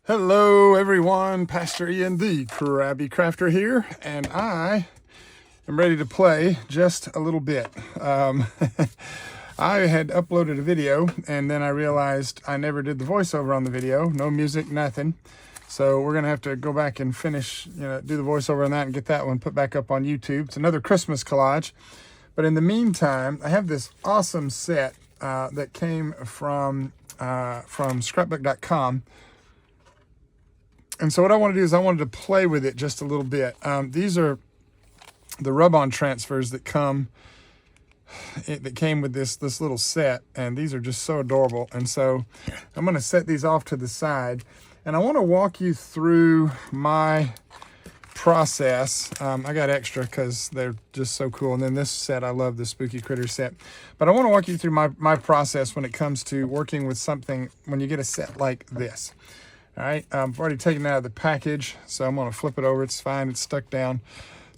Hello everyone, Pastor Ian the Krabby Crafter here, and I am ready to play just a little bit. I had uploaded a video and then I realized I never did the voiceover on the video, no music, nothing. So we're gonna have to go back and finish, do the voiceover on that and get that one put back up on YouTube. It's another Christmas collage. But in the meantime, I have this awesome set that came from scrapbook.com. And so what I want to do is I wanted to play with it just a little bit. These are the rub-on transfers that came with this little set, and these are just so adorable. And so I'm going to set these off to the side, and I want to walk you through my process. I got extra because they're just so cool. And then this set, I love the Spooky Critters set. But I want to walk you through my process when it comes to working with something when you get a set like this. All right, I've already taken it out of the package, so I'm going to flip it over. It's fine. It's stuck down.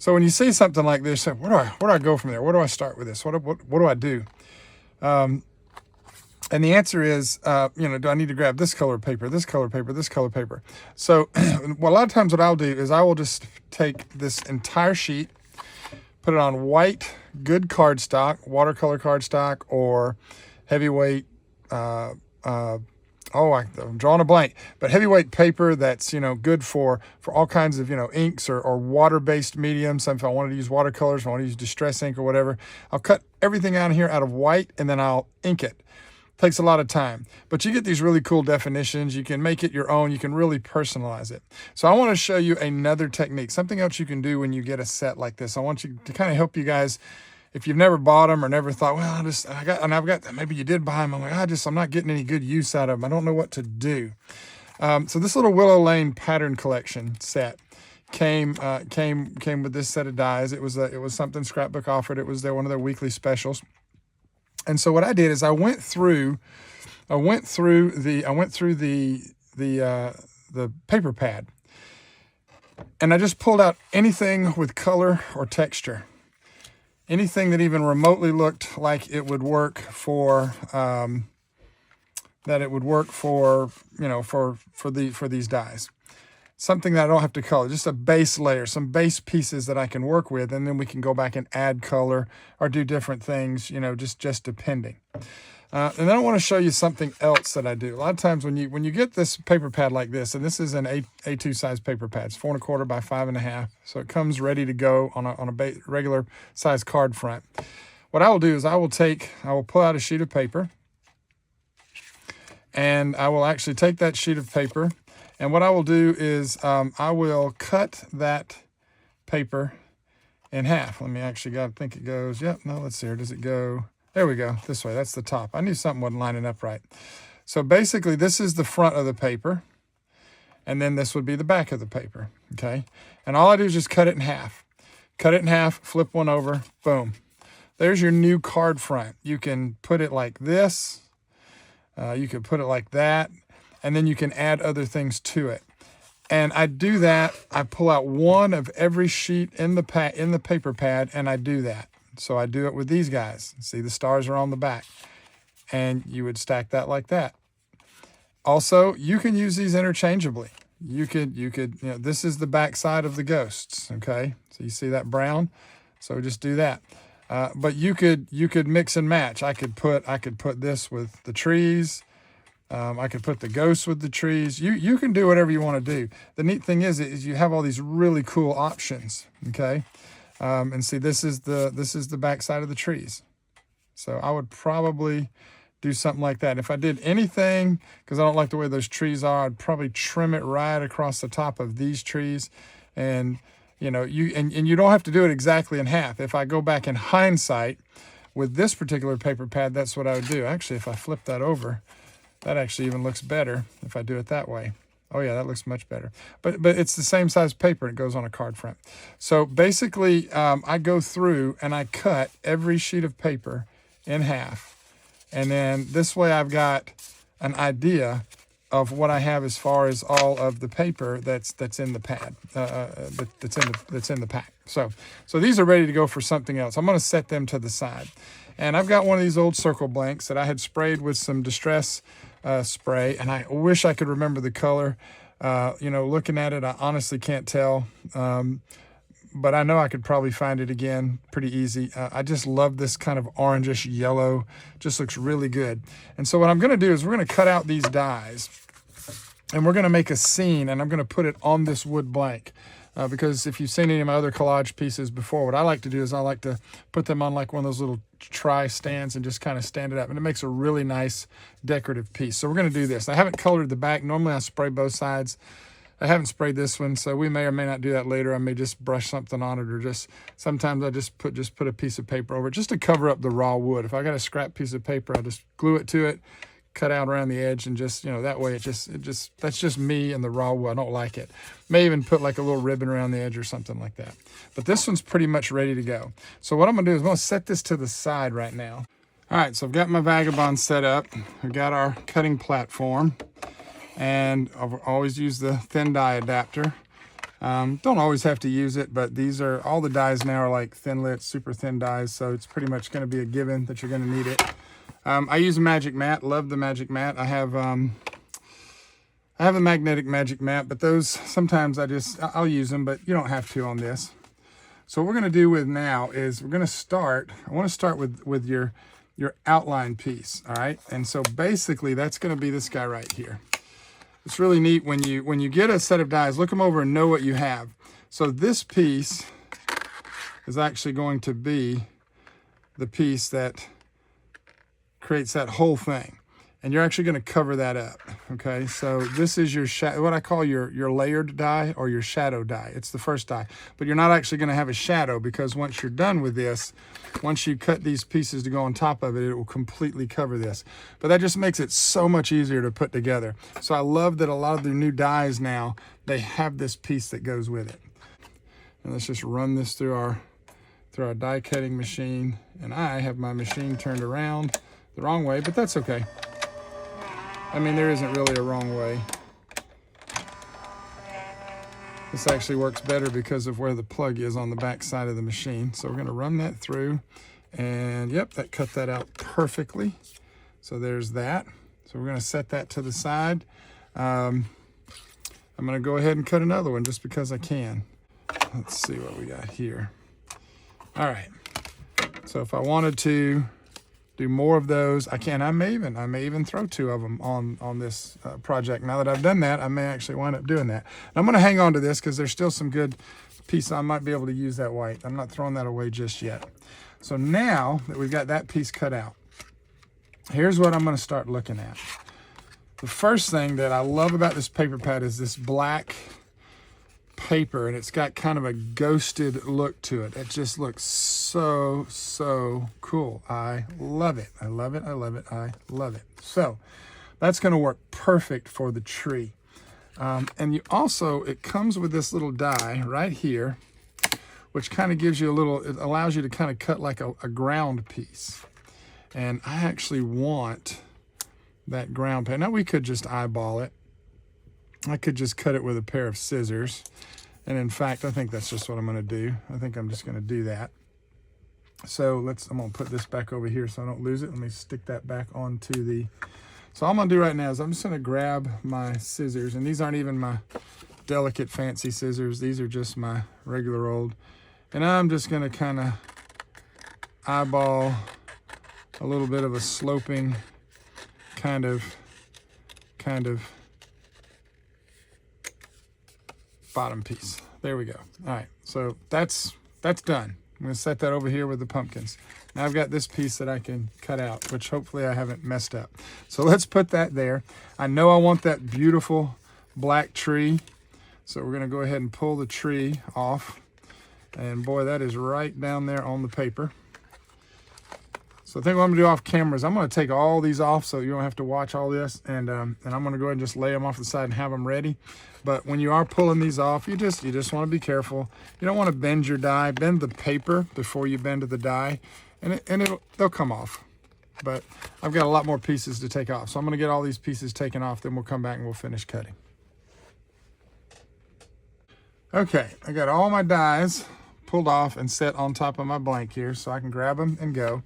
So when you see something like this, where do I go from there? Where do I start with this? What do I do? And the answer is, do I need to grab this color paper, this color paper, this color paper? So well, a lot of times what I'll do is I will just take this entire sheet, put it on white, good cardstock, watercolor cardstock, or heavyweight, I'm drawing a blank, but heavyweight paper that's, good for all kinds of, inks or water-based mediums. If I wanted to use watercolors, if I want to use distress ink or whatever, I'll cut everything out here out of white and then I'll ink it. Takes a lot of time, but you get these really cool definitions. You can make it your own. You can really personalize it. So I want to show you another technique, something else you can do when you get a set like this. I want you to kind of help you guys. If you've never bought them or never thought, well, maybe you did buy them. I'm like, I'm not getting any good use out of them. I don't know what to do. So this little Willow Lane pattern collection set came with this set of dies. It was something Scrapbook offered. It was one of their weekly specials. And so what I did is I went through the paper pad, and I just pulled out anything with color or texture. Anything that even remotely looked like it would work for for these dies. Something that I don't have to color, just a base layer, some base pieces that I can work with, and then we can go back and add color or do different things, just depending. And then I want to show you something else that I do. A lot of times when you get this paper pad like this, and this is an A2 size paper pad, it's 4 1/4 by 5 1/2, so it comes ready to go on a regular size card front. What I will do is I will pull out a sheet of paper, and I will actually take that sheet of paper, and what I will do is I will cut that paper in half. Let me actually think it goes. Yep, no, let's see here. Does it go? There we go, this way, that's the top. I knew something wasn't lining up right. So basically, this is the front of the paper, and then this would be the back of the paper, okay? And all I do is just cut it in half. Cut it in half, flip one over, boom. There's your new card front. You can put it like this, you could put it like that, and then you can add other things to it. And I do that, I pull out one of every sheet in the paper pad, and I do that. So I do it with these guys. See, the stars are on the back. And you would stack that like that. Also, you can use these interchangeably. You could, this is the back side of the ghosts, okay? So you see that brown? So just do that. But you could mix and match. I could put this with the trees. I could put the ghosts with the trees. You can do whatever you want to do. The neat thing is you have all these really cool options, okay? And see, this is the back side of the trees. So I would probably do something like that. If I did anything, because I don't like the way those trees are, I'd probably trim it right across the top of these trees. And you don't have to do it exactly in half. If I go back in hindsight with this particular paper pad, that's what I would do. Actually, if I flip that over, that actually even looks better if I do it that way. Oh yeah, that looks much better. But it's the same size paper. It goes on a card front. So basically, I go through and I cut every sheet of paper in half. And then this way I've got an idea of what I have as far as all of the paper that's in the pad, that's in the pack. So these are ready to go for something else. I'm going to set them to the side. And I've got one of these old circle blanks that I had sprayed with some distress spray, and I wish I could remember the color. You know, looking at it, I honestly can't tell. But I know I could probably find it again pretty easy. I just love this kind of orangish yellow. Just looks really good. And so what I'm going to do is we're going to cut out these dies. And we're going to make a scene, and I'm going to put it on this wood blank. Because if you've seen any of my other collage pieces before, what I like to do is I like to put them on like one of those little tri-stands and just kind of stand it up. And it makes a really nice decorative piece. So we're going to do this. I haven't colored the back. Normally I spray both sides. I haven't sprayed this one, so we may or may not do that later. I may just brush something on it, or just sometimes I just put a piece of paper over it just to cover up the raw wood. If I got a scrap piece of paper, I just glue it to it, cut out around the edge, and just, you know, that way that's just me and the raw wood. I don't like it. May even put like a little ribbon around the edge or something like that. But this one's pretty much ready to go. So what I'm gonna do is I'm gonna set this to the side right now. All right, so I've got my vagabond set up. We've got our cutting platform, and I've always used the thin die adapter. Don't always have to use it, but these are, all the dies now are like thin lit, super thin dies, so it's pretty much gonna be a given that you're gonna need it. I use a magic mat, love the magic mat. I have a magnetic magic mat, but those, sometimes I'll use them, but you don't have to on this. So what we're gonna do with now is we're gonna start, I wanna start with your outline piece, all right? And so basically that's gonna be this guy right here. It's really neat when you get a set of dies, look them over and know what you have. So this piece is actually going to be the piece that creates that whole thing. And you're actually going to cover that up, okay? So this is your what I call your layered die, or your shadow die. It's the first die. But you're not actually going to have a shadow, because once you're done with this, once you cut these pieces to go on top of it, it will completely cover this. But that just makes it so much easier to put together. So I love that a lot of the new dies now, they have this piece that goes with it. And let's just run this through our die cutting machine. And I have my machine turned around the wrong way, but that's okay. I mean, there isn't really a wrong way. This actually works better because of where the plug is on the back side of the machine. So we're gonna run that through, and yep, that cut that out perfectly. So there's that. So we're gonna set that to the side. I'm gonna go ahead and cut another one just because I can. Let's see what we got here. All right, so if I wanted to do more of those, I can. I may even throw two of them on this project. Now that I've done that, I may actually wind up doing that. And I'm going to hang on to this because there's still some good pieces. I might be able to use that white. I'm not throwing that away just yet. So now that we've got that piece cut out, here's what I'm going to start looking at. The first thing that I love about this paper pad is this black paper, and it's got kind of a ghosted look to it. It just looks so cool. I love it. I love it. I love it. I love it. So that's going to work perfect for the tree. And you also, it comes with this little die right here, which kind of gives you a little, it allows you to kind of cut like a ground piece. And I actually want that ground pad. Now we could just eyeball it. I could just cut it with a pair of scissors. And in fact, I think that's just what I'm going to do. I think I'm just going to do that. So I'm going to put this back over here so I don't lose it. Let me stick that back onto the... So all I'm going to do right now is I'm just going to grab my scissors. And these aren't even my delicate fancy scissors. These are just my regular old. And I'm just going to kind of eyeball a little bit of a sloping kind of bottom piece. There we go. All right, so that's done. I'm gonna set that over here with the pumpkins. Now I've got this piece that I can cut out, which hopefully I haven't messed up. So let's put that there. I know I want that beautiful black tree, so we're gonna go ahead and pull the tree off. And boy, that is right down there on the paper. So I think what I'm gonna do off camera is I'm gonna take all these off so you don't have to watch all this, and I'm gonna go ahead and just lay them off the side and have them ready. But when you are pulling these off, you just wanna be careful. You don't wanna bend your die, bend the paper before you bend the die, and they'll come off. But I've got a lot more pieces to take off. So I'm gonna get all these pieces taken off, then we'll come back and we'll finish cutting. Okay, I got all my dies pulled off and set on top of my blank here so I can grab them and go.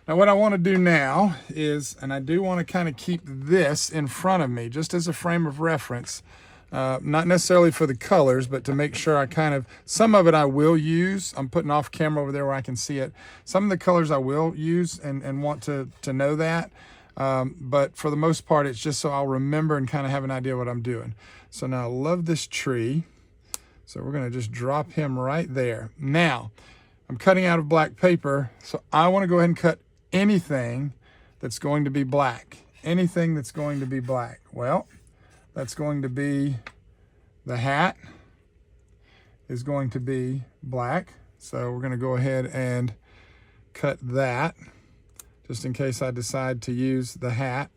Now what I want to do now is, and I do want to kind of keep this in front of me just as a frame of reference Not necessarily for the colors, but to make sure I kind of, some of it I will use. I'm putting off camera over there where I can see it. Some of the colors I will use and want to know that. But for the most part, it's just so I'll remember and kind of have an idea what I'm doing. So now I love this tree. So we're gonna just drop him right there. Now, I'm cutting out of black paper, so I wanna go ahead and cut anything that's going to be black. Anything that's going to be black. Well, that's going to be the hat is going to be black. So we're gonna go ahead and cut that just in case I decide to use the hat.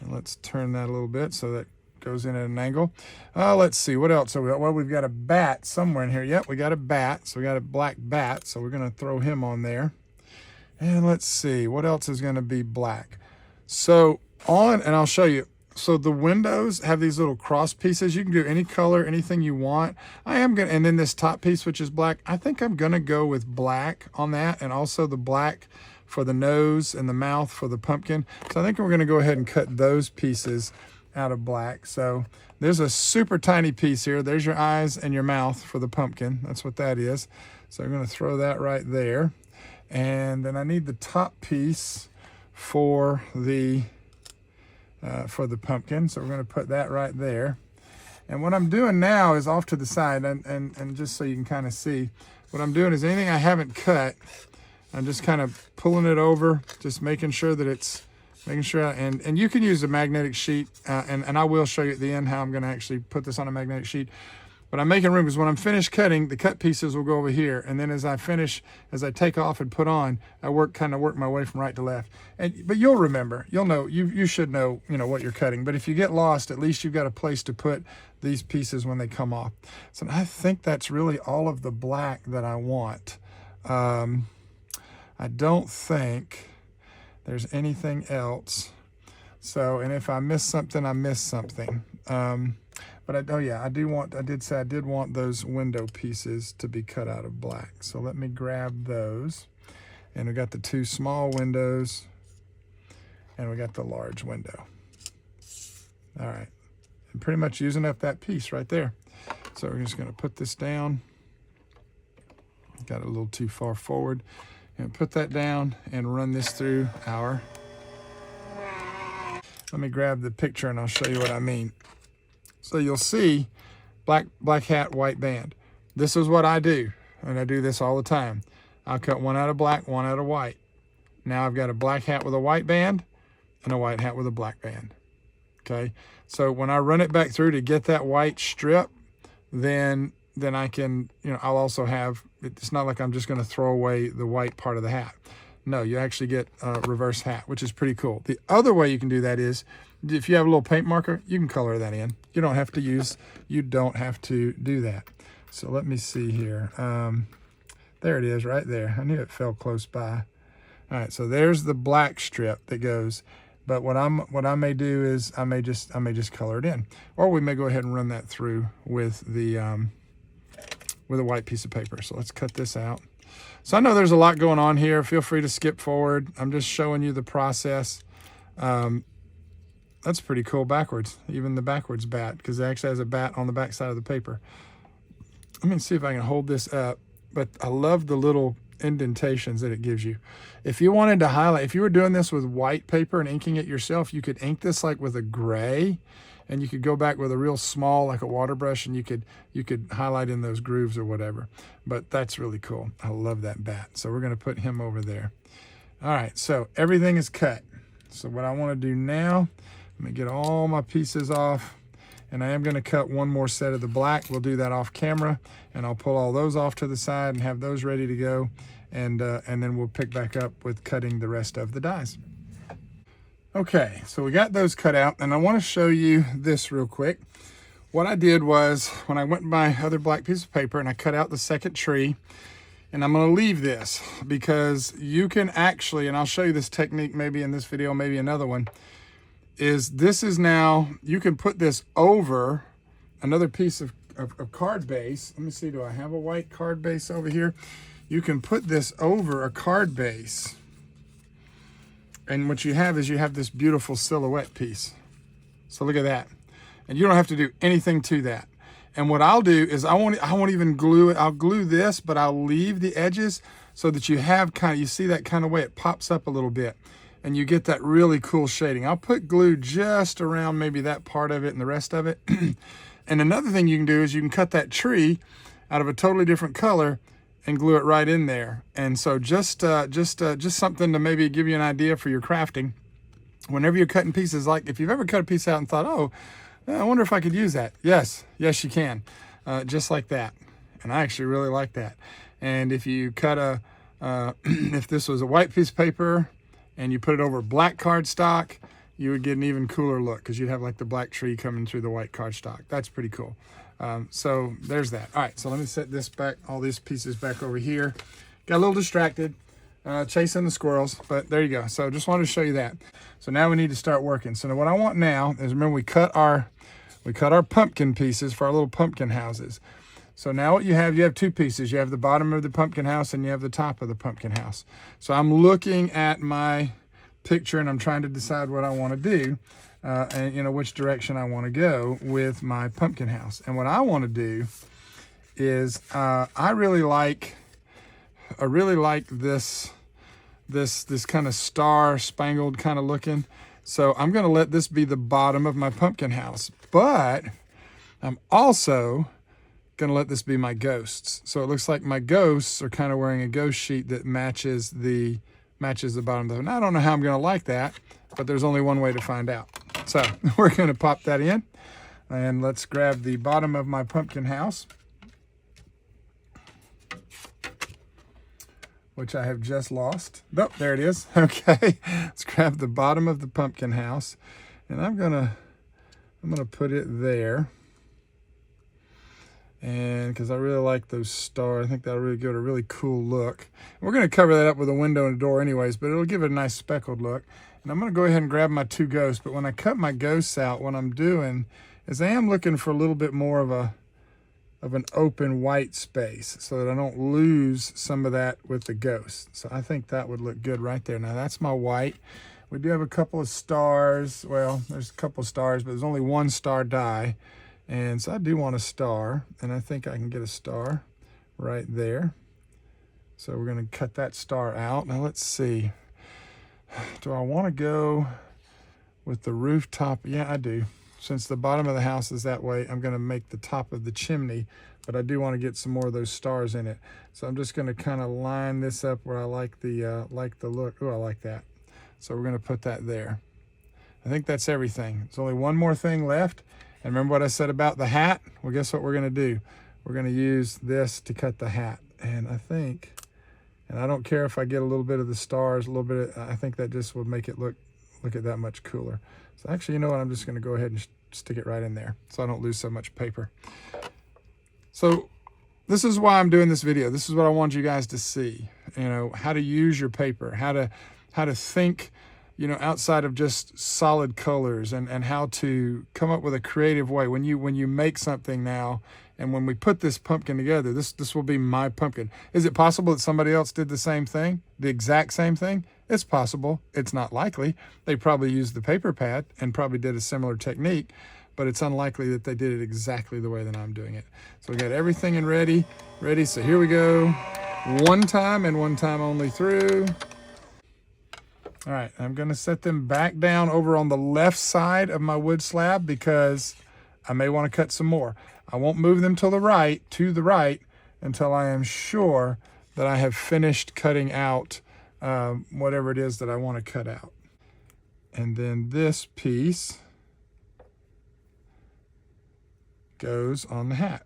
And let's turn that a little bit so that goes in at an angle. Let's see, what else? Well, we've got a bat somewhere in here. Yep, we got a bat. So we got a black bat. So we're gonna throw him on there. And let's see, what else is gonna be black? So and I'll show you. So the windows have these little cross pieces. You can do any color, anything you want. And then this top piece, which is black, I think I'm gonna go with black on that, and also the black for the nose and the mouth for the pumpkin. So I think we're gonna go ahead and cut those pieces out of black. So there's a super tiny piece here. There's your eyes and your mouth for the pumpkin. That's what that is. So I'm gonna throw that right there. And then I need the top piece for the pumpkin. So we're gonna put that right there. And what I'm doing now is off to the side, and just so you can kind of see, what I'm doing is anything I haven't cut, I'm just kind of pulling it over, just making sure that it's, and you can use a magnetic sheet, and I will show you at the end how I'm gonna actually put this on a magnetic sheet. But I'm making room because when I'm finished cutting, the cut pieces will go over here. And then as I take off and put on, I kind of work my way from right to left. But you'll remember, you'll know, you should know, what you're cutting. But if you get lost, at least you've got a place to put these pieces when they come off. So I think that's really all of the black that I want. I don't think there's anything else. So, and if I miss something, I miss something. But I did say I did want those window pieces to be cut out of black. So let me grab those. And we got the two small windows and we got the large window. All right, I'm pretty much using up that piece right there. So we're just gonna put this down. Got it a little too far forward. And put that down and run this through our, let me grab the picture and I'll show you what I mean. So you'll see black hat, white band. This is what I do, and I do this all the time. I'll cut one out of black, one out of white. Now I've got a black hat with a white band and a white hat with a black band, okay? So when I run it back through to get that white strip, then I can, I'll also have, it's not like I'm just gonna throw away the white part of the hat. No, you actually get a reverse hat, which is pretty cool. The other way you can do that is, if you have a little paint marker, you can color that in. You don't have to do that. So let me see here. There it is right there. I knew it fell close by. All right, so there's the black strip that goes. But what I may do is I may just color it in, or we may go ahead and run that through with a white piece of paper. So let's cut this out. So I know there's a lot going on here. Feel free to skip forward. I'm just showing you the process. That's pretty cool backwards, even the backwards bat, because it actually has a bat on the back side of the paper. Let me see if I can hold this up. But I love the little indentations that it gives you. If you wanted to highlight, if you were doing this with white paper and inking it yourself, you could ink this like with a gray, and you could go back with a real small, like a water brush, and you could highlight in those grooves or whatever. But that's really cool. I love that bat. So we're gonna put him over there. All right, so everything is cut. So what I wanna do now, let me get all my pieces off, and I am gonna cut one more set of the black. We'll do that off camera, and I'll pull all those off to the side and have those ready to go, and then we'll pick back up with cutting the rest of the dies. Okay, so we got those cut out, and I wanna show you this real quick. What I did was, when I went to my other black piece of paper and I cut out the second tree, and I'm gonna leave this because you can actually, and I'll show you this technique maybe in this video, maybe another one, this is now, you can put this over another piece of card base. Let me see, do I have a white card base over here? You can put this over a card base. And what you have is you have this beautiful silhouette piece. So look at that. And you don't have to do anything to that. And what I'll do is I won't even glue it. I'll glue this, but I'll leave the edges so that you have you see that kind of way it pops up a little bit and you get that really cool shading. I'll put glue just around maybe that part of it and the rest of it. And another thing you can do is you can cut that tree out of a totally different color and glue it right in there. And so just something to maybe give you an idea for your crafting. Whenever you're cutting pieces, like if you've ever cut a piece out and thought, oh, I wonder if I could use that. Yes, you can, just like that. And I actually really like that. And if you cut if this was a white piece of paper and you put it over black cardstock, you would get an even cooler look because you'd have like the black tree coming through the white cardstock. That's pretty cool. So there's that. All right, so let me set this back, all these pieces back over here. Got a little distracted chasing the squirrels, but there you go. So just wanted to show you that. So now we need to start working. So now what I want now is, remember we cut our pumpkin pieces for our little pumpkin houses. So now what you have two pieces. You have the bottom of the pumpkin house and you have the top of the pumpkin house. So I'm looking at my picture and I'm trying to decide what I want to do and which direction I want to go with my pumpkin house. And what I want to do is I really like this kind of star spangled kind of looking. So I'm going to let this be the bottom of my pumpkin house, but I'm also going to let this be my ghosts. So it looks like my ghosts are kind of wearing a ghost sheet that matches the bottom of it. Now I don't know how I'm going to like that, but there's only one way to find out. So we're going to pop that in, and let's grab the bottom of my pumpkin house, which I have just lost. Oh, there it is. Okay, let's grab the bottom of the pumpkin house, and I'm gonna put it there. And because I really like those stars, I think that'll really give it a really cool look. We're going to cover that up with a window and a door anyways, but it'll give it a nice speckled look. And I'm going to go ahead and grab my two ghosts. But when I cut my ghosts out, what I'm doing is I am looking for a little bit more of an open white space so that I don't lose some of that with the ghosts. So I think that would look good right there. Now that's my white. We do have a couple of stars. Well, there's a couple of stars, but there's only one star die. And so I do want a star, and I think I can get a star right there. So we're going to cut that star out. Now let's see. Do I want to go with the rooftop? Yeah, I do. Since the bottom of the house is that way, I'm going to make the top of the chimney, but I do want to get some more of those stars in it. So I'm just going to kind of line this up where I like the look. Oh, I like that. So we're going to put that there. I think that's everything. There's only one more thing left. And remember what I said about the hat? Well, guess what we're going to do? We're going to use this to cut the hat. And I think, and I don't care if I get a little bit of the stars, I think that just will make it look at that much cooler. So actually, you know what? I'm just going to go ahead and stick it right in there so I don't lose so much paper. So this is why I'm doing this video. This is what I want you guys to see, how to use your paper, how to think, outside of just solid colors, and how to come up with a creative way. When you make something now, and when we put this pumpkin together, this will be my pumpkin. Is it possible that somebody else did the same thing, the exact same thing? It's possible. It's not likely. They probably used the paper pad and probably did a similar technique, but it's unlikely that they did it exactly the way that I'm doing it. So we got everything in ready. So here we go. One time and one time only through. All right, I'm going to set them back down over on the left side of my wood slab because I may want to cut some more. I won't move them to the right until I am sure that I have finished cutting out whatever it is that I want to cut out. And then this piece goes on the hat.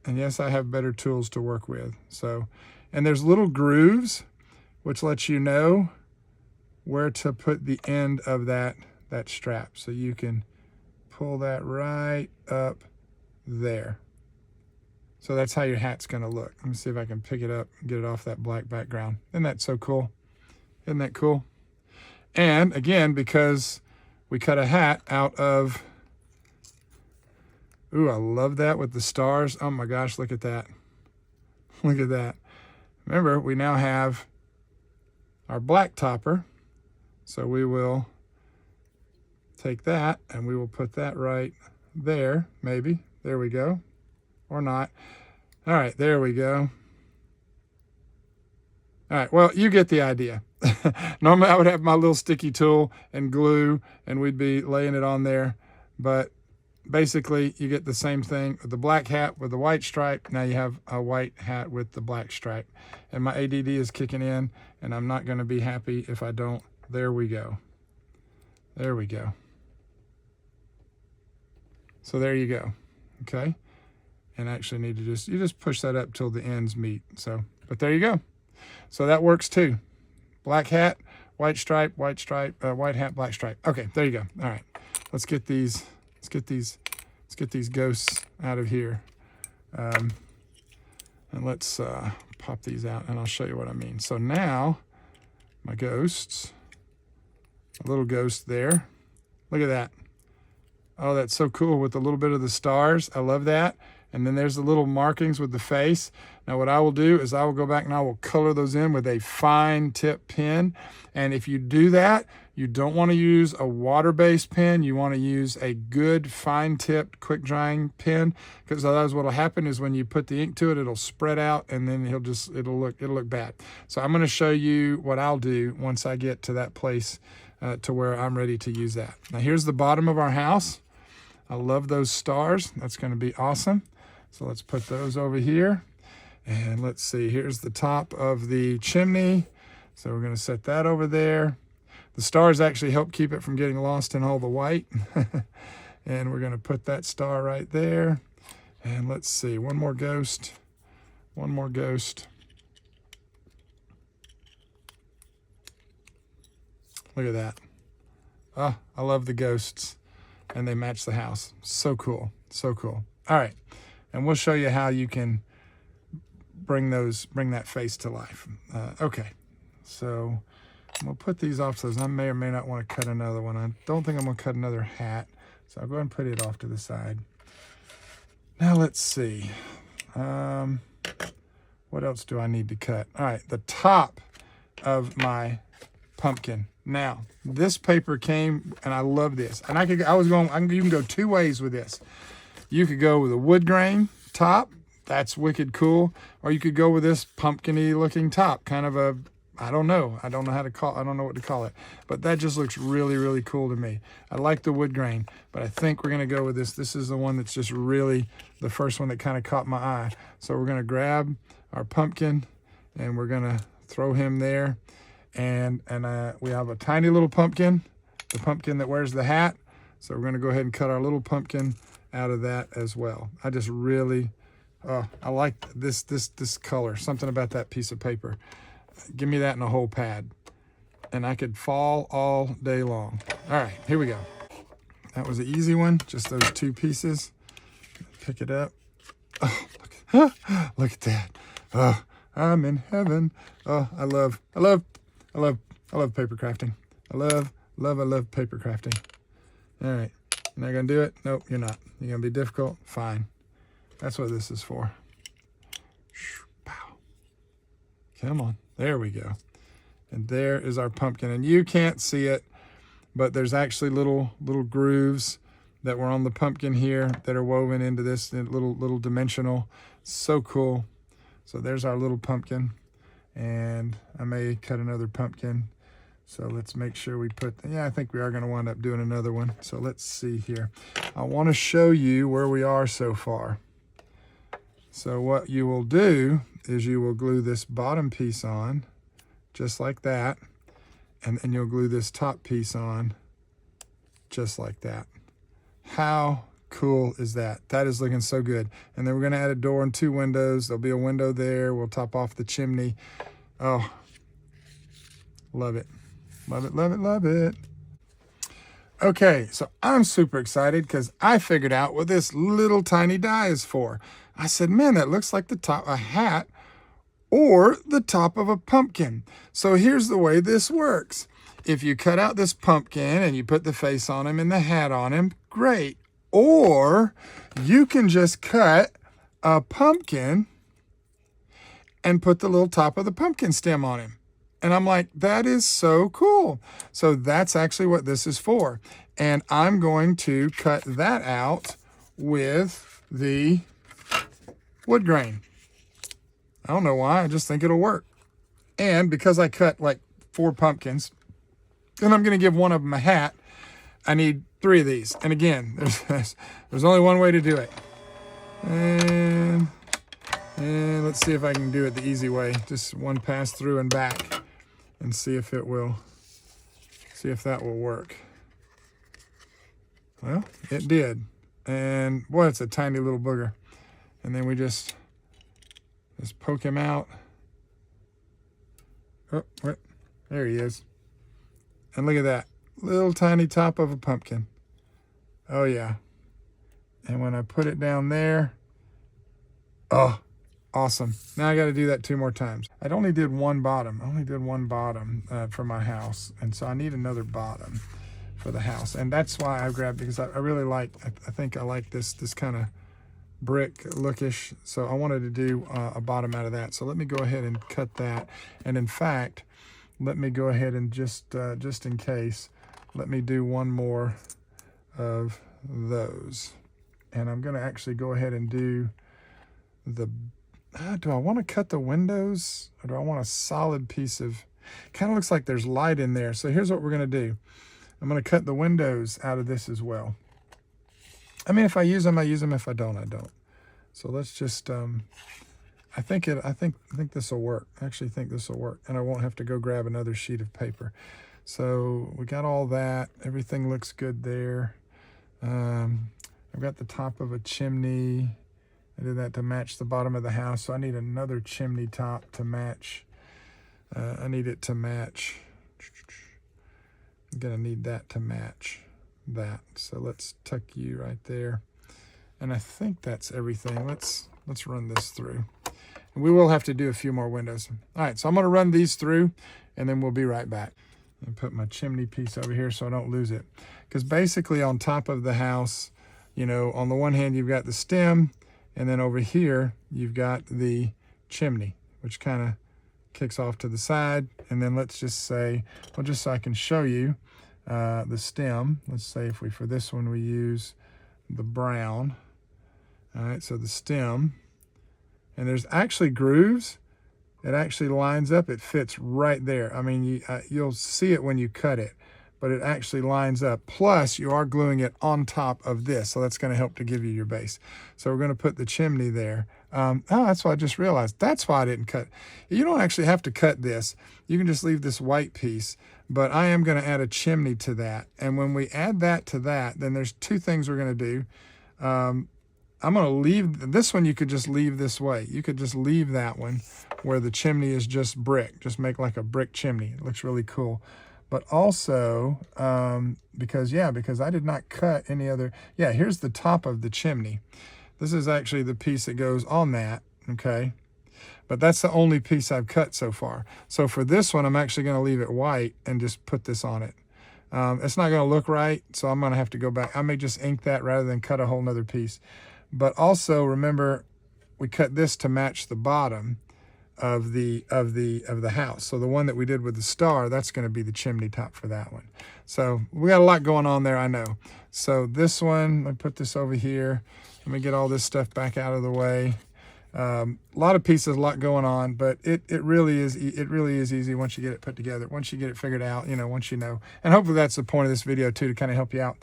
And yes, I have better tools to work with. So, and there's little grooves which lets you know where to put the end of that strap. So you can pull that right up there. So that's how your hat's gonna look. Let me see if I can pick it up and get it off that black background. Isn't that so cool? Isn't that cool? And again, because we cut a hat out of, ooh, I love that with the stars. Oh my gosh, look at that. Look at that. Remember, we now have our black topper. So we will take that and we will put that right there, maybe. There we go. Or not. All right, there we go. All right, well, you get the idea. Normally I would have my little sticky tool and glue and we'd be laying it on there, but basically you get the same thing with the black hat with the white stripe. Now you have a white hat with the black stripe. And my ADD is kicking in and I'm not gonna be happy if I don't. There we go. There we go. So there you go, okay? And I actually need to you just push that up till the ends meet. So, but there you go. So that works too. Black hat, white stripe, white hat, black stripe. Okay, there you go. All right, let's get these ghosts out of here. And let's pop these out and I'll show you what I mean. So now my ghosts, a little ghost there. Look at that. Oh, that's so cool with a little bit of the stars. I love that. And then there's the little markings with the face. Now what I will do is I will go back and I will color those in with a fine tip pen. And if you do that, you don't want to use a water-based pen. You want to use a good fine tipped quick drying pen, because otherwise what will happen is when you put the ink to it, it'll spread out and then it'll look bad. So I'm going to show you what I'll do once I get to that place to where I'm ready to use that. Now here's the bottom of our house. I love those stars. That's going to be awesome. So let's put those over here. And let's see, here's the top of the chimney. So we're going to set that over there. The stars actually help keep it from getting lost in all the white. And we're going to put that star right there. And let's see, one more ghost. One more ghost. Look at that. Oh, I love the ghosts. And they match the house. So cool, so cool. All right, and we'll show you how you can bring that face to life. Okay, so we'll put these off. So I may or may not want to cut another one. I don't think I'm gonna cut another hat. So I'll go ahead and put it off to the side. Now let's see. What else do I need to cut? All right, the top of pumpkin. Now, this paper came, and I love this. And you can go two ways with this. You could go with a wood grain top. That's wicked cool. Or you could go with this pumpkin-y looking top. Kind of a, I don't know what to call it. But that just looks really, really cool to me. I like the wood grain, but I think we're going to go with this. This is the one that's just really the first one that kind of caught my eye. So we're going to grab our pumpkin, and we're going to throw him there. And we have a tiny little pumpkin, the pumpkin that wears the hat. So we're going to go ahead and cut our little pumpkin out of that as well. I just really, I like this color, something about that piece of paper. Give me that in a whole pad. And I could fall all day long. All right, here we go. That was an easy one, just those two pieces. Pick it up. Oh, look at that. Oh, I'm in heaven. Oh, I love paper crafting. I love paper crafting. All right, you're not gonna do it? Nope, you're not. You're gonna be difficult? Fine. That's what this is for. Pow. Come on, there we go. And there is our pumpkin. And you can't see it, but there's actually little grooves that were on the pumpkin here that are woven into this little dimensional. So cool. So there's our little pumpkin. And I may cut another pumpkin. So let's make sure we I think we are going to wind up doing another one. So let's see here. I want to show you where we are so far. So what you will do is you will glue this bottom piece on, just like that. And then you'll glue this top piece on, just like that. How cool is that? That is looking so good. And then we're going to add a door and two windows. There'll be a window there. We'll top off the chimney. Oh, love it. Love it, love it, love it. Okay, so I'm super excited because I figured out what this little tiny die is for. I said, man, that looks like the top of a hat or the top of a pumpkin. So here's the way this works. If you cut out this pumpkin and you put the face on him and the hat on him, great. Or you can just cut a pumpkin and put the little top of the pumpkin stem on him. And I'm like, that is so cool. So that's actually what this is for. And I'm going to cut that out with the wood grain. I don't know why, I just think it'll work. And because I cut like 4 pumpkins, and I'm gonna give one of them a hat, I need 3 of these. And again, there's only one way to do it. And let's see if I can do it the easy way. Just one pass through and back and see if that will work. Well, it did. And boy, it's a tiny little booger. And then we just poke him out. Oh, wait. There he is. And look at that. Little tiny top of a pumpkin. Oh, yeah. And when I put it down there, oh, awesome. Now I got to do that 2 more times. I only did one bottom. For my house. And so I need another bottom for the house. And that's why I grabbed, because I really like, I think I like this kind of brick lookish. So I wanted to do a bottom out of that. So let me go ahead and cut that. And in fact, let me go ahead and just in case, let me do one more of those. And I'm going to actually go ahead and do the, do I want to cut the windows, or do I want a solid piece of, kind of looks like there's light in there. So here's what we're going to do. I'm going to cut the windows out of this as well. I mean, if I use them, I use them. If I don't, I don't. So let's just, I think this will work. I actually think this will work. And I won't have to go grab another sheet of paper. So we got all that. Everything looks good there. I've got the top of a chimney. I did that to match the bottom of the house. So I need another chimney top to match. I need it to match. I'm gonna need that to match that. So let's tuck you right there. And I think that's everything. Let's run this through. And we will have to do a few more windows. All right, so I'm gonna run these through and then we'll be right back. And put my chimney piece over here so I don't lose it. Because basically on top of the house, you know, on the one hand you've got the stem, and then over here you've got the chimney, which kind of kicks off to the side. And then let's just say, well, just so I can show you the stem, let's say if we, for this one, we use the brown. All right, so the stem, and there's actually grooves. It actually lines up, it fits right there. I mean, you'll see it when you cut it, but it actually lines up. Plus, you are gluing it on top of this, so that's gonna help to give you your base. So we're gonna put the chimney there. Oh, that's what I just realized. That's why I didn't cut. You don't actually have to cut this. You can just leave this white piece, but I am gonna add a chimney to that. And when we add that to that, then there's 2 things we're gonna do. I'm gonna leave, this one you could just leave this way. You could just leave that one where the chimney is just brick. Just make like a brick chimney. It looks really cool. But also, because I did not cut any other, here's the top of the chimney. This is actually the piece that goes on that, okay? But that's the only piece I've cut so far. So for this one, I'm actually gonna leave it white and just put this on it. It's not gonna look right, so I'm gonna have to go back. I may just ink that rather than cut a whole nother piece. But also remember, we cut this to match the bottom of the house. So the one that we did with the star, that's going to be the chimney top for that one. So we got a lot going on there, I know. So this one, let me put this over here. Let me get all this stuff back out of the way. A lot of pieces, a lot going on, but it really is easy once you get it put together, once you get it figured out, you know, once you know. And hopefully that's the point of this video too, to kind of help you out.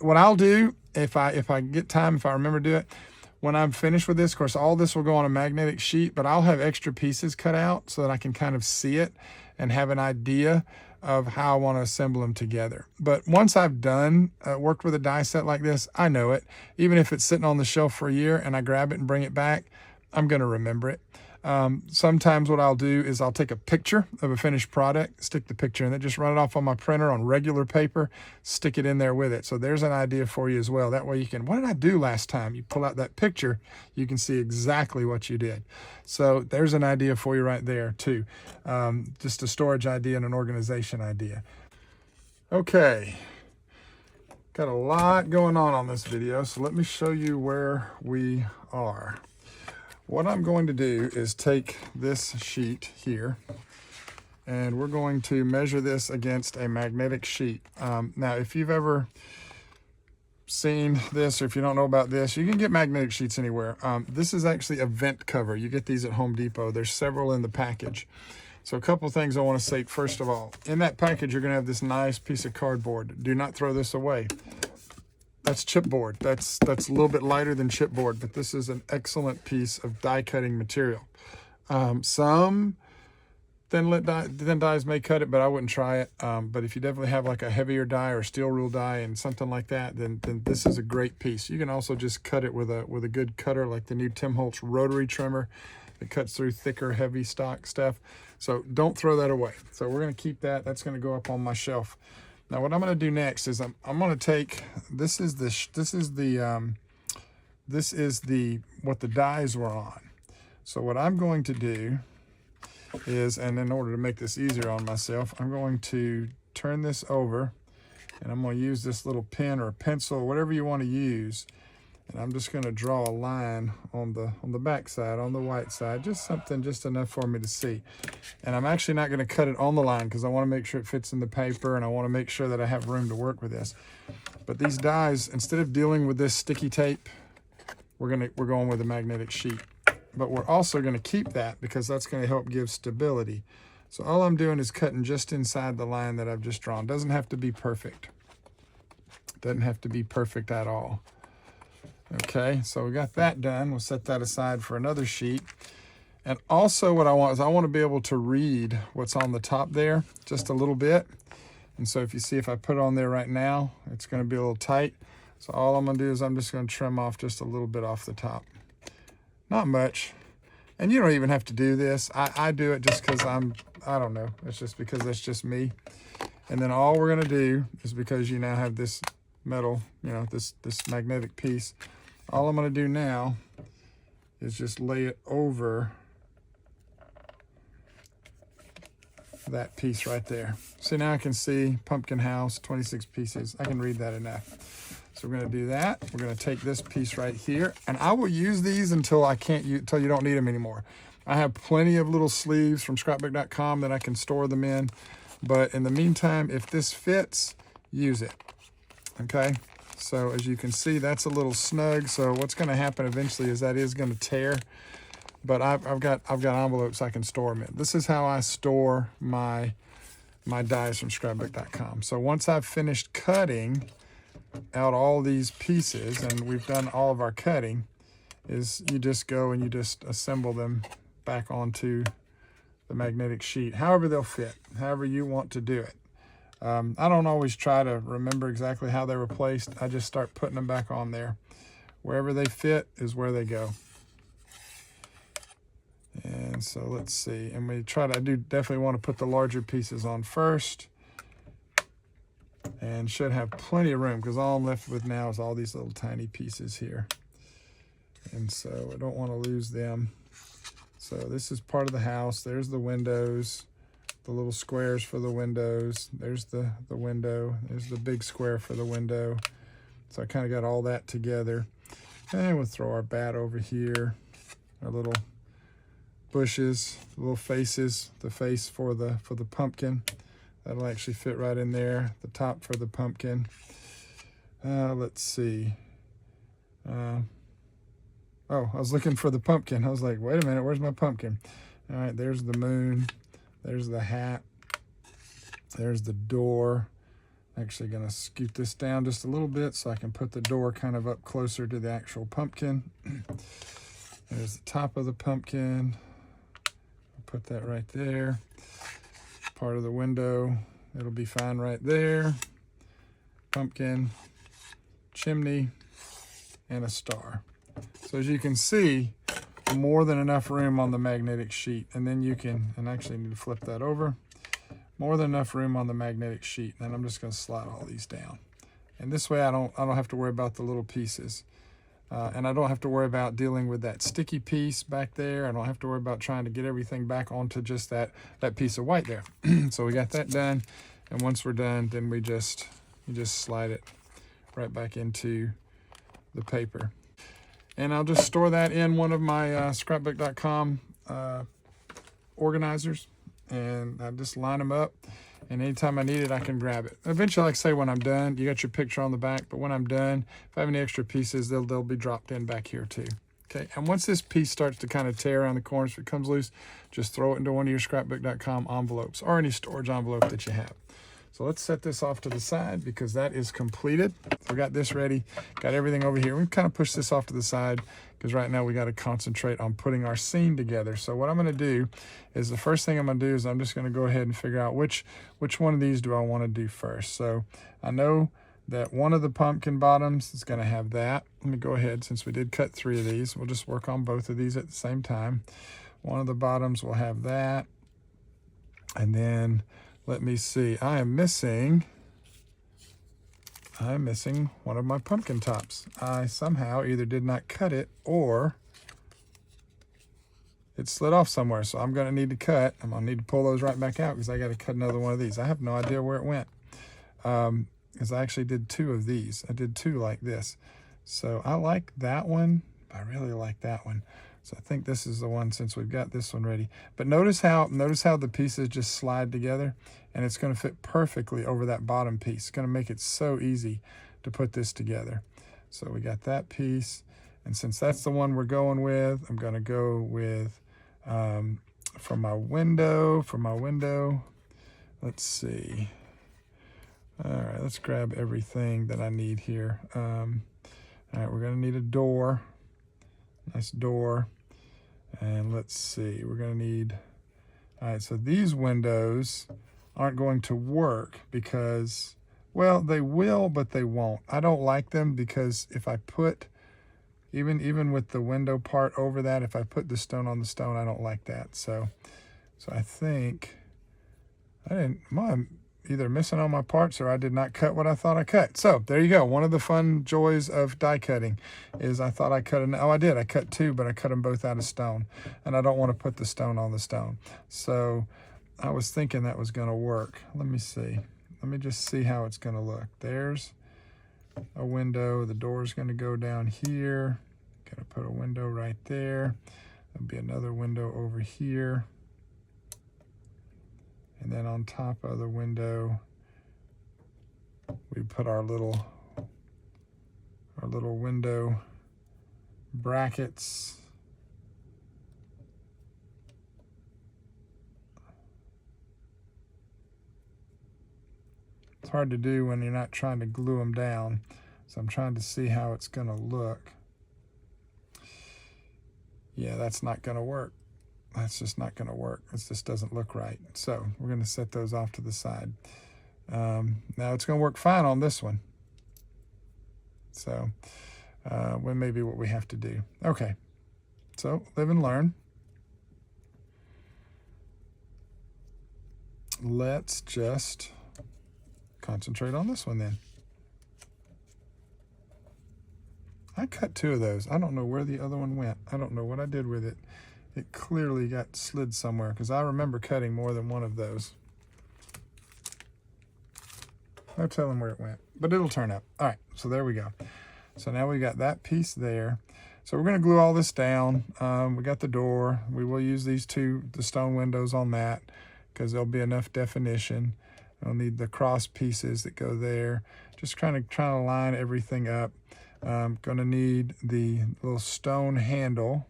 What I'll do, if I get time, if I remember to do it, when I'm finished with this, of course, all this will go on a magnetic sheet, but I'll have extra pieces cut out so that I can kind of see it and have an idea of how I want to assemble them together. But once I've done, worked with a die set like this, I know it. Even if it's sitting on the shelf for a year and I grab it and bring it back, I'm going to remember it. Sometimes what I'll do is I'll take a picture of a finished product, stick the picture in it, just run it off on my printer on regular paper, stick it in there with it. So there's an idea for you as well. That way you can, what did I do last time? You pull out that picture, you can see exactly what you did. So there's an idea for you right there too. Just a storage idea and an organization idea. Okay, got a lot going on this video, so let me show you where we are. What I'm going to do is take this sheet here, And we're going to measure this against a magnetic sheet. Now, if you've ever seen this, or if you don't know about this, you can get magnetic sheets anywhere. This is actually a vent cover. You get these at Home Depot. There's several in the package. So a couple things I want to say. First of all, in that package, you're going to have this nice piece of cardboard. Do not throw this away. That's chipboard. That's a little bit lighter than chipboard, but this is an excellent piece of die cutting material. Some thin dies may cut it, but I wouldn't try it. But if you definitely have like a heavier die or steel rule die and something like that, then this is a great piece. You can also just cut it with a good cutter, like the new Tim Holtz rotary trimmer that cuts through thicker, heavy stock stuff. So don't throw that away. So we're going to keep that. That's going to go up on my shelf. Now what I'm going to do next is I'm going to take this is what the dies were on. So what I'm going to do is, and in order to make this easier on myself, I'm going to turn this over, and I'm going to use this little pen or pencil, whatever you want to use, and I'm just going to draw a line on the back side, on the white side, just something just enough for me to see. And I'm actually not going to cut it on the line because I want to make sure it fits in the paper, and I want to make sure that I have room to work with this. But these dies, instead of dealing with this sticky tape, we're going with a magnetic sheet. But we're also going to keep that because that's going to help give stability. So all I'm doing is cutting just inside the line that I've just drawn. Doesn't have to be perfect. Doesn't have to be perfect at all. Okay, so we got that done. We'll set that aside for another sheet. And also what I want is I want to be able to read what's on the top there just a little bit. And so if you see, if I put it on there right now, it's going to be a little tight. So all I'm going to do is I'm just going to trim off just a little bit off the top. Not much. And you don't even have to do this. I do it just because I don't know. It's just because that's just me. And then all we're going to do is, because you now have this metal, you know, this magnetic piece, all I'm going to do now is just lay it over that piece right there. So now I can see pumpkin house, 26 pieces. I can read that enough. So we're going to do that. We're going to take this piece right here, and I will use these until until you don't need them anymore. I have plenty of little sleeves from scrapbook.com that I can store them in, but in the meantime, if this fits, use it. Okay, so as you can see, that's a little snug. So what's going to happen eventually is that is going to tear, but I've got envelopes I can store them in. This is how I store my dies from scrapbook.com. So once I've finished cutting out all these pieces, and we've done all of our cutting, is you just go and you just assemble them back onto the magnetic sheet, however they'll fit, however you want to do it. I don't always try to remember exactly how they were placed. I just start putting them back on there. Wherever they fit is where they go. And so let's see, and I do definitely want to put the larger pieces on first, and should have plenty of room because all I'm left with now is all these little tiny pieces here. And so I don't want to lose them. So this is part of the house. There's the windows, the little squares for the windows. There's the window. There's the big square for the window. So I kind of got all that together. And we'll throw our bat over here, our little bushes, little faces, the face for the pumpkin. That'll actually fit right in there. The top for the pumpkin. Let's see. Oh, I was looking for the pumpkin. I was like, wait a minute, where's my pumpkin? All right, there's the moon. There's the hat. There's the door. Actually going to scoot this down just a little bit so I can put the door kind of up closer to the actual pumpkin. There's the top of the pumpkin. I'll put that right there. Part of the window, it'll be fine right there. Pumpkin, chimney, and a star. So as you can see, more than enough room on the magnetic sheet. And then you can, and actually need to flip that over, more than enough room on the magnetic sheet. And I'm just going to slide all these down. And this way I don't have to worry about the little pieces. And I don't have to worry about dealing with that sticky piece back there. I don't have to worry about trying to get everything back onto just that piece of white there. So we got that done. And once we're done, then we just slide it right back into the paper. And I'll just store that in one of my scrapbook.com organizers. and I just line them up. And anytime I need it, I can grab it. Eventually, like I say, when I'm done, you got your picture on the back, but when I'm done, if I have any extra pieces, they'll be dropped in back here too. Okay, and once this piece starts to kind of tear around the corners, if it comes loose, just throw it into one of your scrapbook.com envelopes or any storage envelope that you have. So let's set this off to the side because that is completed. We got this ready, got everything over here. We kind of push this off to the side because right now we got to concentrate on putting our scene together. So what I'm going to do is the first thing I'm going to do is I'm just going to go ahead and figure out which one of these do I want to do first. So I know that one of the pumpkin bottoms is going to have that. Let me go ahead, since we did cut 3 of these, we'll just work on both of these at the same time. One of the bottoms will have that. And then let me see, I'm missing one of my pumpkin tops. I somehow either did not cut it or it slid off somewhere. So I'm gonna need to cut. I'm gonna need to pull those right back out because I gotta cut another one of these. I have no idea where it went. Because I actually did 2 of these. I did 2 like this. So I like that one. I really like that one. So I think this is the one since we've got this one ready. But notice how the pieces just slide together, and it's going to fit perfectly over that bottom piece. It's going to make it so easy to put this together. So we got that piece, and since that's the one we're going with, I'm going to go with for my window. Let's see. All right, let's grab everything that I need here. All right, we're going to need a door. Nice door. And let's see, we're going to need, all right, so these windows aren't going to work because, well, they will, but they won't. I don't like them because if I put, even with the window part over that, if I put the stone on the stone, I don't like that. So I think I'm either missing on my parts or I did not cut what I thought I cut. So there you go. One of the fun joys of die cutting is I thought I cut oh, I did. I cut 2, but I cut them both out of stone, and I don't want to put the stone on the stone. So I was thinking that was going to work. Let me see. Let me just see how it's going to look. There's a window. The door's going to go down here. Going to put a window right there. There'll be another window over here. And then on top of the window, we put our little window brackets. It's hard to do when you're not trying to glue them down. So I'm trying to see how it's going to look. Yeah, that's not going to work. That's just not going to work. It just doesn't look right. So we're going to set those off to the side. Now it's going to work fine on this one. So when maybe what we have to do. Okay. So live and learn. Let's just concentrate on this one then. I cut 2 of those. I don't know where the other one went. I don't know what I did with it. It clearly got slid somewhere because I remember cutting more than one of those. No telling where it went, but it'll turn up. All right, so there we go. So now we got that piece there. So we're going to glue all this down. We got the door. We will use these 2, the stone windows on that because there'll be enough definition. We'll need the cross pieces that go there. Just trying to line everything up. Going to need the little stone handle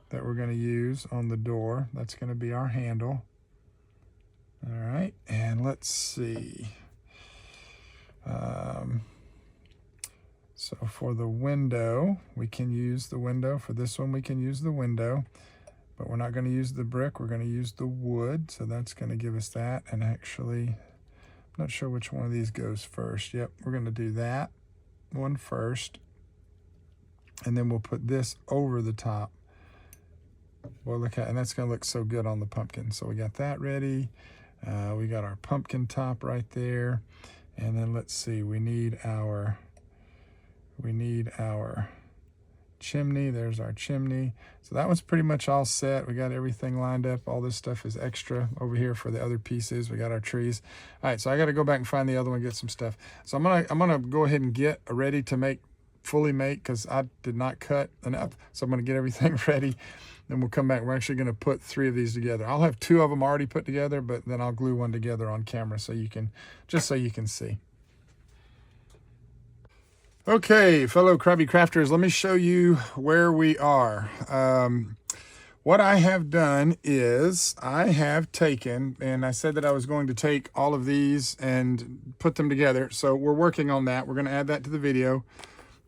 that we're going to use on the door. That's going to be our handle. All right, and let's see. So for the window, we can use the window. For this one, we can use the window, but we're not going to use the brick. We're going to use the wood, so that's going to give us that. And actually, I'm not sure which one of these goes first. Yep, we're going to do that one first, and then we'll put this over the top. Well, look at, and that's going to look so good on the pumpkin. So we got that ready. We got our pumpkin top right there. And then let's see, we need our chimney. There's our chimney. So that one's pretty much all set. We got everything lined up. All this stuff is extra over here for the other pieces. We got our trees. All right, so I got to go back and find the other one, get some stuff. So I'm gonna go ahead and get ready to make fully make because I did not cut enough. So I'm going to get everything ready. Then we'll come back. We're actually going to put 3 of these together. I'll have 2 of them already put together, but then I'll glue one together on camera so you can, just so you can see. Okay, fellow Krabby Crafters, let me show you where we are. What I have done is I have taken, and I said that I was going to take all of these and put them together. So we're working on that. We're going to add that to the video.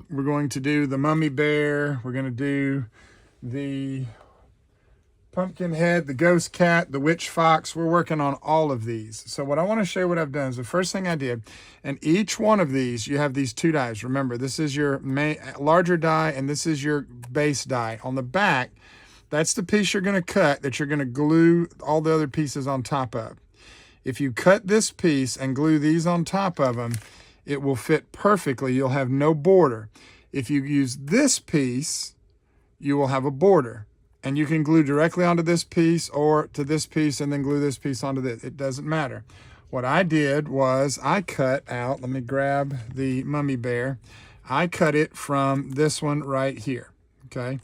We're going to do the mummy bear. We're going to do the pumpkin head, the ghost cat, the witch fox. We're working on all of these. So what I want to show you what I've done is the first thing I did, and each one of these, you have these 2 dies. Remember, this is your larger die, and this is your base die. On the back, that's the piece you're going to cut that you're going to glue all the other pieces on top of. If you cut this piece and glue these on top of them, it will fit perfectly. You'll have no border. If you use this piece, you will have a border. And you can glue directly onto this piece or to this piece and then glue this piece onto this. It doesn't matter. What I did was I cut out, let me grab the mummy bear. I cut it from this one right here, okay?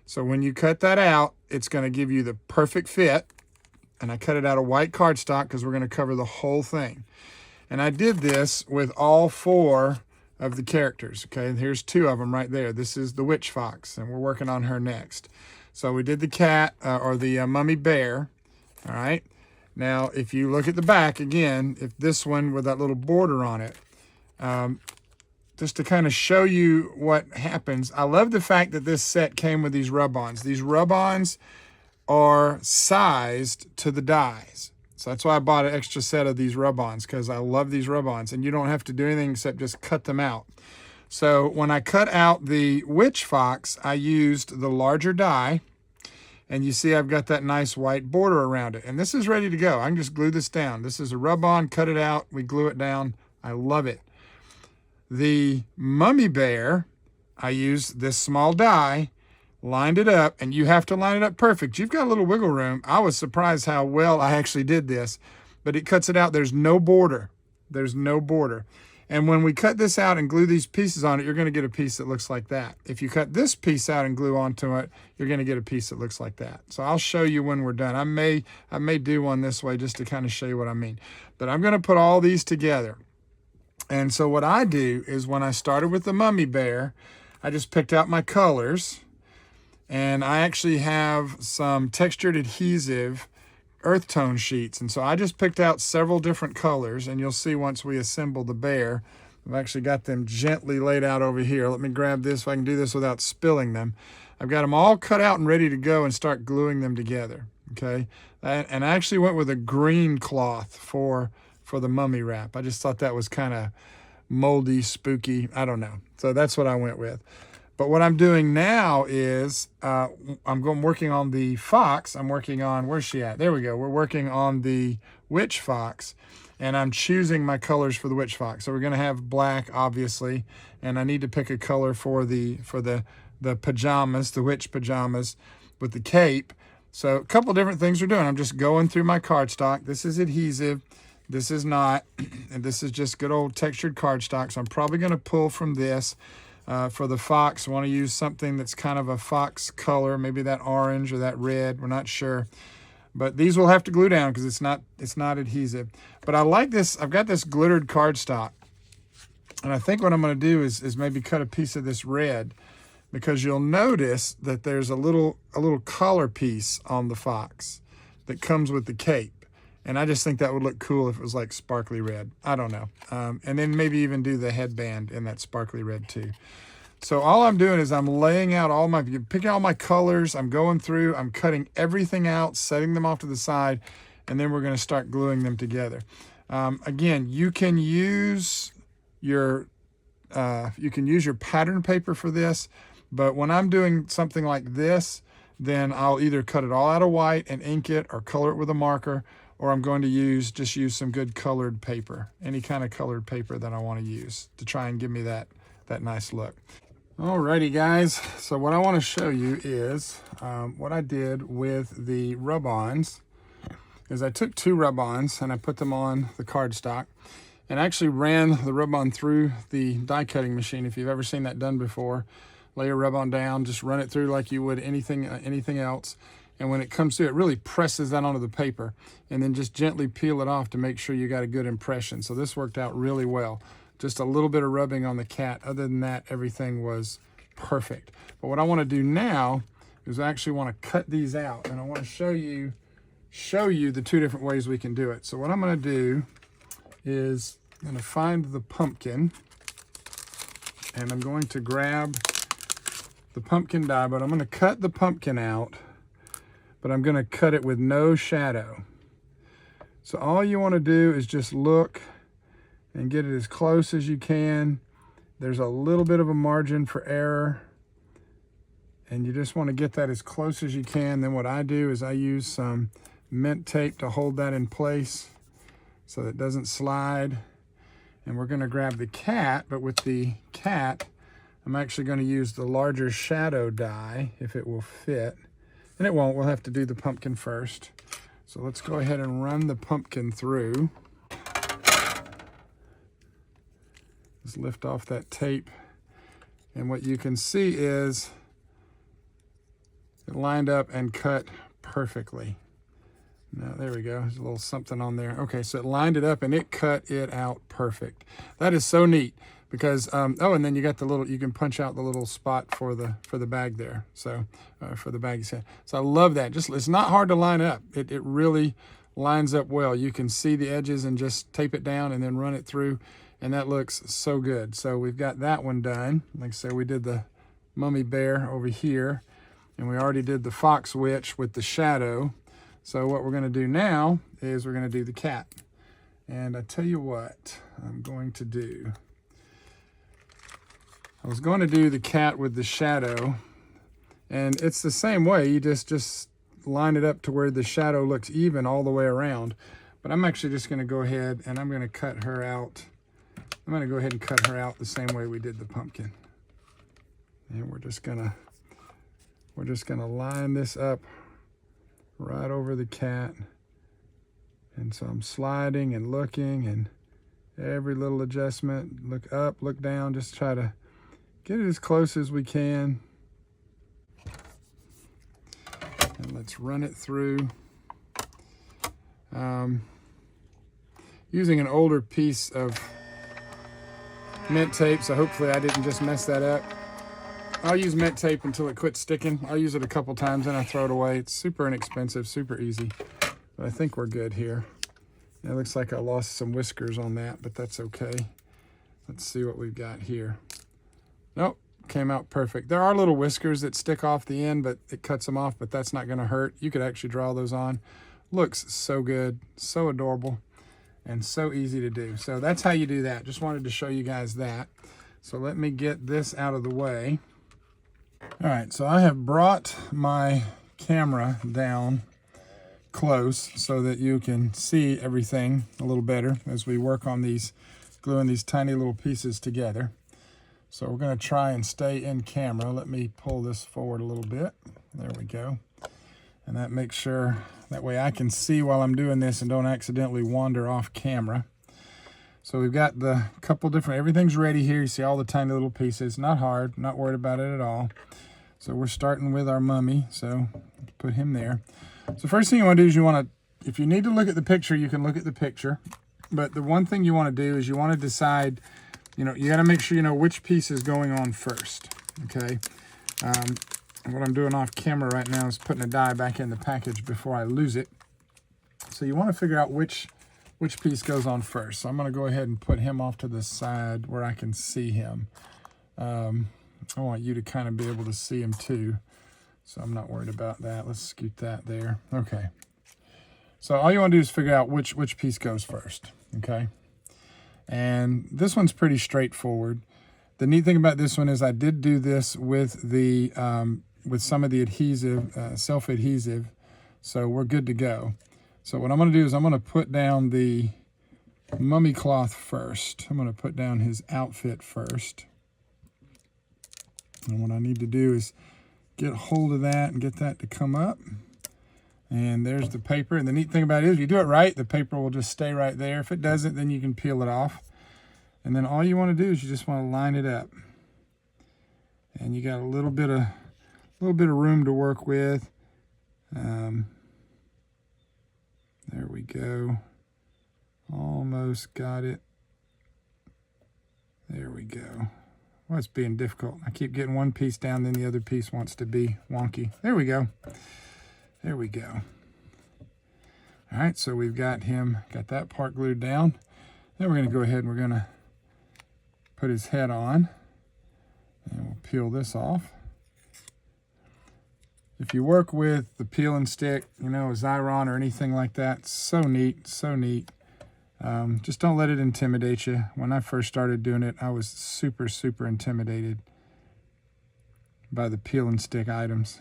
So when you cut that out, it's gonna give you the perfect fit. And I cut it out of white cardstock because we're gonna cover the whole thing. And I did this with all 4 of the characters, okay? And here's 2 of them right there. This is the witch fox, and we're working on her next. So we did the cat, or the mummy bear, all right? Now, if you look at the back, again, if this one with that little border on it, just to kind of show you what happens, I love the fact that this set came with these rub-ons. These rub-ons are sized to the dies. So that's why I bought an extra set of these rub-ons, because I love these rub-ons, and you don't have to do anything except just cut them out. So when I cut out the witch fox, I used the larger die, and you see I've got that nice white border around it. And this is ready to go. I can just glue this down. This is a rub-on, cut it out, we glue it down. I love it. The mummy bear, I used this small die, lined it up, and you have to line it up perfect. You've got a little wiggle room. I was surprised how well I actually did this, but it cuts it out. There's no border. There's no border. And when we cut this out and glue these pieces on it, you're going to get a piece that looks like that. If you cut this piece out and glue onto it, you're going to get a piece that looks like that. So I'll show you when we're done. I may do one this way just to kind of show you what I mean. But I'm going to put all these together. And so what I do is when I started with the mummy bear, I just picked out my colors. And I actually have some textured adhesive earth tone sheets, and so I just picked out several different colors, and you'll see once we assemble the bear. I've actually got them gently laid out over here. Let me grab this if I can do this without spilling them. I've got them all cut out and ready to go and start gluing them together, okay? And I actually went with a green cloth for the mummy wrap. I just thought that was kind of moldy, spooky, I don't know. So that's what I went with. But what I'm doing now is I'm working on the fox. I'm working on, where's she at? There we go. We're working on the witch fox, and I'm choosing my colors for the witch fox. So we're going to have black, obviously, and I need to pick a color for the pajamas, the witch pajamas with the cape. So a couple different things we're doing. I'm just going through my cardstock. This is adhesive. This is not, and this is just good old textured cardstock. So I'm probably going to pull from this. For the fox, I want to use something that's kind of a fox color, maybe that orange or that red, we're not sure. But these will have to glue down because it's not adhesive. But I like this, I've got this glittered cardstock. And I think what I'm going to do is maybe cut a piece of this red, because you'll notice that there's a little collar piece on the fox that comes with the cape. And I just think that would look cool if it was like sparkly red. I don't know. And then maybe even do the headband in that sparkly red too. So all I'm doing is I'm laying out picking all my colors. I'm going through, I'm cutting everything out, setting them off to the side, and then we're going to start gluing them together. Again, you can use your pattern paper for this, but when I'm doing something like this, then I'll either cut it all out of white and ink it or color it with a marker, or I'm going to just use some good colored paper, any kind of colored paper that I want to use to try and give me that nice look. Alrighty guys, so what I want to show you is what I did with the rub-ons is I took 2 rub-ons and I put them on the cardstock, and actually ran the rub-on through the die cutting machine. If you've ever seen that done before, lay your rub-on down, just run it through like you would anything else. And when it comes through, it really presses that onto the paper, and then just gently peel it off to make sure you got a good impression. So this worked out really well. Just a little bit of rubbing on the cat. Other than that, everything was perfect. But what I want to do now is I actually want to cut these out, and I want to show you the two different ways we can do it. So what I'm going to do is I'm going to find the pumpkin, and I'm going to grab the pumpkin die, but I'm going to cut the pumpkin out, but I'm going to cut it with no shadow. So all you want to do is just look and get it as close as you can. There's a little bit of a margin for error, and you just want to get that as close as you can. Then what I do is I use some mint tape to hold that in place so that it doesn't slide. And we're going to grab the cat, but with the cat, I'm actually going to use the larger shadow die if it will fit. And it won't, we'll have to do the pumpkin first. So let's go ahead and run the pumpkin through. Just lift off that tape. And what you can see is it lined up and cut perfectly. Now, there we go. There's a little something on there. Okay, so it lined it up and it cut it out perfect. That is so neat because, oh, and then you got the little, you can punch out the little spot for the bag there. So, for the bag set. So I love that. Just, it's not hard to line up. It really lines up well. You can see the edges and just tape it down and then run it through. And that looks so good. So we've got that one done. Like I said, we did the mummy bear over here. And we already did the fox witch with the shadow. So what we're going to do now is we're going to do the cat. And I tell you what I'm going to do. I was going to do the cat with the shadow. And it's the same way. You just line it up to where the shadow looks even all the way around. But I'm actually just going to go ahead and I'm going to cut her out. I'm going to go ahead and cut her out the same way we did the pumpkin. And we're just going to line this up right over the cat. And so I'm sliding and looking, and every little adjustment, look up, look down, just try to get it as close as we can. And let's run it through. Using an older piece of mint tape, so hopefully I didn't just mess that up. I'll use mint tape until it quits sticking. I'll use it a couple times and I throw it away. It's super inexpensive, super easy. But I think we're good here. It looks like I lost some whiskers on that, but that's okay. Let's see what we've got here. Nope, came out perfect. There are little whiskers that stick off the end, but it cuts them off, but that's not gonna hurt. You could actually draw those on. Looks so good, so adorable, and so easy to do. So that's how you do that. Just wanted to show you guys that. So let me get this out of the way. All right, so I have brought my camera down close so that you can see everything a little better as we work on these, gluing these tiny little pieces together. So we're going to try and stay in camera. Let me pull this forward a little bit. There we go. And that makes sure, that way I can see while I'm doing this and don't accidentally wander off camera. So we've got the couple different, everything's ready here. You see all the tiny little pieces. Not hard, not worried about it at all. So we're starting with our mummy. So put him there. So first thing you want to do is you want to, if you need to look at the picture, you can look at the picture. But the one thing you want to do is you want to decide, you know, you got to make sure you know which piece is going on first. Okay. What I'm doing off camera right now is putting a die back in the package before I lose it. So you want to figure out which piece goes on first. So I'm going to go ahead and put him off to the side where I can see him. I want you to kind of be able to see him too. So I'm not worried about that. Let's scoot that there. Okay. So all you want to do is figure out which piece goes first. Okay. And this one's pretty straightforward. The neat thing about this one is I did do this with the with some of the adhesive, self-adhesive. So we're good to go. So what I'm going to do is I'm going to put down the mummy cloth first. I'm going to put down his outfit first. And what I need to do is get hold of that and get that to come up. And there's the paper. And the neat thing about it is if you do it right, the paper will just stay right there. If it doesn't, then you can peel it off. And then all you want to do is you just want to line it up. And you got a little bit of room to work with. There we go. Almost got it. There we go. Well, it's being difficult. I keep getting one piece down, then the other piece wants to be wonky. There we go. There we go. All right, so we've got that part glued down. Then we're going to go ahead and we're going to put his head on. And we'll peel this off. If you work with the peel and stick, you know, a Xyron or anything like that, so neat, so neat. Just don't let it intimidate you. When I first started doing it, I was super, super intimidated by the peel and stick items.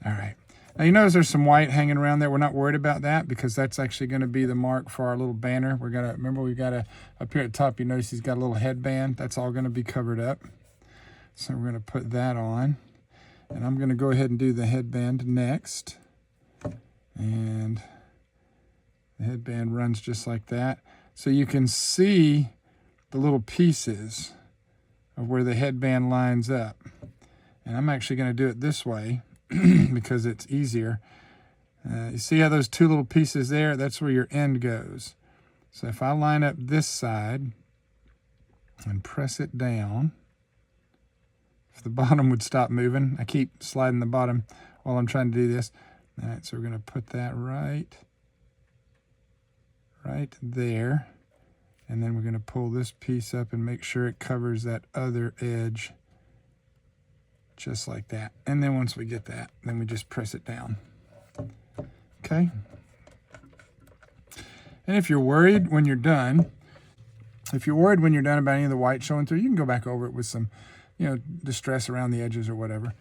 All right. Now you notice there's some white hanging around there. We're not worried about that because that's actually going to be the mark for our little banner. Remember we've got up here at the top, you notice he's got a little headband. That's all going to be covered up. So we're going to put that on. And I'm going to go ahead and do the headband next. And the headband runs just like that. So you can see the little pieces of where the headband lines up. And I'm actually going to do it this way because it's easier. You see how those two little pieces there? That's where your end goes. So if I line up this side and press it down, if the bottom would stop moving, I keep sliding the bottom while I'm trying to do this. All right, so we're going to put that right there. And then we're going to pull this piece up and make sure it covers that other edge just like that. And then once we get that, then we just press it down. Okay. And if you're worried when you're done, about any of the white showing through, you can go back over it with some, you know, distress around the edges or whatever.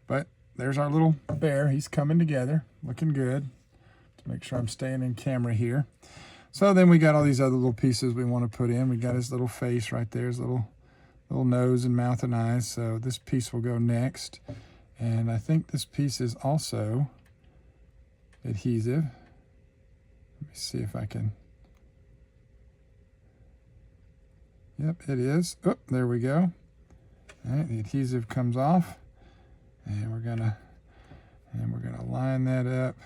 But there's our little bear. He's coming together, looking good. To make sure I'm staying in camera here. So then we got all these other little pieces we want to put in. We got his little face right there, his little nose and mouth and eyes. So this piece will go next. And I think this piece is also adhesive. Let me see if I can. Yep, it is. Oh, there we go. All right, the adhesive comes off. And we're gonna line that up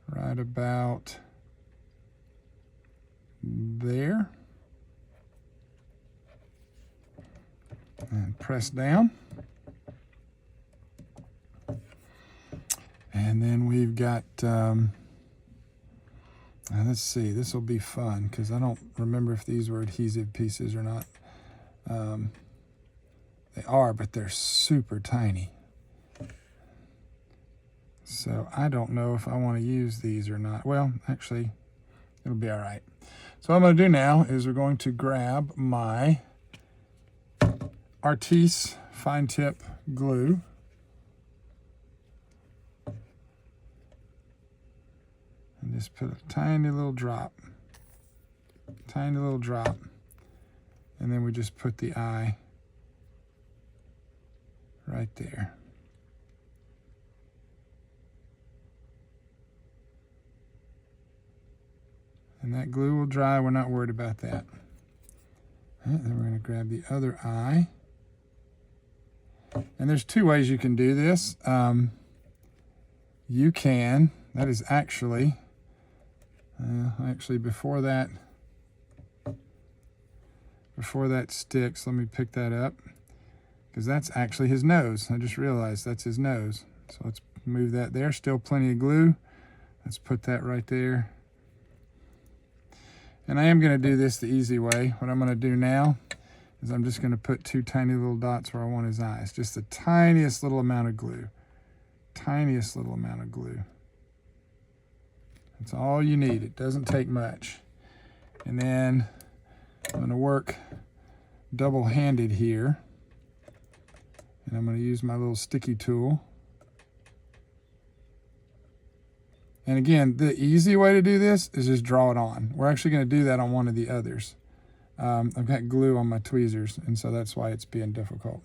right about there. And press down. And then we've got, let's see, this will be fun because I don't remember if these were adhesive pieces or not. They are, but they're super tiny. So I don't know if I want to use these or not. Well, actually, it'll be all right. So what I'm going to do now is we're going to grab my Artis fine tip glue. And just put a tiny little drop. And then we just put the eye right there. And that glue will dry. We're not worried about that. All right, then we're going to grab the other eye. And there's two ways you can do this. You can, that is actually before that sticks, let me pick that up. Because that's actually his nose. I just realized that's his nose. So let's move that there. Still plenty of glue. Let's put that right there. And I am going to do this the easy way. What I'm going to do now is I'm just going to put two tiny little dots where I want his eyes. Just the tiniest little amount of glue. Tiniest little amount of glue. That's all you need. It doesn't take much. And then I'm going to work double-handed here. And I'm going to use my little sticky tool. And again, the easy way to do this is just draw it on. We're actually going to do that on one of the others. I've got glue on my tweezers, and so that's why it's being difficult.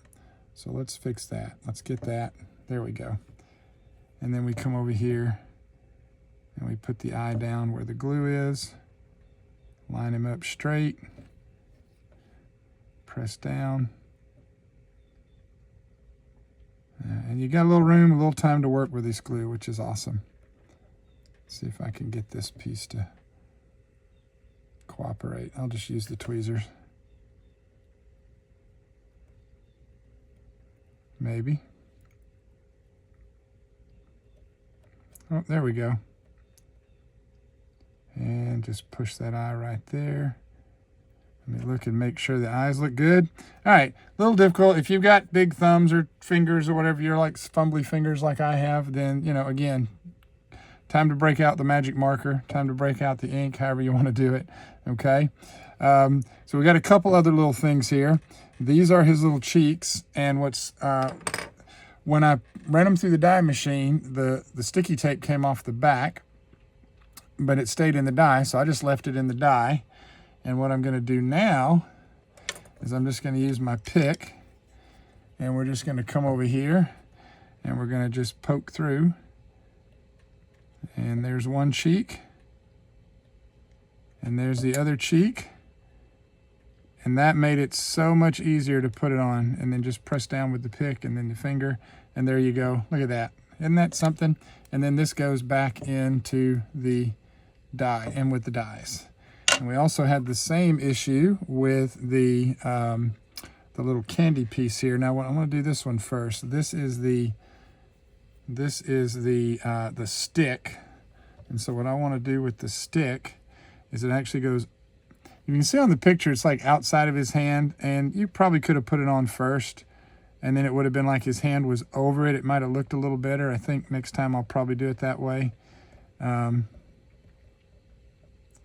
So let's fix that. Let's get that. There we go. And then we come over here And we put the eye down where the glue is. Line him up straight. Press down. And you got a little room, a little time to work with this glue, which is awesome. Let's see if I can get this piece to cooperate. I'll just use the tweezers. Maybe. Oh, there we go. And just push that eye right there. Let me look and make sure the eyes look good. All right, a little difficult. If you've got big thumbs or fingers or whatever, you're like fumbly fingers like I have, then, you know, again, time to break out the magic marker, time to break out the ink, however you want to do it, okay? So we got a couple other little things here. These are his little cheeks, and what's, when I ran them through the die machine, the sticky tape came off the back, but it stayed in the die, so I just left it in the die. And what I'm going to do now is I'm just going to use my pick, and we're just going to come over here, and we're going to just poke through. And there's one cheek, and there's the other cheek. And that made it so much easier to put it on, and then just press down with the pick and then the finger, and there you go. Look at that. Isn't that something? And then this goes back into the die and with the dies. And we also had the same issue with the little candy piece here. Now, I'm going to do this one first. This is the stick. And so what I want to do with the stick is it actually goes, you can see on the picture, it's like outside of his hand, and you probably could have put it on first, and then it would have been like his hand was over it. It might have looked a little better. I think next time I'll probably do it that way.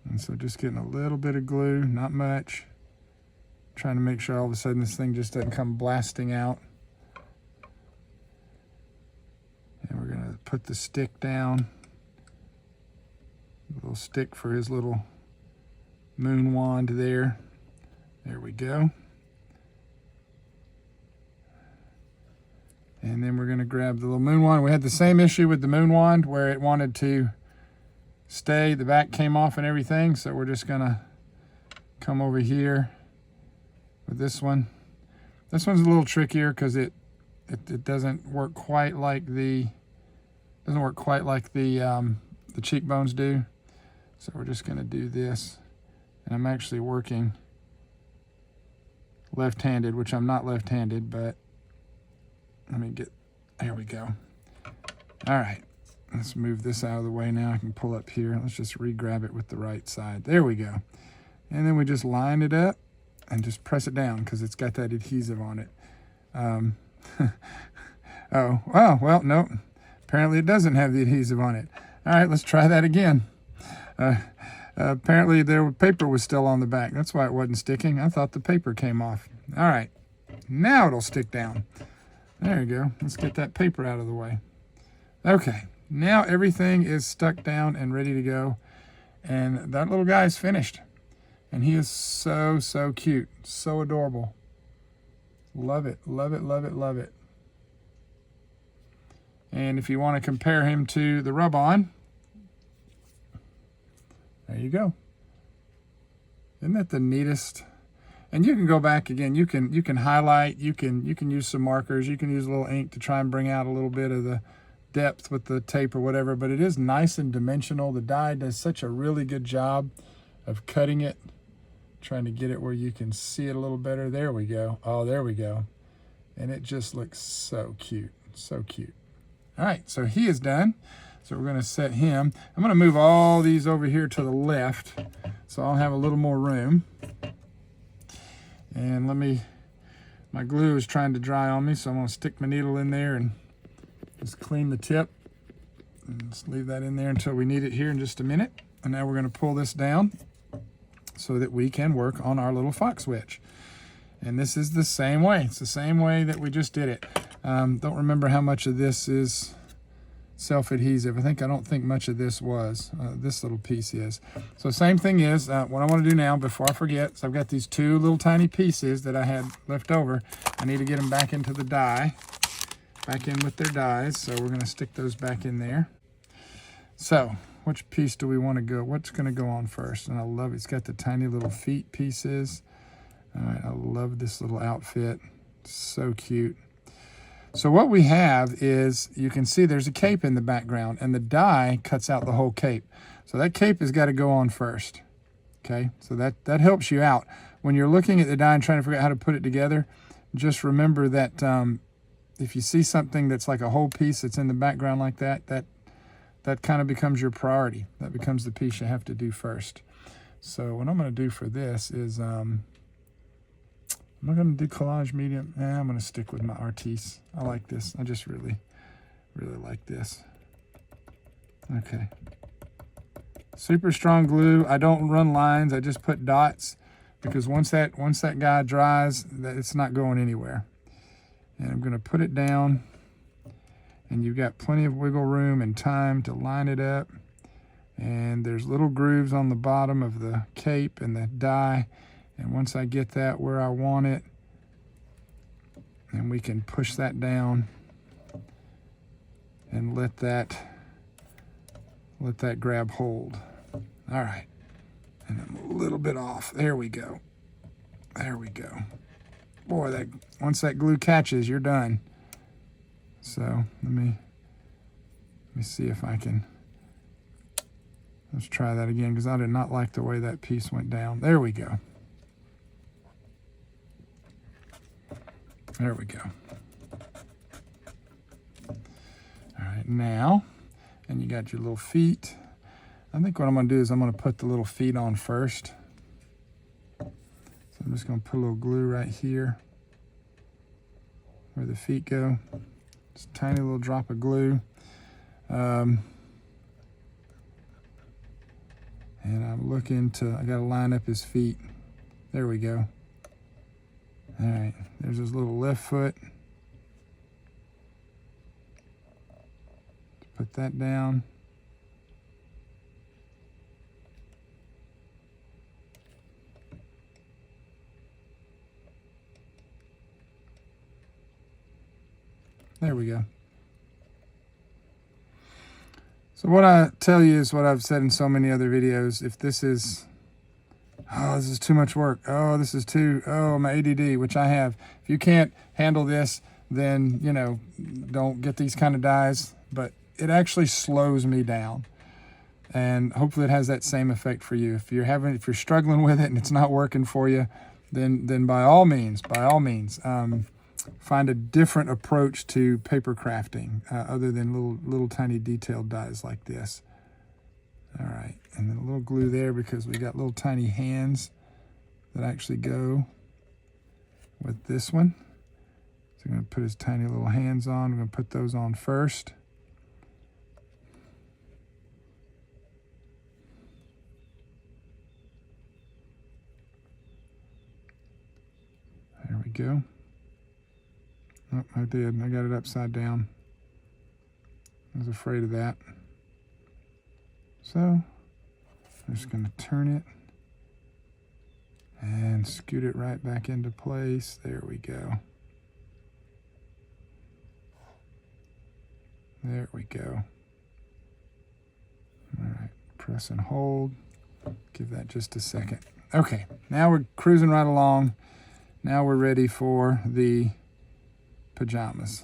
And so just getting a little bit of glue, not much. Trying to make sure all of a sudden this thing just doesn't come blasting out. And we're going to put the stick down. A little stick for his little moon wand there. There we go. And then we're going to grab the little moon wand. We had the same issue with the moon wand where it wanted to stay, the back came off and everything, so we're just gonna come over here with this one. This one's a little trickier because it doesn't work quite like the cheekbones do. So we're just gonna do this, and I'm actually working left-handed, which I'm not left-handed, but let me get, there we go. All right. Let's move this out of the way now. I can pull up here. Let's just re-grab it with the right side. There we go. And then we just line it up and just press it down because it's got that adhesive on it. Oh, well, no. Apparently it doesn't have the adhesive on it. All right, let's try that again. Apparently the paper was still on the back. That's why it wasn't sticking. I thought the paper came off. All right, now it'll stick down. There you go. Let's get that paper out of the way. Okay. Now everything is stuck down and ready to go. And that little guy is finished. And he is so, so cute. So adorable. Love it, love it, love it, love it. And if you want to compare him to the rub-on, there you go. Isn't that the neatest? And you can go back again. You can highlight. You can use some markers. You can use a little ink to try and bring out a little bit of the depth with the tape or whatever, but it is nice and dimensional. The die does such a really good job of cutting it, trying to get it where you can see it a little better. There we go. Oh, there we go. And it just looks so cute, so cute. All right, so he is done. So we're going to set him. I'm going to move all these over here to the left so I'll have a little more room. And my glue is trying to dry on me, so I'm going to stick my needle in there and just clean the tip. And just leave that in there until we need it here in just a minute. And now we're going to pull this down so that we can work on our little fox wedge. And this is the same way. It's the same way that we just did it. Don't remember how much of this is self-adhesive. I don't think much of this was. This little piece is. So same thing is, what I want to do now before I forget, so I've got these two little tiny pieces that I had left over. I need to get them back into the die. Back in with their dies, so we're going to stick those back in there. So which piece do we want to go? What's going to go on first? And I love it. It's got the tiny little feet pieces. All right, I love this little outfit. So cute. So what we have is, you can see there's a cape in the background, and the die cuts out the whole cape. So that cape has got to go on first. Okay, so that helps you out. When you're looking at the die and trying to figure out how to put it together, just remember that if you see something that's like a whole piece that's in the background like that, that kind of becomes your priority. That becomes the piece you have to do first. So what I'm going to do for this is, I'm not going to do collage medium. I'm going to stick with my Artiste. I like this. I just really, really like this. Okay. Super strong glue. I don't run lines. I just put dots, because once that guy dries, it's not going anywhere. And I'm going to put it down, and you've got plenty of wiggle room and time to line it up. And there's little grooves on the bottom of the cape and the die. And once I get that where I want it, then we can push that down and let that grab hold. All right, and I'm a little bit off. There we go. There we go. Boy, once that glue catches, you're done. So let me see if I can. Let's try that again, because I did not like the way that piece went down. There we go. There we go. All right, now, and you got your little feet. I think what I'm going to do is I'm going to put the little feet on first. So I'm just going to put a little glue right here where the feet go. Just a tiny little drop of glue. And I'm looking to, I got to line up his feet. There we go. All right, there's his little left foot. Put that down. There we go. So what I tell you is what I've said in so many other videos. If this is, oh, this is too much work. Oh, this is too, oh, my ADD, which I have. If you can't handle this, then, you know, don't get these kind of dies. But it actually slows me down. And hopefully it has that same effect for you. If you're struggling with it and it's not working for you, then by all means, find a different approach to paper crafting other than little tiny detailed dies like this. All right, and then a little glue there because we got little tiny hands that actually go with this one. So I'm going to put his tiny little hands on. I'm going to put those on first. There we go. Oh, I did. I got it upside down. I was afraid of that. So I'm just going to turn it and scoot it right back into place. There we go. There we go. All right, press and hold. Give that just a second. Okay, now we're cruising right along. Now we're ready for the pajamas.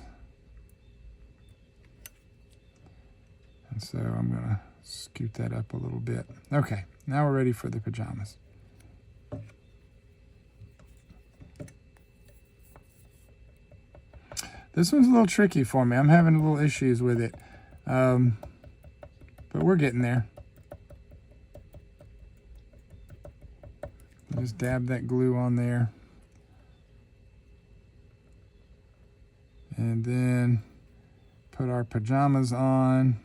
And so I'm going to scoot that up a little bit. Okay, now we're ready for the pajamas. This one's a little tricky for me. I'm having a little issues with it. But we're getting there. Just dab that glue on there. And then put our pajamas on.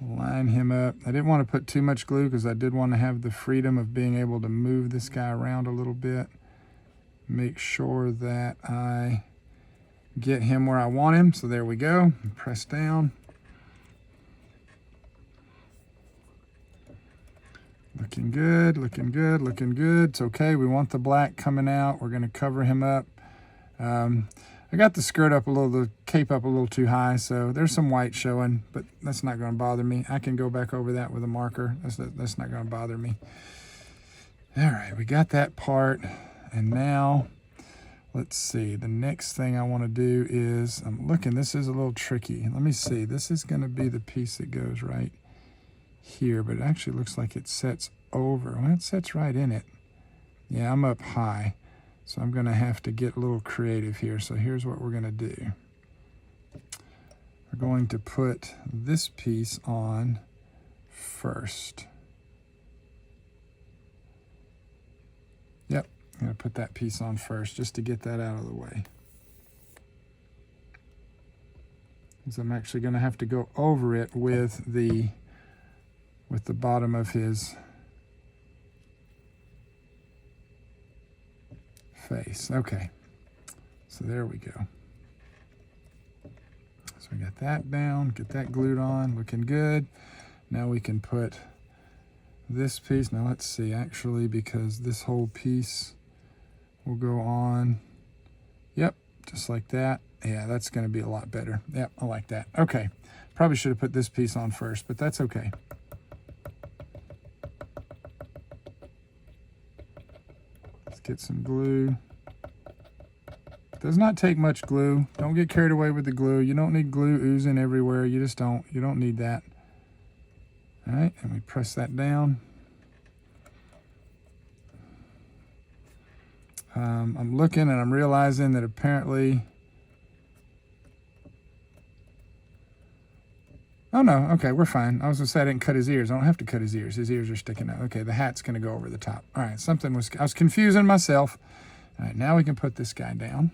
Line him up. I didn't want to put too much glue because I did want to have the freedom of being able to move this guy around a little bit. Make sure that I get him where I want him. So there we go. Press down. Looking good, looking good, looking good. It's okay. We want the black coming out. We're going to cover him up. I got the skirt up a little. The cape up a little too high, so there's some white showing, but that's not going to bother me. I can go back over that with a marker. That's not going to bother me. All right, we got that part, and now let's see. The next thing I want to do is, I'm looking, this is a little tricky. Let me see. This is going to be the piece that goes right here, but it actually looks like it sets over. Well, it sets right in it. Yeah, I'm up high, so I'm going to have to get a little creative here. So here's what we're going to do. We're going to put this piece on first. Yep, I'm going to put that piece on first just to get that out of the way. Because I'm actually going to have to go over it with the bottom of his face. Okay, so there we go. So we got that down, get that glued on, looking good. Now we can put this piece, now let's see, actually, because this whole piece will go on, yep, just like that. Yeah, that's going to be a lot better. Yep, I like that. Okay, probably should have put this piece on first, but that's okay. Let's get some glue. Does not take much glue. Don't get carried away with the glue. You don't need glue oozing everywhere. You just don't. You don't need that. All right, and we press that down. I'm looking and I'm realizing that apparently, oh no, okay, we're fine. I was gonna say I didn't cut his ears. I don't have to cut his ears. His ears are sticking out. Okay, the hat's gonna go over the top. All right, I was confusing myself. All right, now we can put this guy down.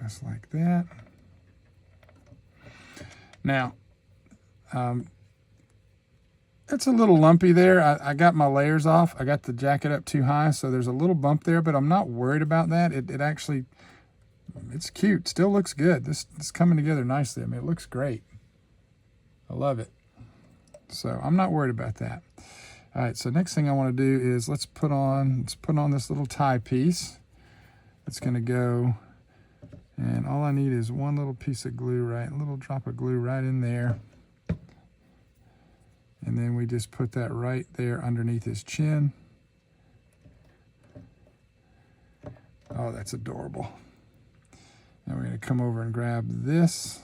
Just like that. Now, it's a little lumpy there. I got my layers off. I got the jacket up too high, so there's a little bump there, but I'm not worried about that. It actually, it's cute. Still looks good. This is coming together nicely. I mean, it looks great. I love it. So I'm not worried about that. All right, so next thing I want to do is let's put on this little tie piece. It's going to go, and all I need is one little piece of glue, right? A little drop of glue right in there. And then we just put that right there underneath his chin. Oh, that's adorable. Now we're going to come over and grab this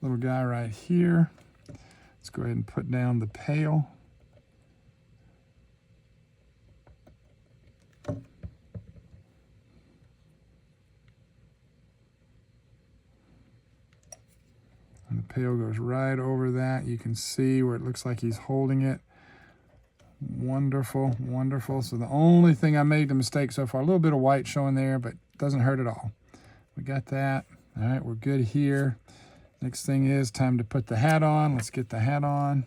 little guy right here. Let's go ahead and put down the pail. And the pail goes right over that. You can see where it looks like he's holding it. Wonderful, wonderful. So the only thing I made the mistake so far, a little bit of white showing there, but doesn't hurt at all. We got that. All right, we're good here. Next thing is time to put the hat on. Let's get the hat on.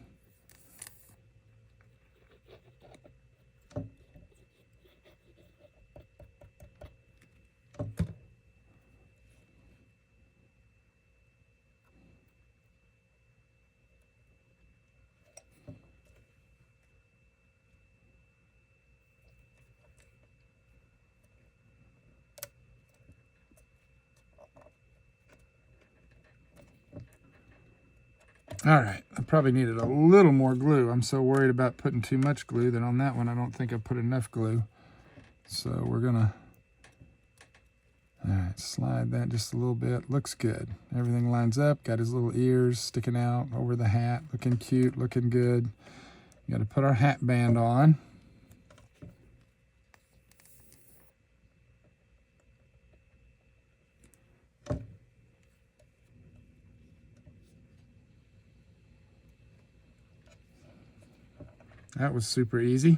All right, I probably needed a little more glue. I'm so worried about putting too much glue that on that one I don't think I put enough glue. So we're gonna, all right, slide that just a little bit. Looks good. Everything lines up. Got his little ears sticking out over the hat. Looking cute, looking good. You gotta put our hat band on. That was super easy.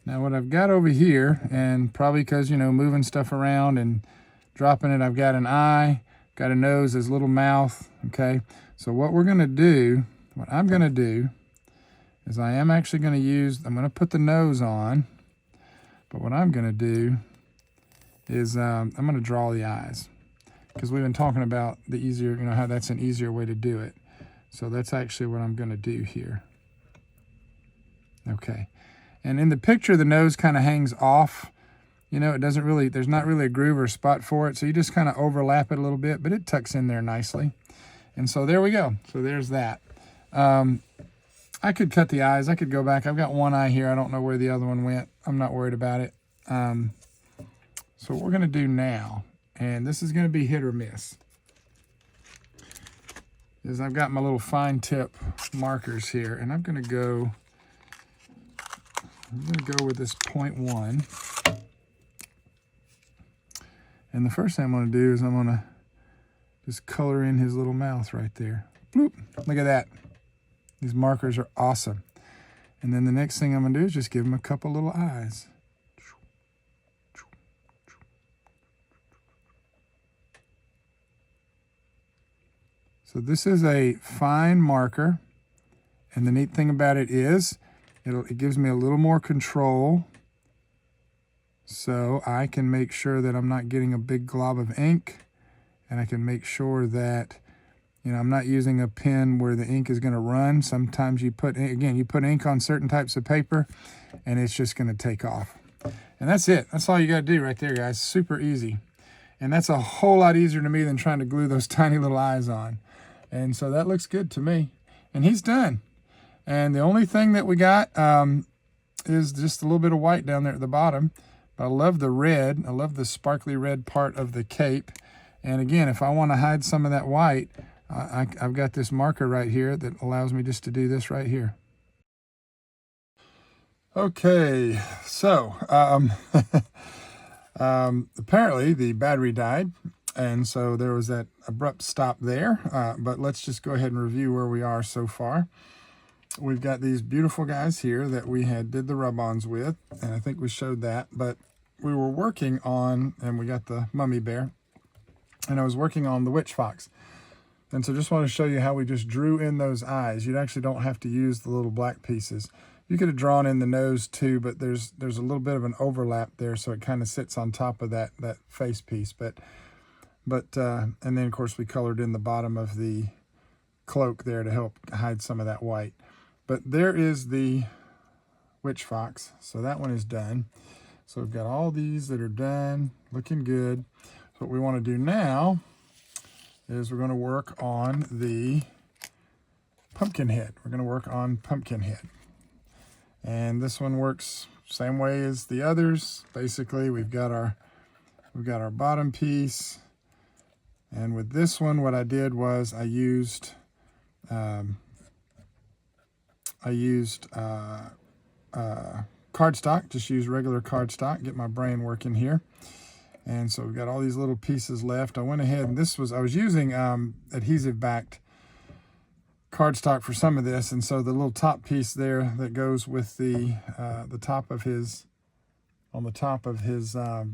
Now what I've got over here, and probably because, you know, moving stuff around and dropping it, I've got an eye, got a nose, this little mouth, okay? So what I'm gonna do is I am actually gonna I'm gonna put the nose on, but what I'm gonna do is I'm gonna draw the eyes. because we've been talking about the easier, you know, how that's an easier way to do it. So that's actually what I'm going to do here. Okay. And in the picture, the nose kind of hangs off. You know, it doesn't really, there's not really a groove or spot for it. So you just kind of overlap it a little bit, but it tucks in there nicely. And so there we go. So there's that. I could cut the eyes. I could go back. I've got one eye here. I don't know where the other one went. I'm not worried about it. So what we're going to do now, and this is going to be hit or miss, is I've got my little fine tip markers here, and I'm going to go with this 0.1. And the first thing I'm going to do is I'm going to just color in his little mouth right there. Bloop. Look at that. These markers are awesome. And then the next thing I'm going to do is just give him a couple little eyes. So this is a fine marker. And the neat thing about it is it gives me a little more control. So I can make sure that I'm not getting a big glob of ink, and I can make sure that, you know, I'm not using a pen where the ink is going to run. Sometimes you put ink on certain types of paper and it's just going to take off. And that's it. That's all you got to do right there, guys. Super easy. And that's a whole lot easier to me than trying to glue those tiny little eyes on. And so that looks good to me. And he's done. And the only thing that we got is just a little bit of white down there at the bottom. But I love the red. I love the sparkly red part of the cape. And again, if I want to hide some of that white, I've got this marker right here that allows me just to do this right here. Okay, so apparently the battery died, and so there was that abrupt stop there. But let's just go ahead and review where we are so far. We've got these beautiful guys here that we did the rub-ons with, and I think we showed that. But we were working on, and we got the mummy bear, and I was working on the witch fox. And so just want to show you how we just drew in those eyes. You actually don't have to use the little black pieces. You could have drawn in the nose too, but there's a little bit of an overlap there, so it kind of sits on top of that face piece. But and then of course we colored in the bottom of the cloak there to help hide some of that white. But there is the witch fox. So that one is done. So we've got all these that are done, looking good. So what we want to do now is we're going to work on the pumpkin head. We're going to work on pumpkin head. And this one works same way as the others. Basically, we've got our bottom piece. And with this one, what I did was I used cardstock, just use regular cardstock, get my brain working here. And so we've got all these little pieces left. I went ahead and I was using adhesive backed cardstock for some of this. And so the little top piece there that goes with the top of his, on the top of his, of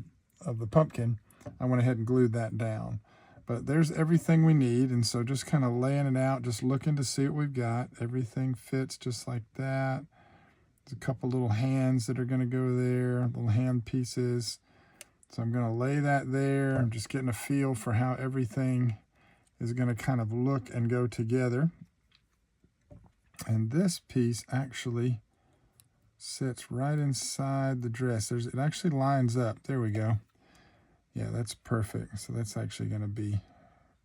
the pumpkin, I went ahead and glued that down. But there's everything we need. And so just kind of laying it out, just looking to see what we've got. Everything fits just like that. There's a couple little hands that are going to go there, little hand pieces. So I'm going to lay that there. I'm just getting a feel for how everything is going to kind of look and go together. And this piece actually sits right inside the dress. It actually lines up. There we go. Yeah, that's perfect. So that's actually going to be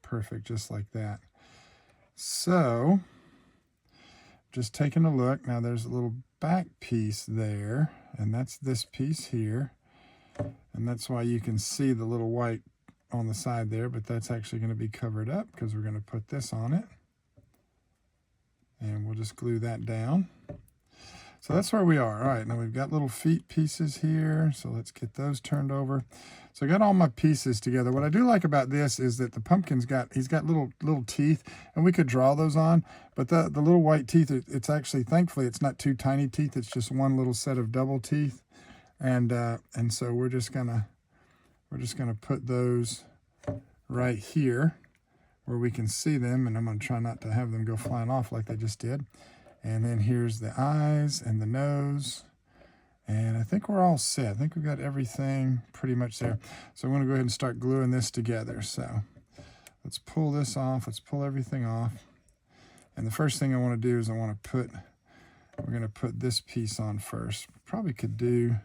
perfect just like that. So just taking a look. Now there's a little back piece there, and that's this piece here. And that's why you can see the little white on the side there, but that's actually going to be covered up because we're going to put this on it. And we'll just glue that down. So that's where we are. All right, now we've got little feet pieces here. So let's get those turned over. So I got all my pieces together. What I do like about this is that the pumpkin's he's got little teeth, and we could draw those on. But the little white teeth, it's actually, thankfully, it's not two tiny teeth. It's just one little set of double teeth. And so we're just gonna put those right here where we can see them, and I'm gonna try not to have them go flying off like they just did. And then here's the eyes and the nose, and I think we're all set. I think we've got everything pretty much there. So I'm gonna go ahead and start gluing this together. So let's pull this off. Let's pull everything off. And the first thing I want to do is we're going to put this piece on first. Probably could do,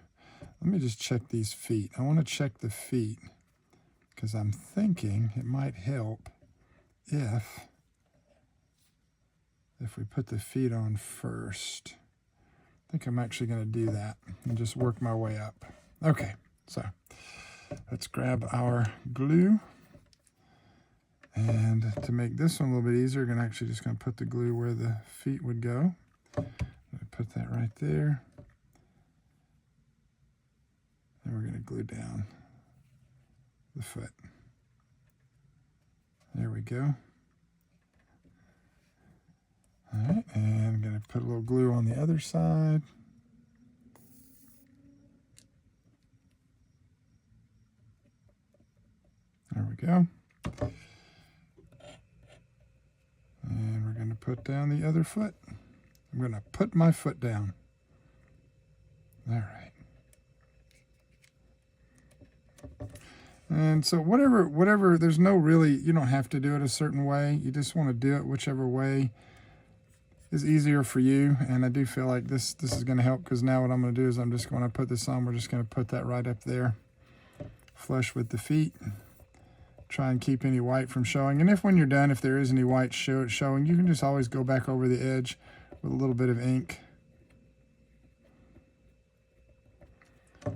let me just check these feet. I want to check the feet because I'm thinking it might help if we put the feet on first. I think I'm actually going to do that and just work my way up. Okay, so let's grab our glue. And to make this one a little bit easier, we're actually just going to put the glue where the feet would go. Put that right there. And we're going to glue down the foot. There we go. All right, and I'm going to put a little glue on the other side. There we go. And we're going to put down the other foot. I'm going to put my foot down. All right. And so whatever, there's no really, you don't have to do it a certain way. You just want to do it whichever way is easier for you. And I do feel like this is going to help, because now what I'm going to do is I'm just going to put this on. We're just going to put that right up there, flush with the feet. Try and keep any white from showing. And when you're done, if there is any white showing, you can just always go back over the edge with a little bit of ink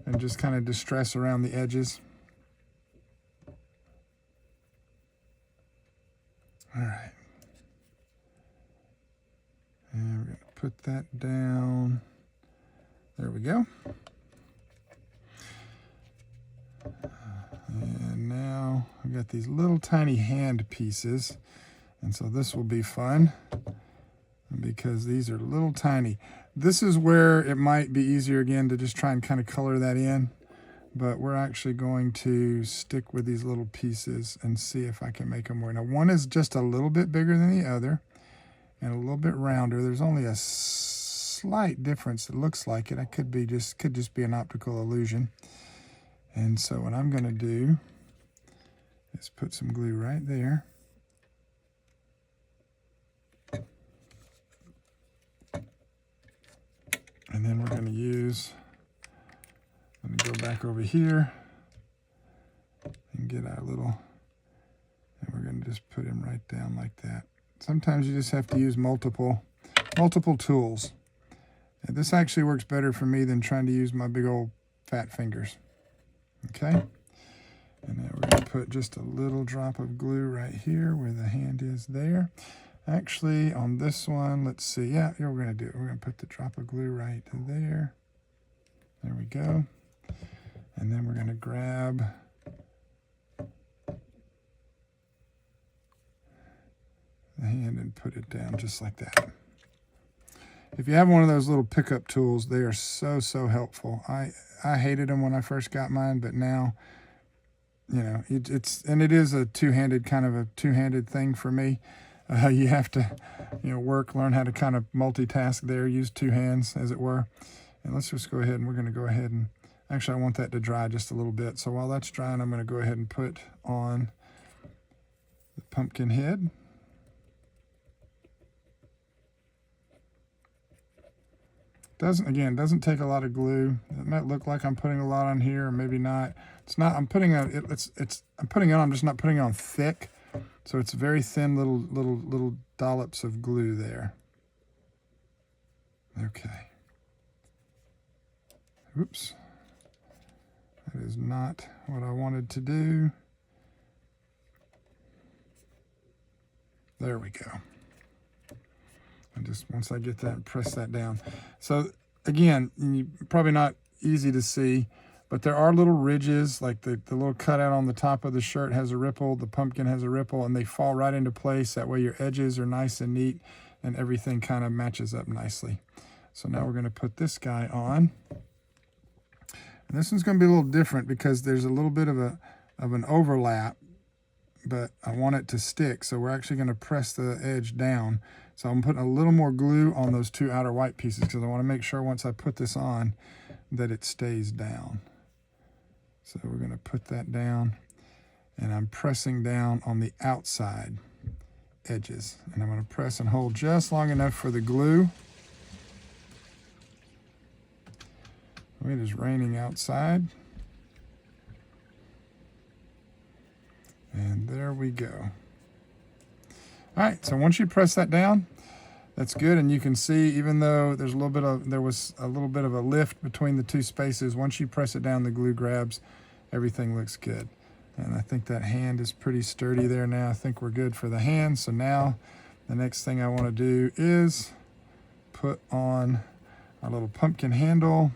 and just kind of distress around the edges. All right. And we're going to put that down. There we go. And now I've got these little tiny hand pieces. And so this will be fun because these are little tiny. This is where it might be easier again to just try and kind of color that in. But we're actually going to stick with these little pieces and see if I can make them more. Now one is just a little bit bigger than the other and a little bit rounder. There's only a slight difference. It looks like it. Could just be an optical illusion. And so what I'm going to do is put some glue right there. And then we're going to use, I'm going to go back over here and get our little, and we're going to just put him right down like that. Sometimes you just have to use multiple tools. And this actually works better for me than trying to use my big old fat fingers. Okay, and then we're going to put just a little drop of glue right here where the hand is there. Actually, on this one, let's see. Yeah, we're going to do it. We're going to put the drop of glue right there. There we go. And then we're going to grab the hand and put it down just like that. If you have one of those little pickup tools, they are so helpful. I hated them when I first got mine, but now, you know, it is a two-handed thing for me. You have to, you know, learn how to kind of multitask there, use two hands, as it were. And let's just go ahead and we're going to go ahead and, actually I want that to dry just a little bit. So while that's drying, I'm going to go ahead and put on the pumpkin head. Doesn't take a lot of glue. It might look like I'm putting a lot on here, or maybe not. It's not. I'm putting on it. I'm putting it on. I'm just not putting it on thick. So it's very thin little dollops of glue there. Okay. Oops. That is not what I wanted to do. There we go. And just once I get that, press that down. So again, probably not easy to see, but there are little ridges, like the little cutout on the top of the shirt has a ripple, the pumpkin has a ripple, and they fall right into place. That way your edges are nice and neat and everything kind of matches up nicely. So now we're going to put this guy on. And this one's going to be a little different because there's a little bit of an overlap, but I want it to stick. So we're actually going to press the edge down. So I'm putting a little more glue on those two outer white pieces because I want to make sure once I put this on that it stays down. So we're going to put that down. and I'm pressing down on the outside edges. And I'm going to press and hold just long enough for the glue. It is raining outside. And there we go. All right, so once you press that down, that's good. And you can see, even though there was a little bit of a lift between the two spaces, once you press it down, the glue grabs, everything looks good. And I think that hand is pretty sturdy there now. I think we're good for the hand. So now the next thing I want to do is put on our little pumpkin handle.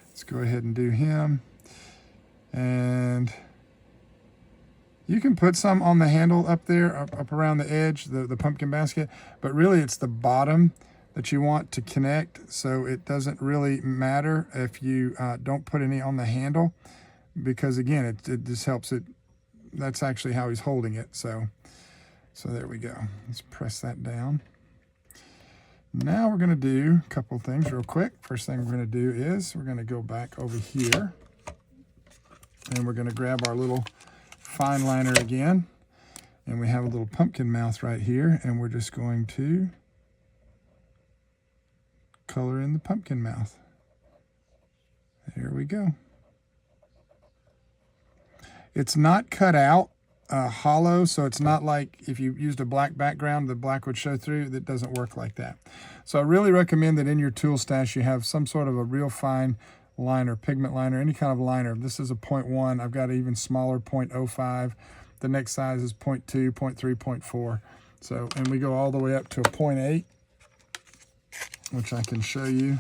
Let's go ahead and do him. And you can put some on the handle up there, up around the edge, the pumpkin basket, but really it's the bottom that you want to connect, so it doesn't really matter if you don't put any on the handle, because again, it just helps it. That's actually how he's holding it, so there we go. Let's press that down. Now we're gonna do a couple things real quick. First thing we're gonna do is we're gonna go back over here, and we're gonna grab our little fine liner again, and we have a little pumpkin mouth right here, and we're just going to color in the pumpkin mouth. There we go. It's not cut out hollow, so it's not like if you used a black background, the black would show through. That doesn't work like that. So I really recommend that in your tool stash you have some sort of a real fine liner, pigment liner, any kind of liner. This is a 0.1. I've got an even smaller 0.05. The next size is 0.2, 0.3, 0.4. So, and we go all the way up to a 0.8, which I can show you.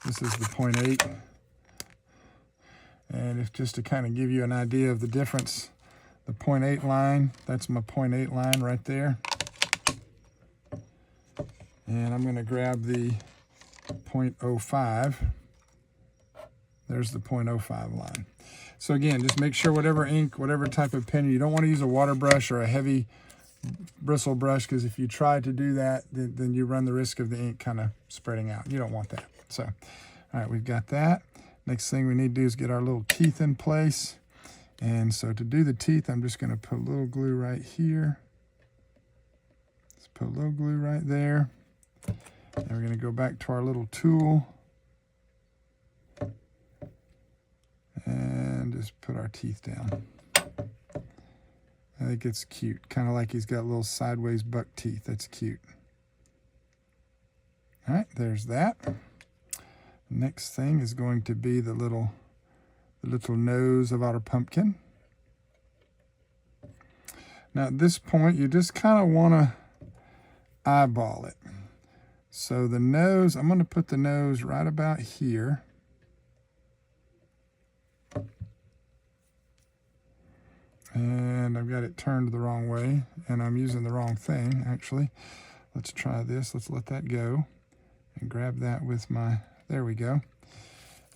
This is the 0.8. And if just to kind of give you an idea of the difference, the 0.8 line, that's my 0.8 line right there. And I'm going to grab the 0.05. There's the 0.05 line. So again, just make sure whatever ink, whatever type of pen, you don't want to use a water brush or a heavy bristle brush, because if you try to do that, then you run the risk of the ink kind of spreading out. You don't want that. So, all right, we've got that. Next thing we need to do is get our little teeth in place. And so to do the teeth, I'm just going to put a little glue right here. Let's put a little glue right there. And we're going to go back to our little tool and just put our teeth down. I think it's cute, kind of like he's got little sideways buck teeth. That's cute. All right, there's that. Next thing is going to be the little nose of our pumpkin. Now at this point, you just kind of want to eyeball it. So the nose, I'm going to put the nose right about here. And I've got it turned the wrong way, and I'm using the wrong thing, actually. Let's try this. Let's let that go and grab that with my, there we go.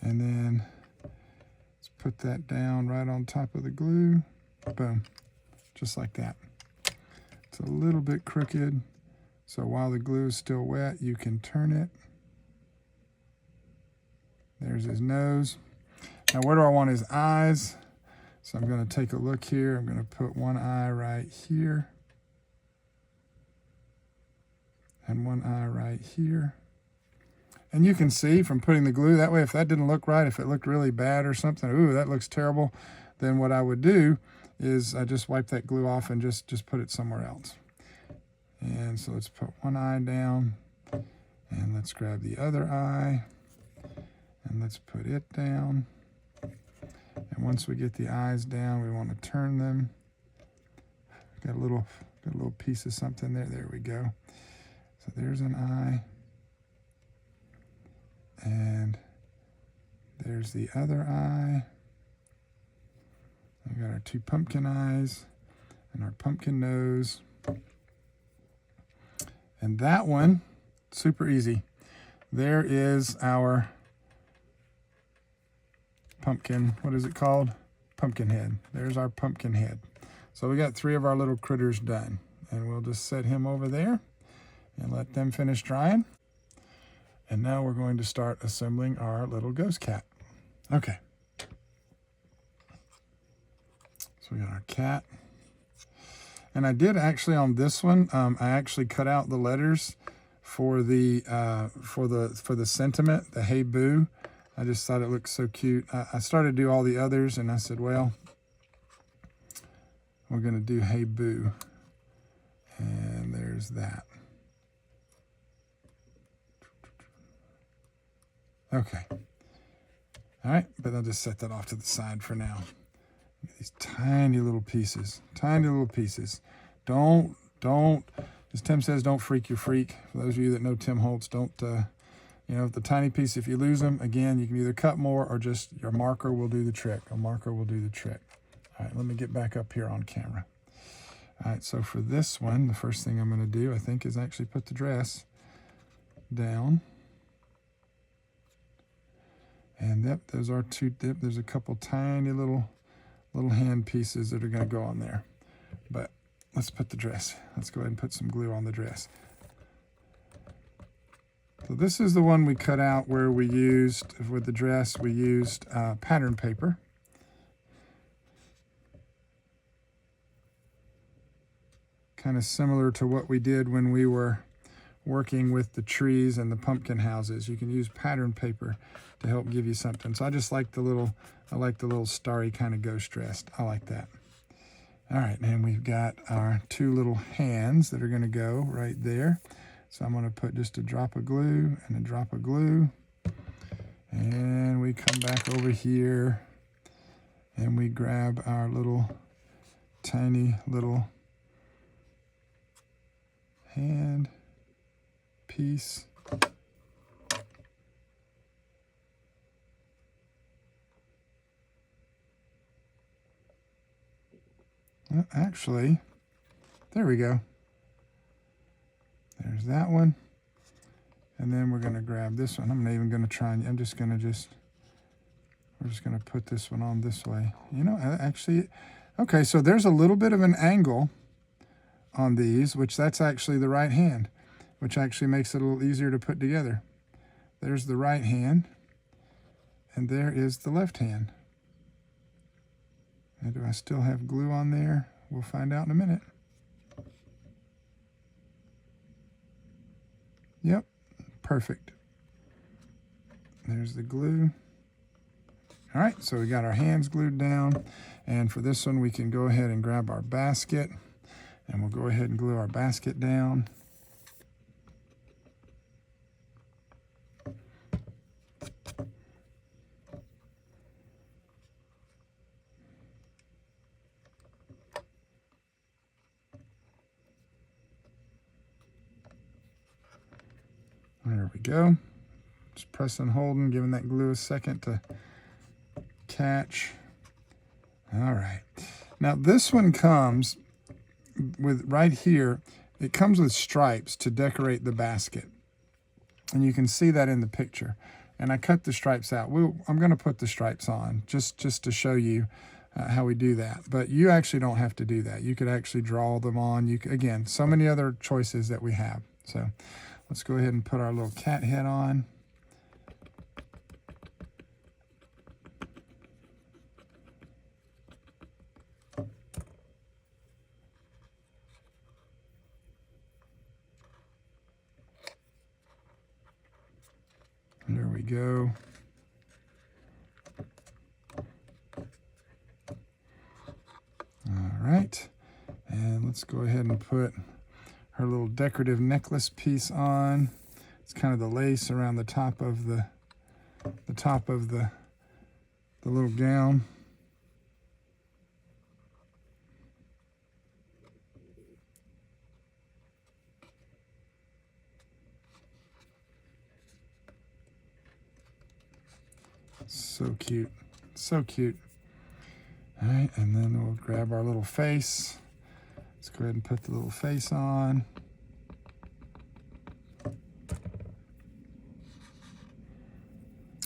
And then let's put that down right on top of the glue. Boom, just like that. It's a little bit crooked, so while the glue is still wet, you can turn it. There's his nose. Now where do I want his eyes? So I'm going to take a look here. I'm going to put one eye right here and one eye right here. And you can see from putting the glue, that way if that didn't look right, if it looked really bad or something, ooh, that looks terrible, then what I would do is I just wipe that glue off and just put it somewhere else. And so let's put one eye down, and let's grab the other eye, and let's put it down. And once we get the eyes down, we want to turn them. Got a little piece of something there. There we go. So there's an eye. And there's the other eye. We got our two pumpkin eyes and our pumpkin nose. And that one, super easy. There is our pumpkin, what is it called? Pumpkin head. There's our pumpkin head. So we got 3 of our little critters done. And we'll just set him over there and let them finish drying. And now we're going to start assembling our little ghost cat. Okay. So So we got our cat. And I did actually on this one, I actually cut out the letters for the sentiment, the hey boo. I just thought it looked so cute. I started to do all the others and I said, well, we're gonna do hey boo. And there's that. Okay. All right, but I'll just set that off to the side for now. These tiny little pieces, tiny little pieces. Don't, as Tim says, don't freak your freak. For those of you that know Tim Holtz, don't, you know, the tiny piece, if you lose them, again, you can either cut more or just your marker will do the trick. A marker will do the trick. All right, let me get back up here on camera. All right, so for this one, the first thing I'm gonna do, I think, is actually put the dress down. And yep, those are two, there's a couple tiny little hand pieces that are gonna go on there. But let's put the dress. Let's go ahead and put some glue on the dress. So this is the one we cut out where we used, with the dress, we used pattern paper. Kind of similar to what we did when we were working with the trees and the pumpkin houses. You can use pattern paper to help give you something. So I just like the little, I like the little starry kind of ghost dress. I like that. All right, and we've got our two little hands that are gonna go right there. So I'm gonna put just a drop of glue and a drop of glue. And we come back over here and we grab our little tiny little hand piece. Well, actually, there we go. There's that one. And then we're gonna grab this one. I'm not even gonna try, and we're just gonna put this one on this way. You know, actually, okay, so there's a little bit of an angle on these, which that's actually the right hand, which actually makes it a little easier to put together. There's the right hand, and there is the left hand. And do I still have glue on there? We'll find out in a minute. Yep, perfect. There's the glue. All right, so we got our hands glued down. And for this one, we can go ahead and grab our basket, and we'll go ahead and glue our basket down. There we go. Just press and holding, giving that glue a second to catch. All right. Now this one comes with, right here, it comes with stripes to decorate the basket. And you can see that in the picture. And I cut the stripes out. I'm going to put the stripes on just to show you how we do that. But you actually don't have to do that. You could actually draw them on. Again, so many other choices that we have. So let's go ahead and put our little cat head on. There we go. All right, and let's go ahead and put her little decorative necklace piece on. It's kind of the lace around the top of the little gown. So cute, so cute. All right, and then we'll grab our little face. Let's go ahead and put the little face on.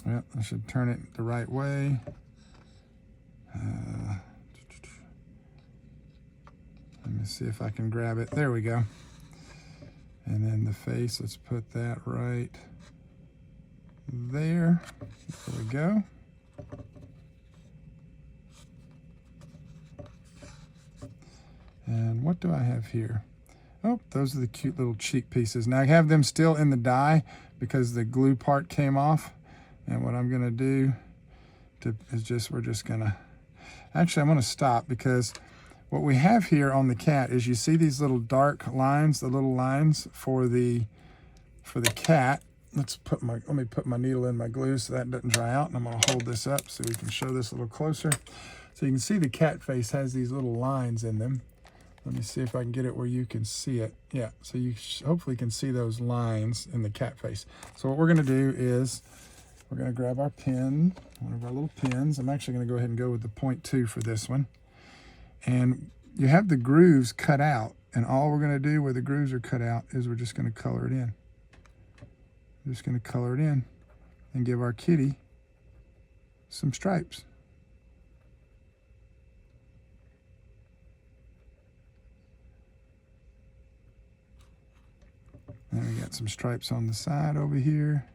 Yep, I should turn it the right way. Let me see if I can grab it. There we go. And then the face, let's put that right there. There we go. And what do I have here? Oh, those are the cute little cheek pieces. Now I have them still in the die because the glue part came off. And what I'm gonna do is we're just gonna, actually I'm gonna stop, because what we have here on the cat is, you see these little dark lines, the little lines for the cat. Let me put my needle in my glue so that doesn't dry out, and I'm gonna hold this up so we can show this a little closer. So you can see the cat face has these little lines in them. Let me see if I can get it where you can see it. Yeah, so you hopefully can see those lines in the cat face. So what we're gonna do is, we're gonna grab our pen, one of our little pens. I'm actually gonna go ahead and go with the 0.2 for this one. And you have the grooves cut out, and all we're gonna do where the grooves are cut out is we're just gonna color it in. We're just gonna color it in and give our kitty some stripes. And we got some stripes on the side over here.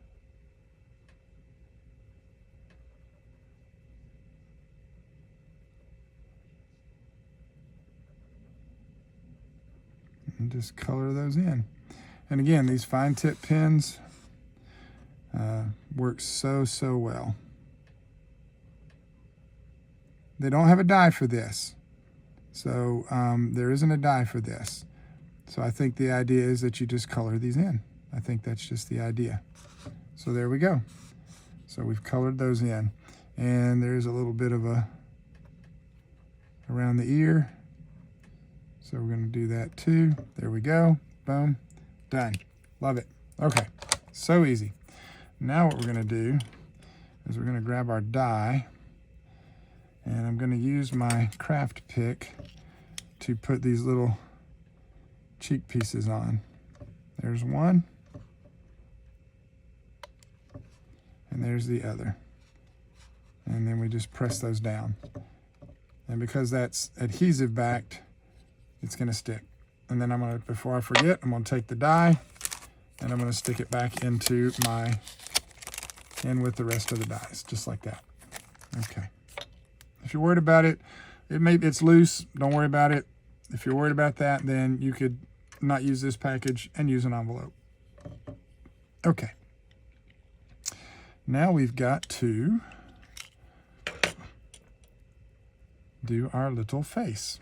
And just color those in. And again, these fine tip pens work so well. They don't have a die for this. So there isn't a die for this. So I think the idea is that you just color these in. I think that's just the idea. So there we go. So we've colored those in. And there's a little bit of around the ear. So we're gonna do that too. There we go, boom, done. Love it. Okay, so easy. Now what we're gonna do is we're gonna grab our die, and I'm gonna use my craft pick to put these little cheek pieces on. There's one, and there's the other. And then we just press those down. And because that's adhesive backed, it's gonna stick. And then I'm gonna, before I forget, I'm gonna take the die and I'm gonna stick it back into in with the rest of the dies, just like that. Okay. If you're worried about it, it's loose, don't worry about it. If you're worried about that, then you could not use this package and use an envelope. Okay. Now we've got to do our little face.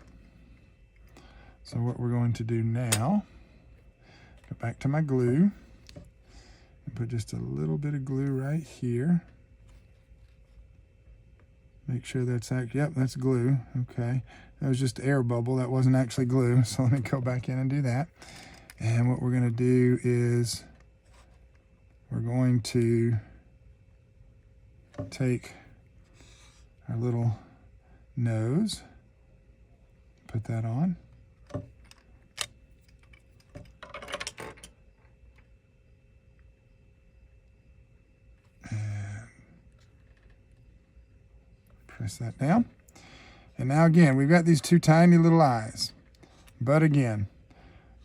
So what we're going to do now, go back to my glue and put just a little bit of glue right here. Make sure that's actually, yep, that's glue, okay. That was just air bubble, that wasn't actually glue, so let me go back in and do that. And what we're gonna do is, we're going to take our little nose, put that on. Press that down. And now again, we've got these two tiny little eyes. But again,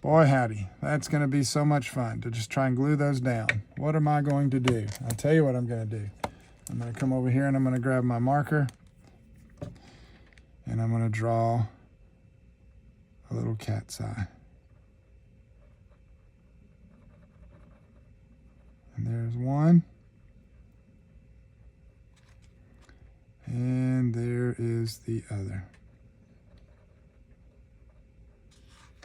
boy howdy, that's gonna be so much fun to just try and glue those down. What am I going to do? I'll tell you what I'm gonna do. I'm gonna come over here and I'm gonna grab my marker and I'm gonna draw a little cat's eye. And there's one. And there is the other.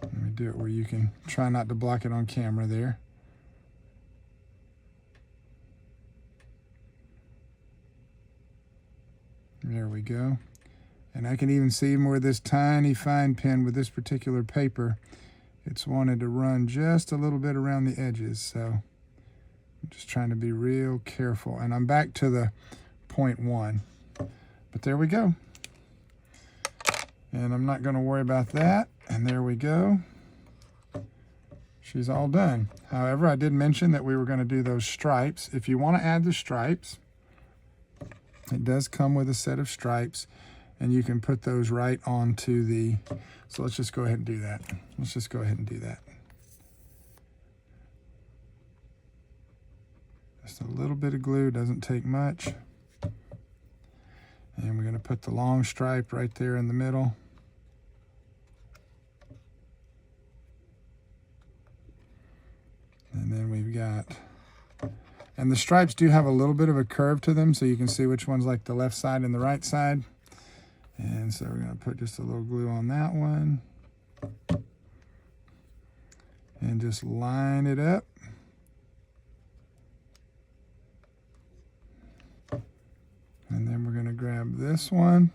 Let me do it where you can try not to block it on camera there. There we go. And I can even see where this tiny fine pen with this particular paper, it's wanted to run just a little bit around the edges. So I'm just trying to be real careful. And I'm back to the 0.1. But there we go. And I'm not going to worry about that. And there we go. She's all done. However, I did mention that we were going to do those stripes. If you want to add the stripes, it does come with a set of stripes. And you can put those right onto the... So let's just go ahead and do that. Let's just go ahead and do that. Just a little bit of glue, doesn't take much. And we're going to put the long stripe right there in the middle. that. And the stripes do have a little bit of a curve to them, so you can see which one's like the left side and the right side. And so we're going to put just a little glue on that one. And just line it up. And then we're going to grab this one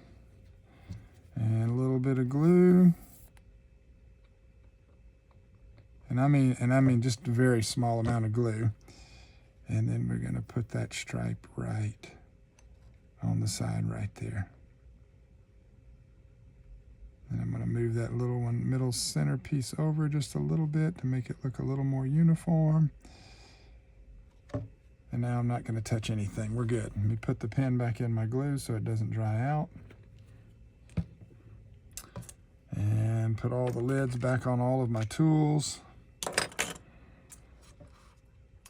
and a little bit of glue. And I mean just a very small amount of glue. And then we're going to put that stripe right on the side right there. And I'm going to move that little one, middle center piece over just a little bit to make it look a little more uniform. And now I'm not going to touch anything. We're good. Let me put the pen back in my glue so it doesn't dry out. And put all the lids back on all of my tools.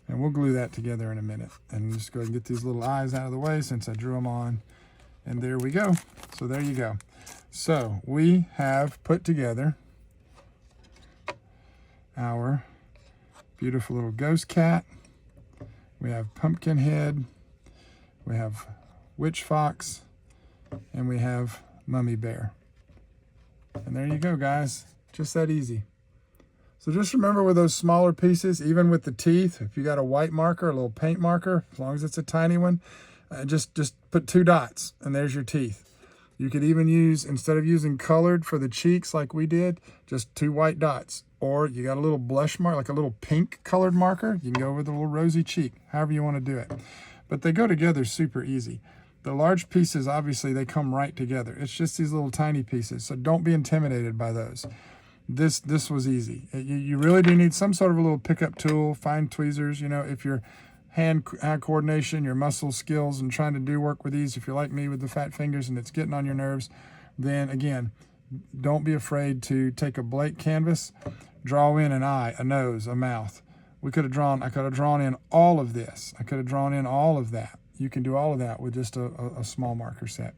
And we'll glue that together in a minute. And just go ahead and get these little eyes out of the way since I drew them on. And there we go. So there you go. So we have put together our beautiful little ghost cat. We have pumpkin head. We have witch fox. And we have mummy bear. And there you go, guys. Just that easy. So just remember with those smaller pieces, even with the teeth, if you got a white marker, a little paint marker, as long as it's a tiny one, just put 2 dots and there's your teeth. You could even use, instead of using colored for the cheeks like we did, just 2 white dots. Or you got a little blush mark, like a little pink colored marker, you can go with a little rosy cheek, however you want to do it. But they go together super easy. The large pieces, obviously, they come right together. It's just these little tiny pieces, so don't be intimidated by those. This was easy. You really do need some sort of a little pickup tool, fine tweezers, you know, if your hand coordination, your muscle skills, and trying to do work with these, if you're like me with the fat fingers and it's getting on your nerves, then again, don't be afraid to take a blank canvas, draw in an eye, a nose, a mouth. I could have drawn in all of this. I could have drawn in all of that. You can do all of that with just a small marker set.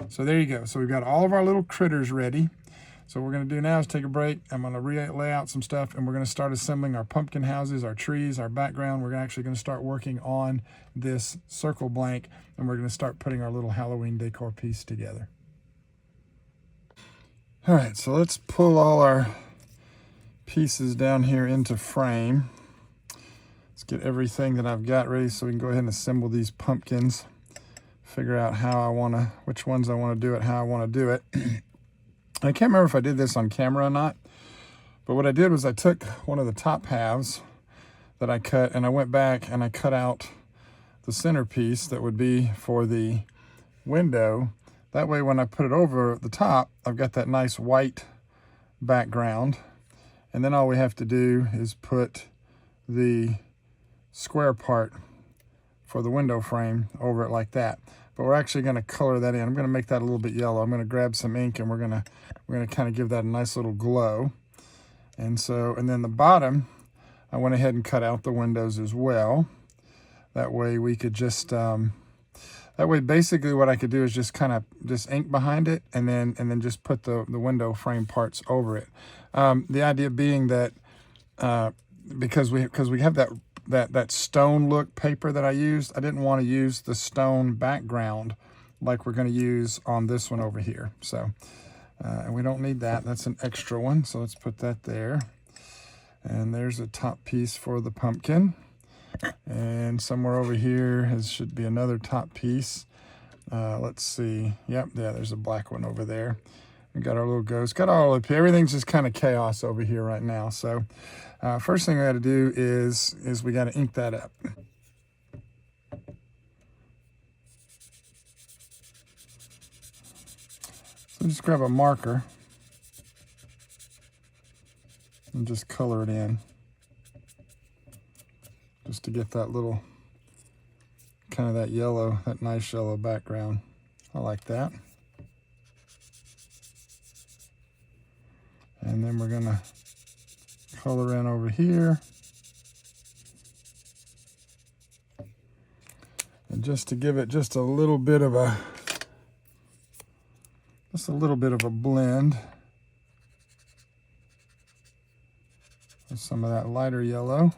So there you go. So we've got all of our little critters ready. So what we're going to do now is take a break. I'm going to lay out some stuff, and we're going to start assembling our pumpkin houses, our trees, our background. We're actually going to start working on this circle blank, and we're going to start putting our little Halloween decor piece together. All right, so let's pull all our pieces down here into frame. Let's get everything that I've got ready so we can go ahead and assemble these pumpkins. Figure out which ones I want to do it, how I want to do it. I can't remember if I did this on camera or not, but what I did was I took one of the top halves that I cut, and I went back and I cut out the centerpiece that would be for the window. That way when I put it over the top, I've got that nice white background. And then all we have to do is put the square part for the window frame over it like that. But we're actually going to color that in. I'm going to make that a little bit yellow. I'm going to grab some ink and we're going to kind of give that a nice little glow. And then the bottom, I went ahead and cut out the windows as well. That way we could just, basically what I could do is just kind of ink behind it and then just put the window frame parts over it. The idea being that because we have that stone look paper that I used, I didn't want to use the stone background like we're going to use on this one over here. So, and we don't need that. That's an extra one. So let's put that there. And there's a top piece for the pumpkin. And somewhere over here should be another top piece. Let's see. Yep, yeah, there's a black one over there. We got our little ghost. Got all up here. Everything's just kind of chaos over here right now. So first thing we got to do is we got to ink that up. So just grab a marker and just color it in. Just to get that little, kind of that yellow, that nice yellow background. I like that. And then we're gonna color in over here. And just to give it just a little bit of a blend with some of that lighter yellow.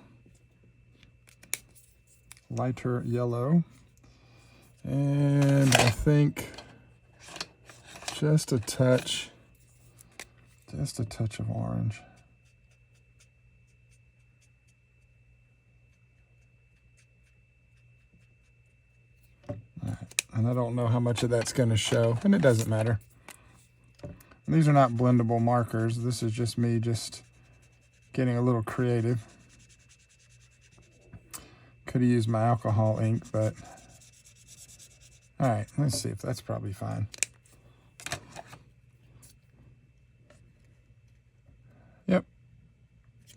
lighter yellow. And I think just a touch of orange. All right. And I don't know how much of that's going to show, and it doesn't matter. And these are not blendable markers. This is just me just getting a little creative. Could have used my alcohol ink, but all right, let's see if that's probably fine.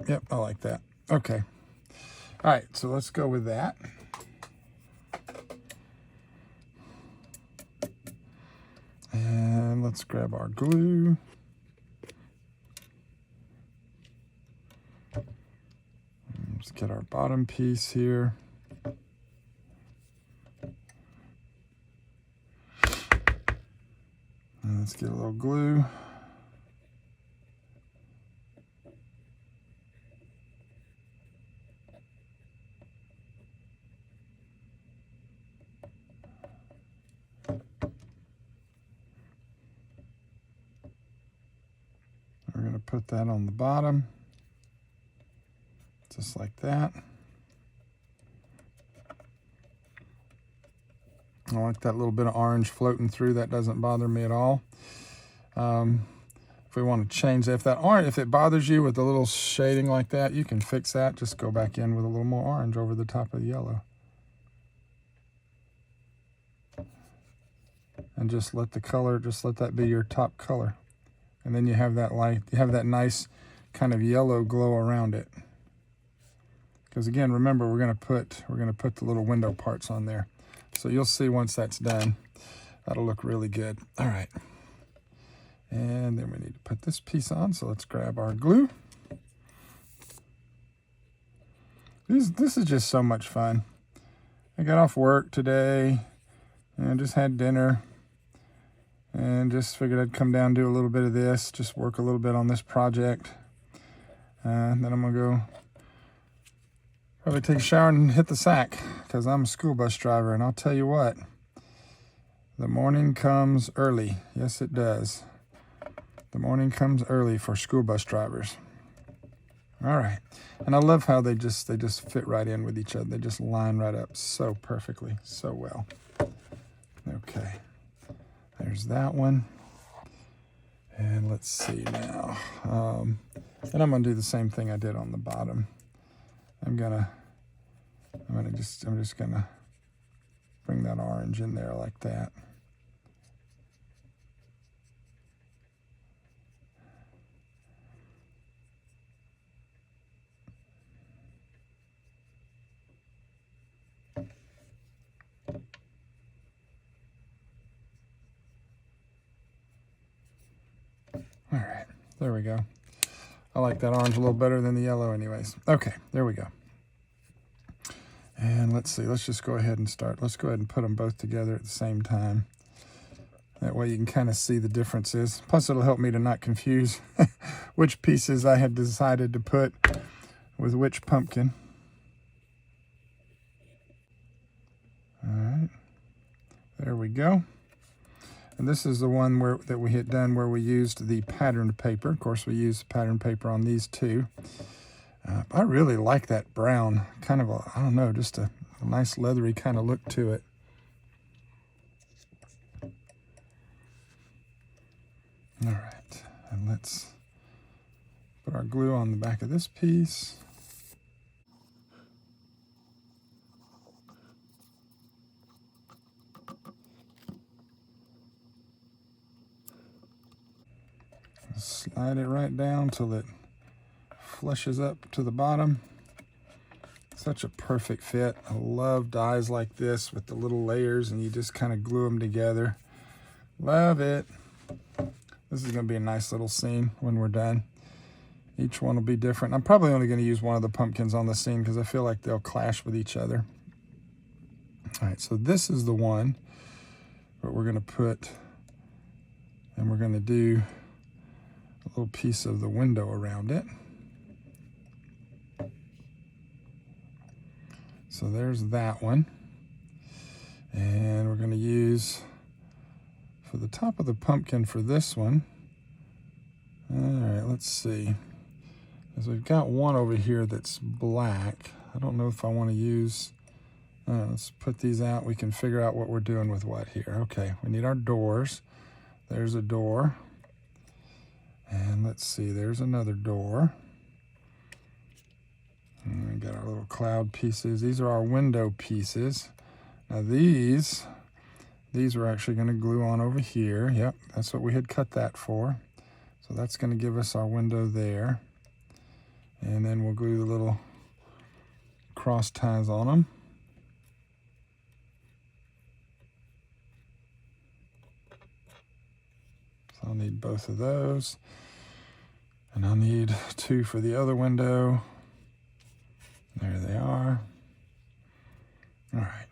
Yep, I like that. Okay. All right, so let's go with that. And let's grab our glue. Let's get our bottom piece here. And let's get a little glue. We're going to put that on the bottom, just like that. I like that little bit of orange floating through. That doesn't bother me at all. If we want to change that, if it bothers you with a little shading like that, you can fix that. Just go back in with a little more orange over the top of the yellow. And just let the color, just let that be your top color. And then you have that light, you have that nice kind of yellow glow around it. Because again, remember, we're gonna put the little window parts on there. So you'll see once that's done, that'll look really good. All right. And then we need to put this piece on. So let's grab our glue. This is just so much fun. I got off work today and just had dinner and just figured I'd come down and do a little bit of this, just work a little bit on this project. Then I'm gonna go probably take a shower and hit the sack because I'm a school bus driver, and I'll tell you what, the morning comes early. Yes, it does. The morning comes early for school bus drivers. All right, and I love how they just fit right in with each other. They just line right up so perfectly, so well. Okay, there's that one. And let's see now. And I'm gonna do the same thing I did on the bottom. I'm just gonna bring that orange in there like that. All right, there we go. I like that orange a little better than the yellow anyways. Okay, there we go. And let's see, let's just go ahead and start. Let's go ahead and put them both together at the same time. That way you can kind of see the differences. Plus it'll help me to not confuse which pieces I had decided to put with which pumpkin. All right, there we go. And this is the one that we had done where we used the patterned paper. Of course, we used patterned paper on these two. I really like that brown, kind of I don't know, just a nice leathery kind of look to it. All right, and let's put our glue on the back of this piece. Slide it right down till it flushes up to the bottom. Such a perfect fit. I love dies like this with the little layers and you just kind of glue them together. Love it. This is going to be a nice little scene when we're done. Each one will be different. I'm probably only going to use one of the pumpkins on the scene because I feel like they'll clash with each other. All right, so this is the one that we're going to put, and we're going to do a little piece of the window around it. So there's that one. And we're going to use, for the top of the pumpkin for this one, all right, let's see. Because we've got one over here that's black. I don't know if I want to use, let's put these out. We can figure out what we're doing with what here. Okay, we need our doors. There's a door. And let's see, there's another door. And we got our little cloud pieces. These are our window pieces. Now these we're actually going to glue on over here. Yep, that's what we had cut that for. So that's going to give us our window there. And then we'll glue the little cross ties on them. So I'll need both of those. And I'll need 2 for the other window. There they are. All right.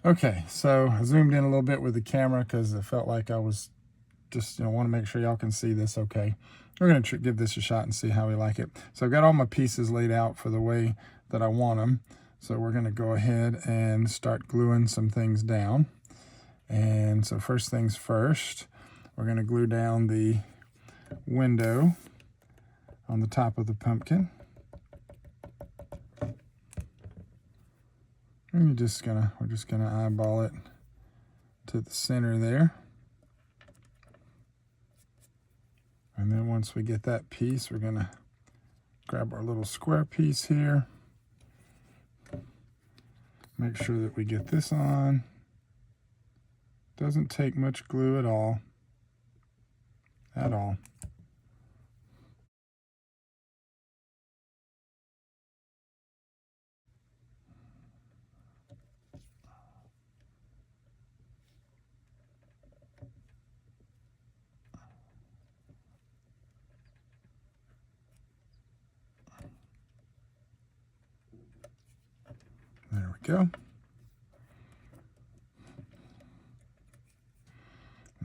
Okay, so I zoomed in a little bit with the camera because I felt like I was just, want to make sure y'all can see this okay. We're going to give this a shot and see how we like it. So I've got all my pieces laid out for the way that I want them. So we're going to go ahead and start gluing some things down. And so first things first, we're going to glue down the window on the top of the pumpkin. And we're just gonna eyeball it to the center there. And then once we get that piece, we're gonna grab our little square piece here. Make sure that we get this on. Doesn't take much glue at all. There we go. And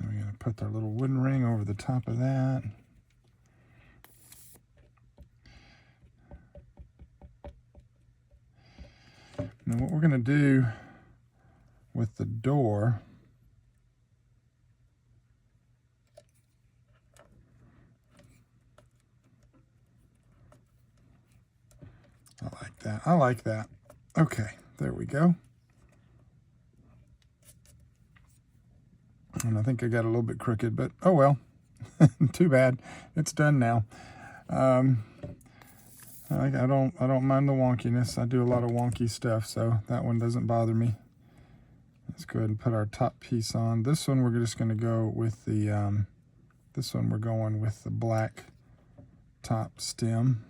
we're going to put our little wooden ring over the top of that. Now what we're going to do with the door, I like that. Okay, there we go. And I think I got a little bit crooked, but oh well. Too bad. It's done now. I don't mind the wonkiness. I do a lot of wonky stuff, so that one doesn't bother me. Let's go ahead and put our top piece on. This one we're just going to go with the this one we're going with the black top stem.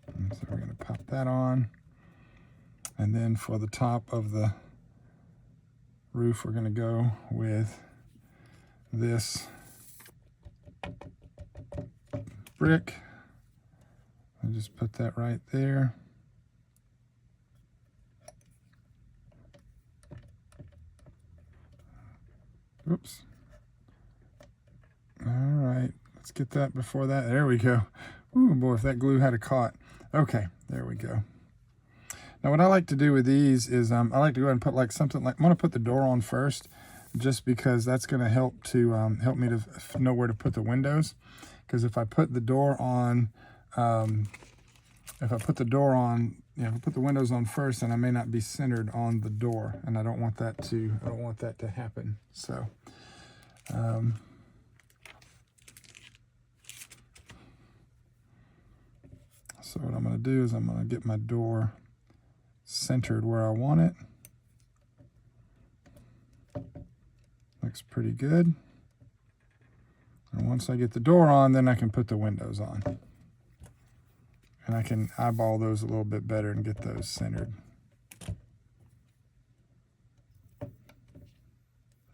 And so we're going to pop that on. And then for the top of the roof, we're going to go with this brick. I'll just put that right there. Oops. All right, let's get that before that. There we go. Ooh, boy, if that glue had a caught. Okay, there we go. Now what I like to do with these is I like to go ahead and put like something like, I'm going to put the door on first, just because that's going to help to help me to know where to put the windows. Because if I put the door on, if I put the windows on first, then I may not be centered on the door, and I don't want that to happen. So so what I'm going to do is I'm going to get my door centered where I want it. Looks pretty good. And once I get the door on, then I can put the windows on. And I can eyeball those a little bit better and get those centered.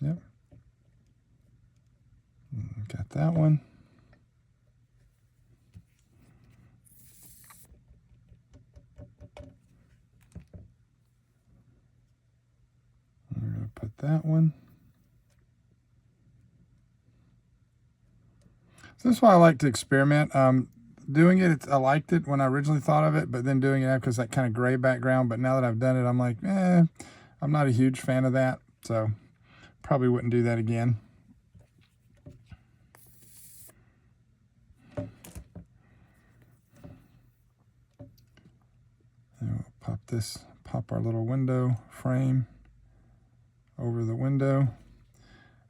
Yep. Got that one. We're going to put that one. So that's why I like to experiment. Doing it, I liked it when I originally thought of it, but then doing it because that kind of gray background. But now that I've done it, I'm like, I'm not a huge fan of that. So probably wouldn't do that again. And we'll pop our little window frame over the window.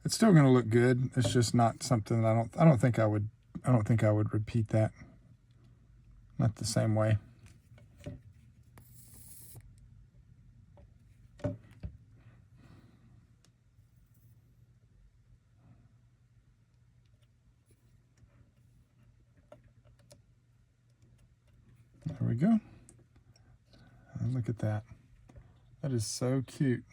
It's still going to look good. It's just not something that I don't think I would repeat that. Not the same way. There we go. And look at that. That is so cute.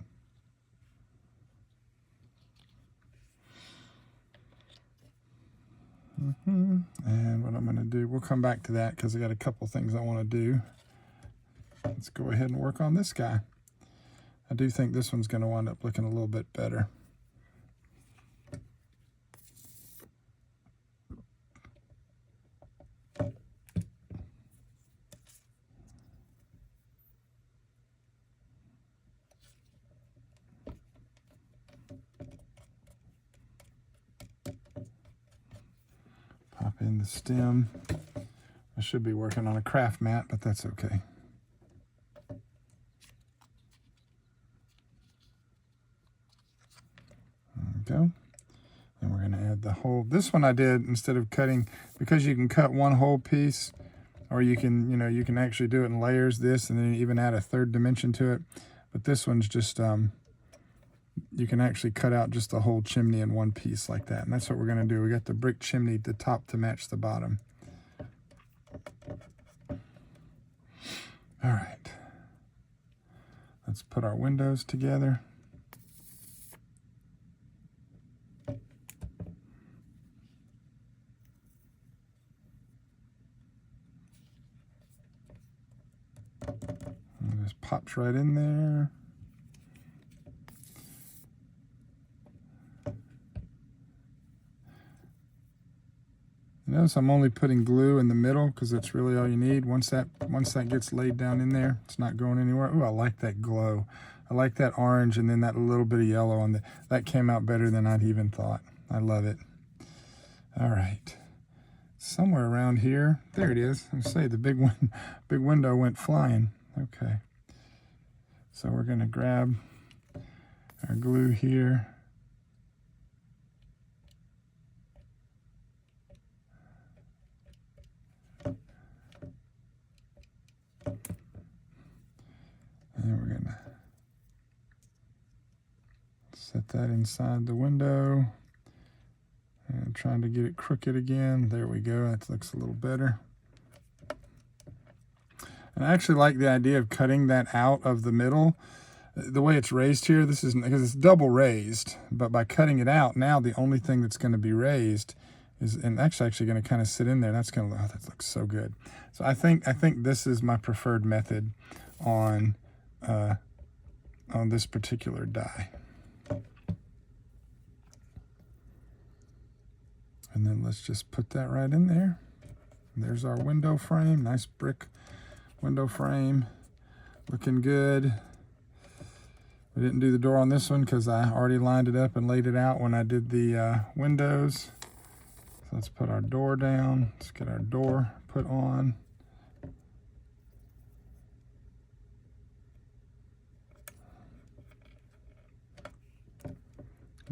And what I'm going to do, we'll come back to that because I got a couple things I want to do. Let's go ahead and work on this guy. I do think this one's going to wind up looking a little bit better. Pop in the stem. I should be working on a craft mat, but that's okay. There we go. And we're going to add the whole. This one I did instead of cutting, because you can cut one whole piece, or you can, you can actually do it in layers, this, and then even add a third dimension to it. But this one's just, you can actually cut out just the whole chimney in one piece like that. And that's what we're going to do. We got the brick chimney at the top to match the bottom. All right. Let's put our windows together. And it just pops right in there. Notice I'm only putting glue in the middle because that's really all you need. Once that gets laid down in there, it's not going anywhere. Oh, I like that glow. I like that orange and then that little bit of yellow on that came out better than I'd even thought. I love it. All right. Somewhere around here. There it is. I say the big window went flying. Okay. So we're going to grab our glue here. And we're going to set that inside the window. And trying to get it crooked again. There we go. That looks a little better. And I actually like the idea of cutting that out of the middle. The way it's raised here, this isn't, because it's double raised, but by cutting it out, now the only thing that's going to be raised is, and actually going to kind of sit in there. That's going to, oh, that looks so good. So I think this is my preferred method on this particular die. And then let's just put that right in there. And there's our window frame, nice brick window frame, looking good. We didn't do the door on this one because I already lined it up and laid it out when I did the windows. So let's put our door down. Let's get our door put on.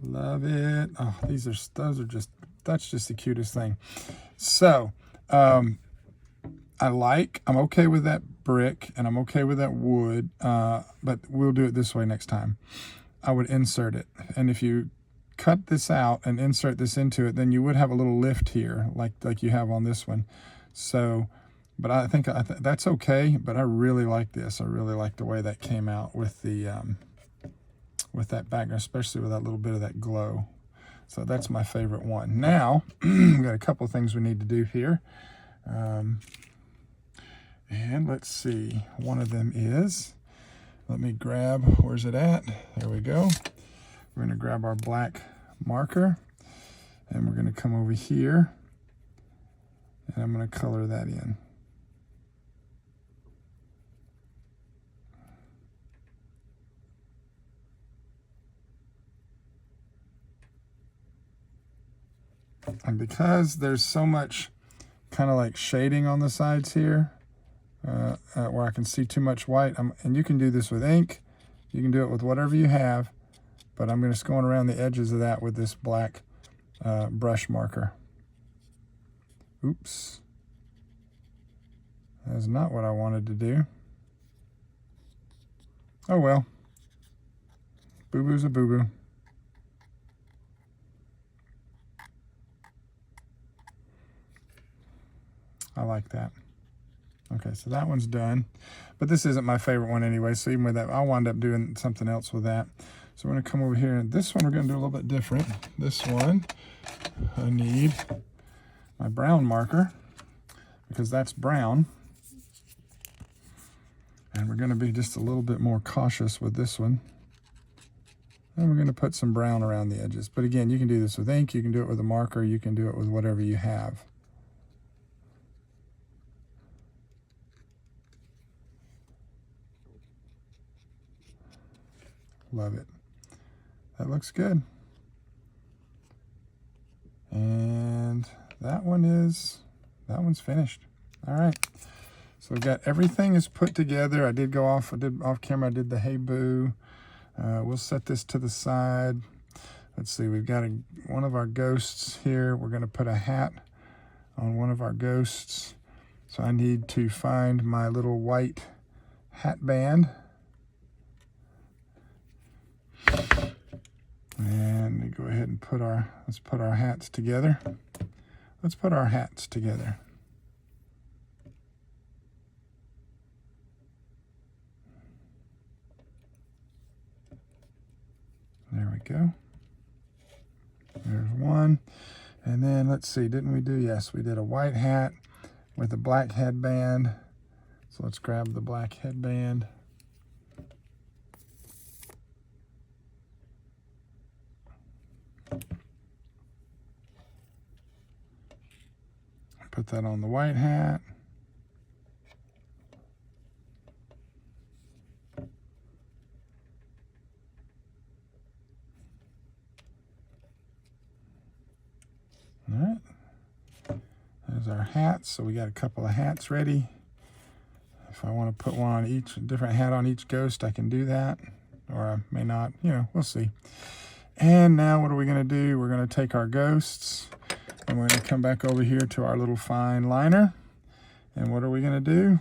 Love it. Oh, that's just the cutest thing. So, I'm okay with that brick and I'm okay with that wood, but we'll do it this way next time. I would insert it. And if you cut this out and insert this into it, then you would have a little lift here, like you have on this one. So, but I think that's okay, but I really like this. I really like the way that came out with the, with that background, especially with that little bit of that glow. So that's my favorite one. Now, we've got a couple of things we need to do here. And let's see, one of them is, let me grab, where's it at? There we go. We're gonna grab our black marker and we're gonna come over here And I'm going to color that in. And because there's so much kind of like shading on the sides here, where I can see too much white, and you can do this with ink, you can do it with whatever you have, but I'm just going around the edges of that with this black brush marker. Oops. That's not what I wanted to do. Oh well. Boo-boo's a boo-boo. I like that. Okay, so that one's done. But this isn't my favorite one anyway, so even with that, I'll wind up doing something else with that. So we're going to come over here, and this one we're going to do a little bit different. This one, I need my brown marker, because that's brown. And we're going to be just a little bit more cautious with this one. And we're going to put some brown around the edges. But again, you can do this with ink, you can do it with a marker, you can do it with whatever you have. Love it. That looks good. And that one's finished. All right. So we've got everything is put together. I did off camera, I did the hey boo. We'll set this to the side. Let's see, we've got one of our ghosts here. We're going to put a hat on one of our ghosts. So I need to find my little white hat band. And we go ahead and let's put our hats together. Let's put our hats together. There we go. There's one. And then let's see, didn't we do, yes, we did a white hat with a black headband. So let's grab the black headband. Put that on the white hat. All right. There's our hats. So we got a couple of hats ready. If I want to put one on each, a different hat on each ghost, I can do that. Or I may not, we'll see. And now what are we going to do? We're going to take our ghosts and we're going to come back over here to our little fine liner. And what are we going to do?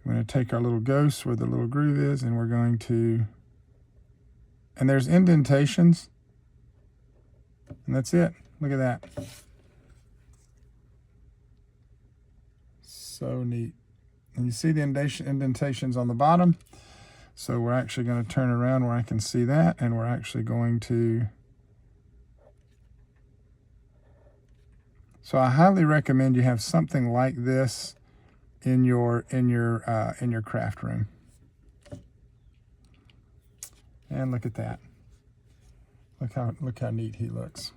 We're going to take our little ghost where the little groove is, and we're going to, and there's indentations. And that's it. Look at that. So neat. And you see the indentations on the bottom. So we're actually going to turn around where I can see that, and we're actually going to, so I highly recommend you have something like this in your craft room. And look at that. Look how neat he looks.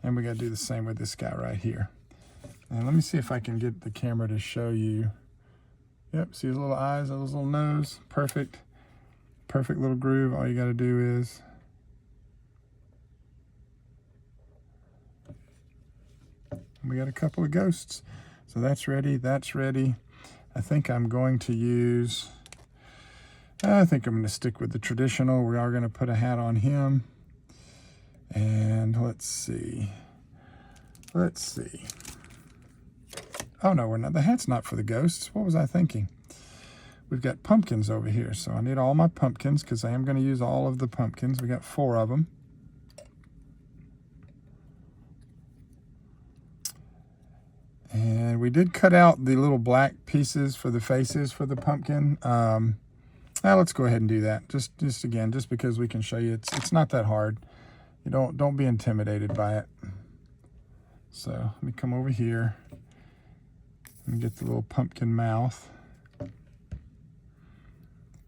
And we got to do the same with this guy right here. And let me see if I can get the camera to show you. Yep, see his little eyes, his little nose, perfect. Perfect little groove. All you got to do is we got a couple of ghosts. So that's ready, that's ready. I think I'm going to use, I think I'm going to stick with the traditional. We are going to put a hat on him. And let's see. Oh no, we're not. The hat's not for the ghosts. What was I thinking? We've got pumpkins over here, so I need all my pumpkins because I am going to use all of the pumpkins. We got 4 of them. And we did cut out the little black pieces for the faces for the pumpkin. Let's go ahead and do that. Just again, just because we can show you, it's not that hard. You don't be intimidated by it. So let me come over here and get the little pumpkin mouth.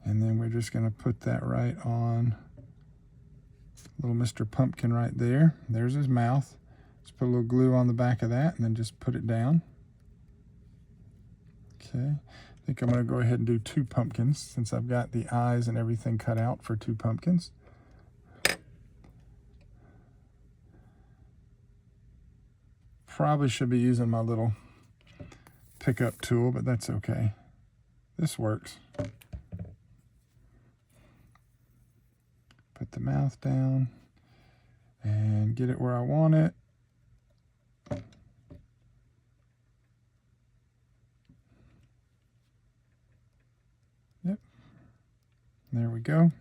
And then we're just going to put that right on little Mr. Pumpkin right there. There's his mouth. Just put a little glue on the back of that and then just put it down. Okay, I think I'm going to go ahead and do 2 pumpkins since I've got the eyes and everything cut out for 2 pumpkins. Probably should be using my little pickup tool, but that's okay. This works. Put the mouth down and get it where I want it. Yep. There we go.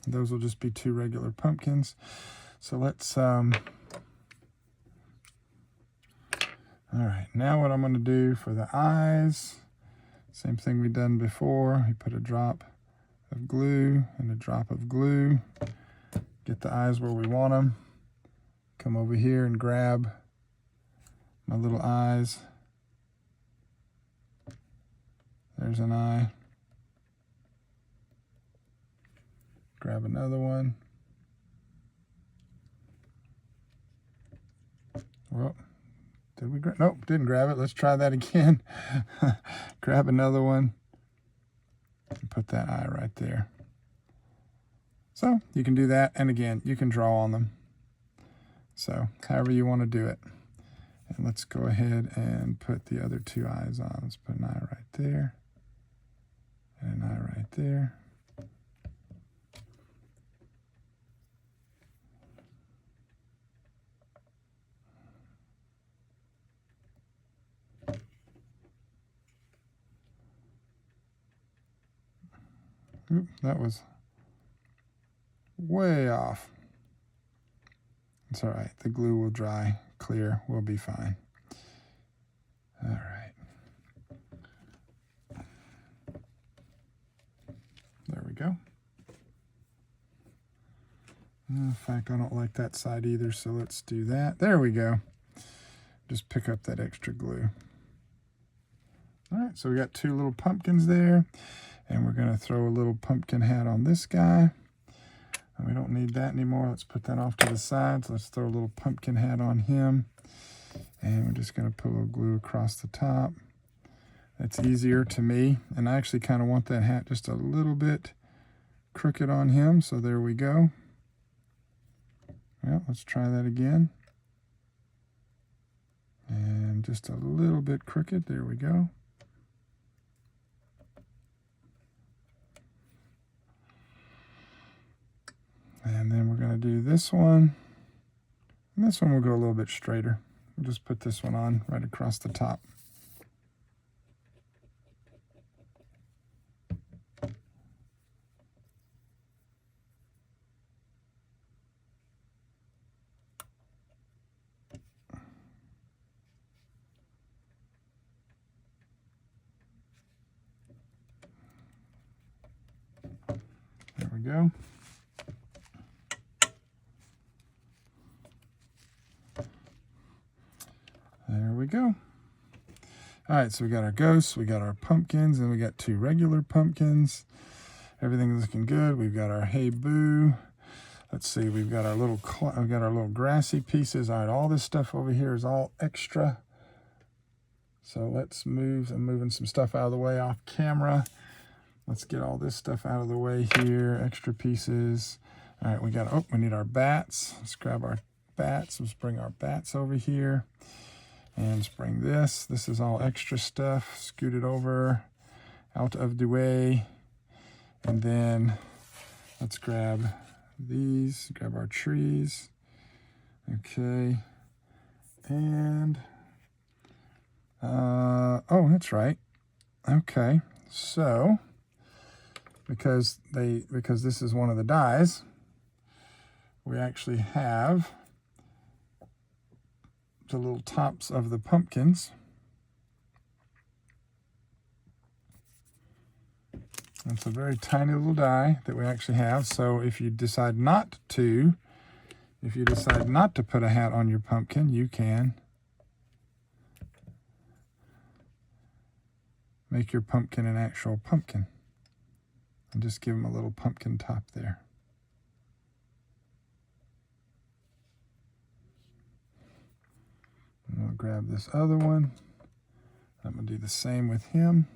Those will just be 2 regular pumpkins. So let's, all right, now what I'm going to do for the eyes, same thing we done before. We put a drop of glue and a drop of glue. Get the eyes where we want them. Come over here and grab my little eyes. There's an eye. Grab another one. Well, did we grab? Nope, didn't grab it. Let's try that again. Grab another one and put that eye right there. So you can do that, and again, you can draw on them. So however you want to do it. And let's go ahead and put the other 2 eyes on. Let's put an eye right there and an eye right there. Oop, that was way off. It's all right. The glue will dry clear. We'll be fine. All right. There we go. In fact, I don't like that side either, so let's do that. There we go. Just pick up that extra glue. All right, so we got 2 little pumpkins there, and we're going to throw a little pumpkin hat on this guy. And we don't need that anymore. Let's put that off to the side. So let's throw a little pumpkin hat on him. And we're just going to put a little glue across the top. That's easier to me. And I actually kind of want that hat just a little bit crooked on him. So there we go. Well, let's try that again. And just a little bit crooked. There we go. And then we're going to do this one. And this one will go a little bit straighter. We'll just put this one on right across the top. There we go. There we go. All right, so we got our ghosts, we got our pumpkins, and we got 2 regular pumpkins. Everything's looking good. We've got our hey boo. Let's see, we've got our little grassy pieces. All right, all this stuff over here is all extra. So let's move. I'm moving some stuff out of the way off camera. Let's get all this stuff out of the way here. Extra pieces. All right, we need our bats. Let's grab our bats. Let's bring our bats over here. And let's bring this. This is all extra stuff. Scoot it over, out of the way. And then let's grab these, grab our trees. Okay. And, oh, that's right. Okay. So, because this is one of the dies, we actually have the little tops of the pumpkins. It's a very tiny little die that we actually have. So if you decide not to put a hat on your pumpkin, you can make your pumpkin an actual pumpkin and just give him a little pumpkin top there. And we'll grab this other one, I'm going to do the same with him.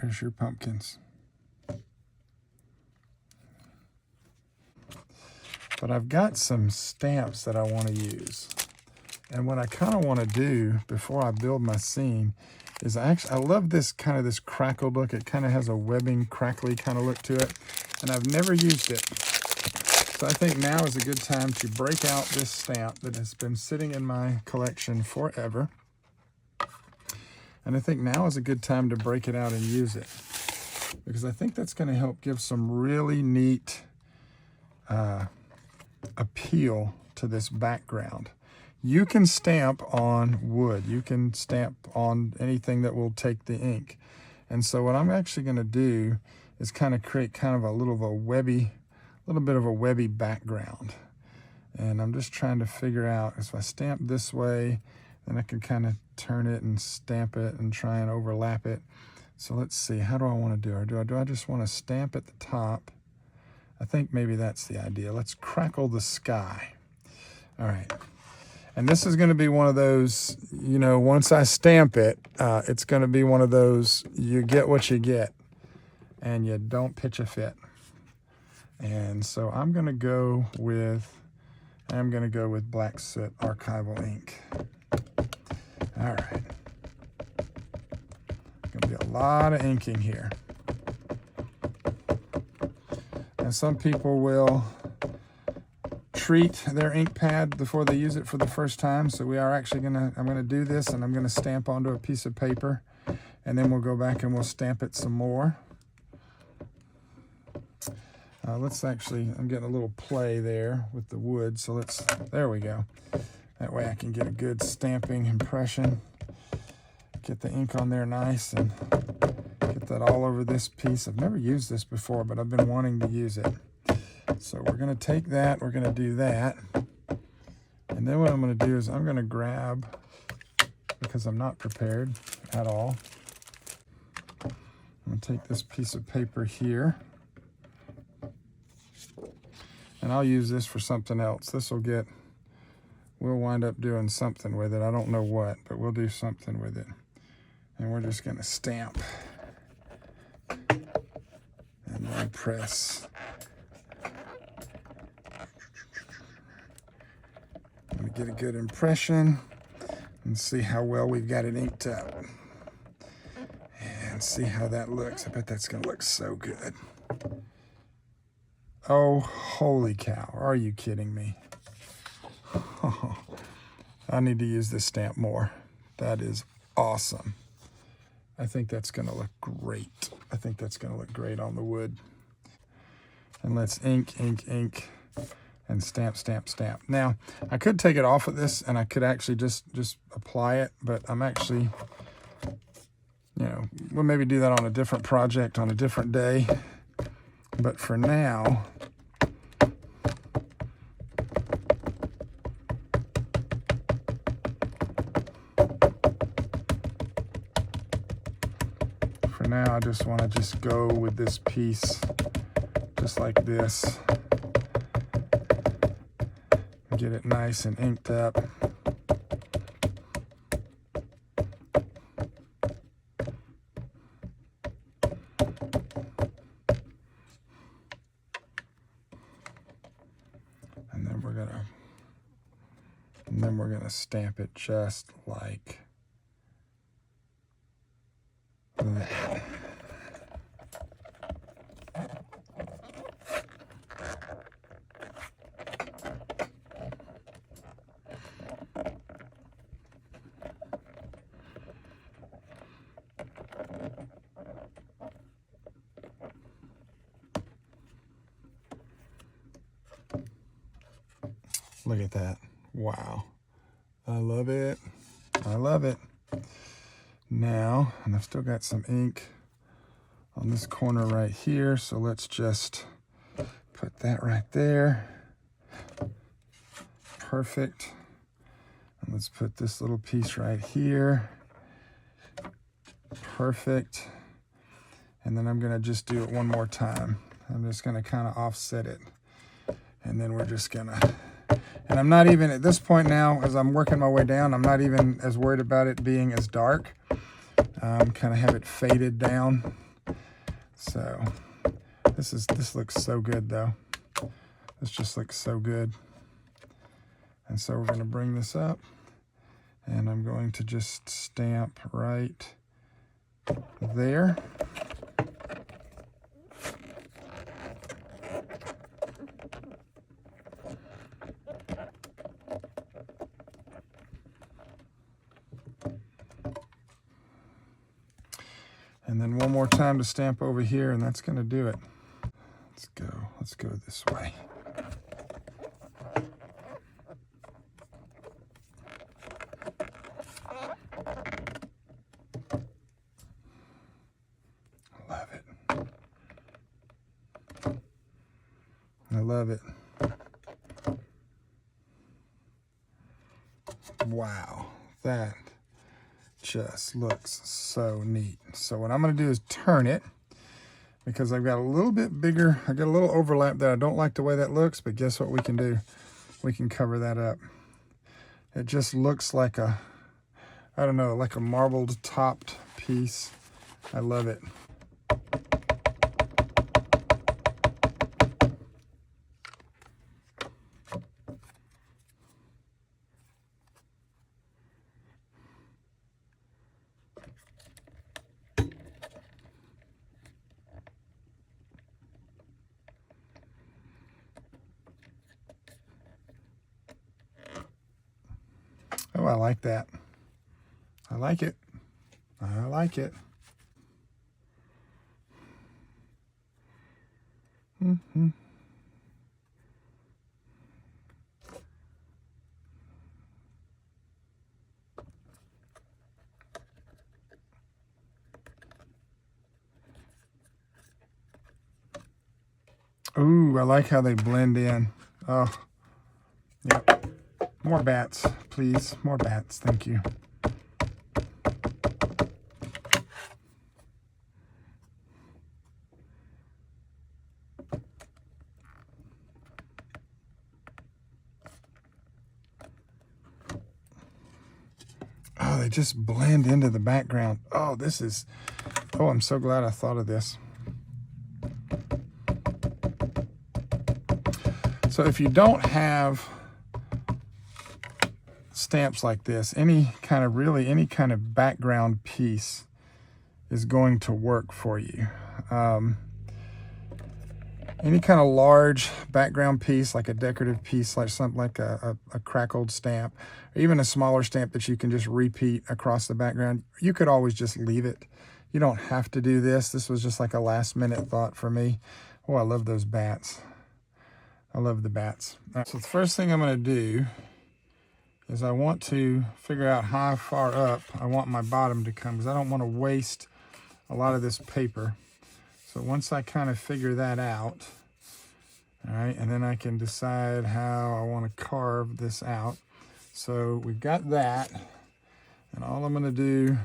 There's your pumpkins. But I've got some stamps that I want to use. And what I kind of want to do before I build my scene is I love this kind of this crackled look. It kind of has a webbing, crackly kind of look to it. And I've never used it. So I think now is a good time to break out this stamp that has been sitting in my collection forever. And I think now is a good time to break it out and use it, because I think that's going to help give some really neat appeal to this background. You can stamp on wood. You can stamp on anything that will take the ink. And so what I'm actually going to do is kind of create kind of a little bit of a webby background. And I'm just trying to figure out, if I stamp this way, then I can kind of turn it and stamp it and try and overlap it. So let's see, how do I want to do it? Do I just want to stamp at the top? I think maybe that's the idea. Let's crackle the sky. All right. And this is going to be one of those, you know, once I stamp it, it's going to be one of those, you get what you get and you don't pitch a fit. And so I'm going to go with black soot archival ink. All right. Going to be a lot of inking here. And some people will treat their ink pad before they use it for the first time. So we are actually I'm going to do this, and I'm going to stamp onto a piece of paper, and then we'll go back and we'll stamp it some more. I'm getting a little play there with the wood. So there we go. That way I can get a good stamping impression. Get the ink on there nice and get that all over this piece. I've never used this before, but I've been wanting to use it. So we're going to take that, we're going to do that. And then what I'm going to do is I'm going to grab, because I'm not prepared at all, I'm going to take this piece of paper here. And I'll use this for something else. We'll wind up doing something with it. I don't know what, but we'll do something with it. And we're just going to stamp and then press. I'm going to get a good impression and see how well we've got it inked up. And see how that looks. I bet that's going to look so good. Oh, holy cow. Are you kidding me? Oh, I need to use this stamp more. That is awesome. I think that's going to look great. I think that's going to look great on the wood. And let's ink, and stamp, stamp, stamp. Now, I could take it off of this, and I could actually just apply it, but I'm actually, you know, we'll maybe do that on a different project on a different day. But for now, I just want to go with this piece just like this. Get it nice and inked up. And then we're gonna stamp it just like that. Look at that. Wow. I love it. I love it. Now, and I've still got some ink on this corner right here, so let's just put that right there. Perfect. And let's put this little piece right here. Perfect. And then I'm going to just do it one more time. I'm just going to kind of offset it. And then we're just gonna, and I'm not even at this point now, as I'm working my way down, I'm not even as worried about it being as dark. Kind of have it faded down. So this looks so good though. This just looks so good. And so we're going to bring this up, and I'm going to just stamp right there. And then one more time to stamp over here, and that's going to do it. Let's go this way. Love it. I love it. Wow, that just looks so neat. So what I'm going to do is turn it, because I've got a little bit bigger, I got a little overlap there. I don't like the way that looks, but guess what we can do? We can cover that up. It just looks like a, I don't know, like a marbled topped piece. I love it. Oh, I like that. I like it. I like it. Mm-hmm. Ooh, I like how they blend in. Oh, yep. More bats, please. More bats, thank you. Oh, they just blend into the background. Oh, this is, oh, I'm so glad I thought of this. So if you don't have stamps like this, any kind of background piece is going to work for you. Any kind of large background piece, like a decorative piece, like something like a crackled stamp, or even a smaller stamp that you can just repeat across the background, you could always just leave it. You don't have to do this. This was just like a last minute thought for me. Oh, I love those bats. I love the bats. All right, so the first thing I'm going to do is I want to figure out how far up I want my bottom to come, because I don't want to waste a lot of this paper. So once I kind of figure that out, all right, and then I can decide how I want to carve this out. So we've got that, and all I'm going to do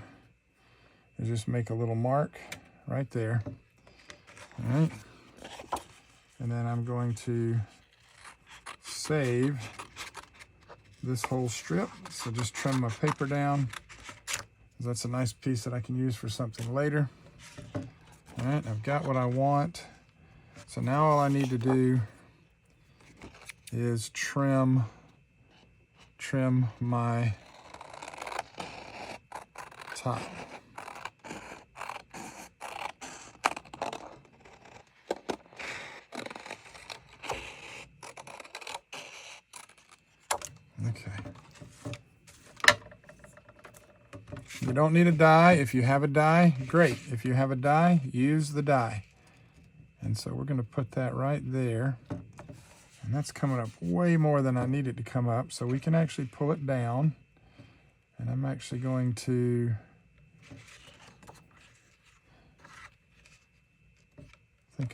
is just make a little mark right there, all right? And then I'm going to save this whole strip. So just trim my paper down, because that's a nice piece that I can use for something later. All right, I've got what I want. So now all I need to do is trim my top. Okay. You don't need a die. If you have a die, great. If you have a die, use the die. And so we're going to put that right there. And that's coming up way more than I need it to come up. So we can actually pull it down. And I'm actually going to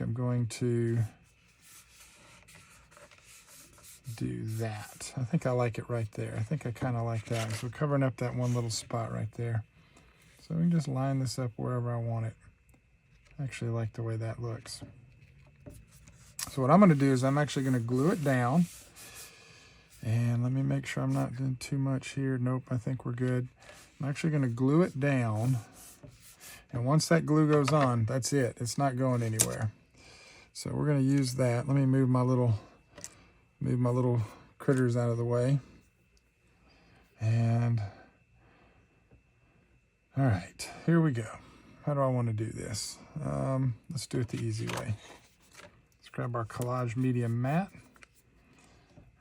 I'm going to do that. I think I like it right there. I think I kind of like that. So we're covering up that one little spot right there. So we can just line this up wherever I want it. I actually like the way that looks. So what I'm going to do is I'm actually going to glue it down. And let me make sure I'm not doing too much here. Nope, I think we're good. I'm actually going to glue it down. And once that glue goes on, that's it. It's not going anywhere. So we're going to use that. Let me move my little critters out of the way. And all right, here we go. How do I want to do this? Let's do it the easy way. Let's grab our collage medium matte.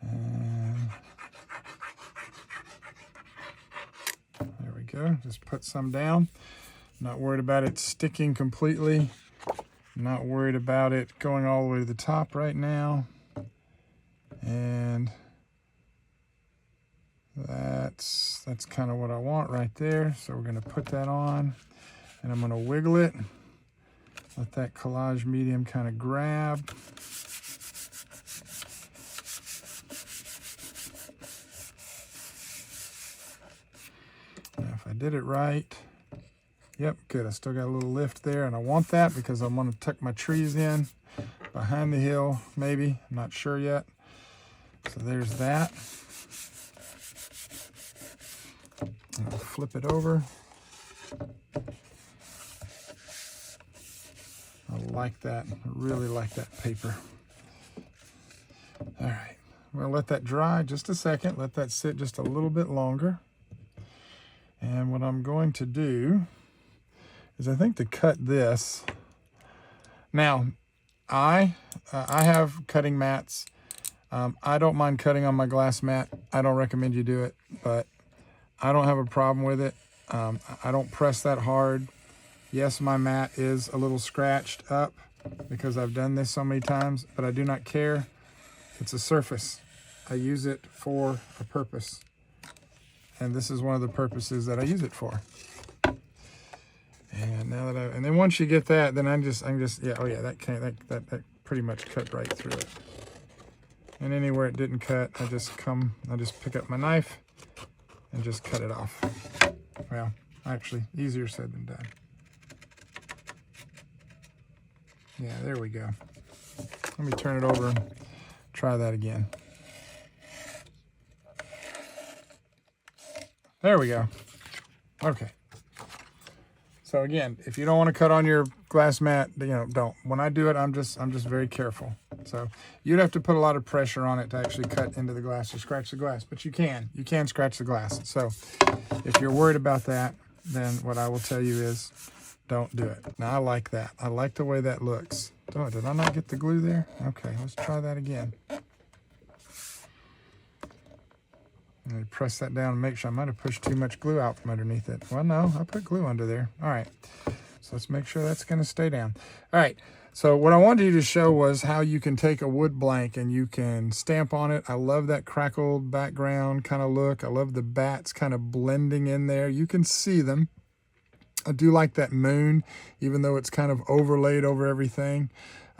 And there we go. Just put some down. Not worried about it sticking completely. Not worried about it going all the way to the top right now. And that's kind of what I want right there. So we're going to put that on, and I'm going to wiggle it. Let that collage medium kind of grab. Now if I did it right, yep, good. I still got a little lift there, and I want that because I want to tuck my trees in behind the hill, maybe. I'm not sure yet. So there's that. I'll flip it over. I like that. I really like that paper. All right. I'm going to let that dry just a second. Let that sit just a little bit longer. And what I'm going to do is I think to cut this. Now, I have cutting mats. I don't mind cutting on my glass mat. I don't recommend you do it, but I don't have a problem with it. I don't press that hard. Yes, my mat is a little scratched up because I've done this so many times, but I do not care. It's a surface. I use it for a purpose. And this is one of the purposes that I use it for. And now that and then once you get that, then I'm just yeah, oh yeah, that pretty much cut right through it. And anywhere it didn't cut, I just pick up my knife and just cut it off. Well, actually, easier said than done. Yeah, there we go. Let me turn it over and try that again. There we go. Okay. So again, if you don't want to cut on your glass mat, don't. When I do it, I'm just very careful. So you'd have to put a lot of pressure on it to actually cut into the glass or scratch the glass, but you can scratch the glass. So if you're worried about that, then what I will tell you is don't do it. Now I like that. I like the way that looks. Oh, did I not get the glue there? Okay, let's try that again. Let me press that down and make sure. I might have pushed too much glue out from underneath it. Well, no, I put glue under there. All right, so let's make sure that's going to stay down. All right, so what I wanted you to show was how you can take a wood blank and you can stamp on it. I love that crackled background kind of look. I love the bats kind of blending in there. You can see them. I do like that moon, even though it's kind of overlaid over everything.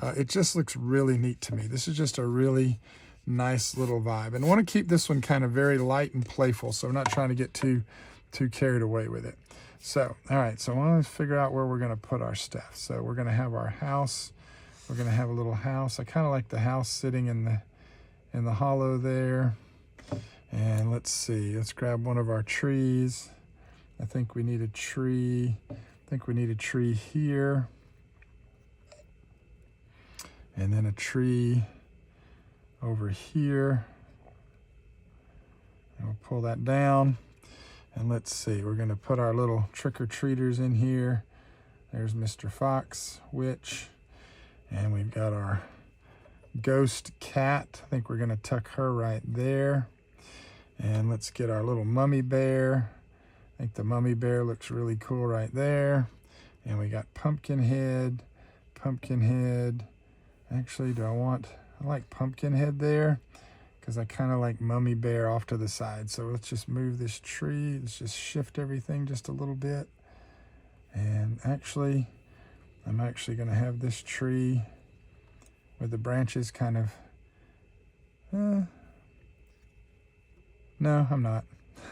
It just looks really neat to me. This is just a really nice little vibe, and I want to keep this one kind of very light and playful, so I'm not trying to get too carried away with it. So all right, so I want to figure out where we're going to put our stuff. So we're going to have our house. We're going to have a little house. I kind of like the house sitting in the hollow there. And let's see, let's grab one of our trees. I think we need a tree. I think we need a tree here, and then a tree over here. And we'll pull that down. And let's see, we're going to put our little trick-or-treaters in here. There's Mr. Fox, Witch, and we've got our ghost cat. I think we're going to tuck her right there. And let's get our little mummy bear. I think the mummy bear looks really cool right there. And we got Pumpkinhead. Actually, I like Pumpkinhead there because I kind of like mummy bear off to the side. So let's just move this tree. Let's just shift everything just a little bit. And actually, I'm actually going to have this tree with the branches kind of, no, I'm not.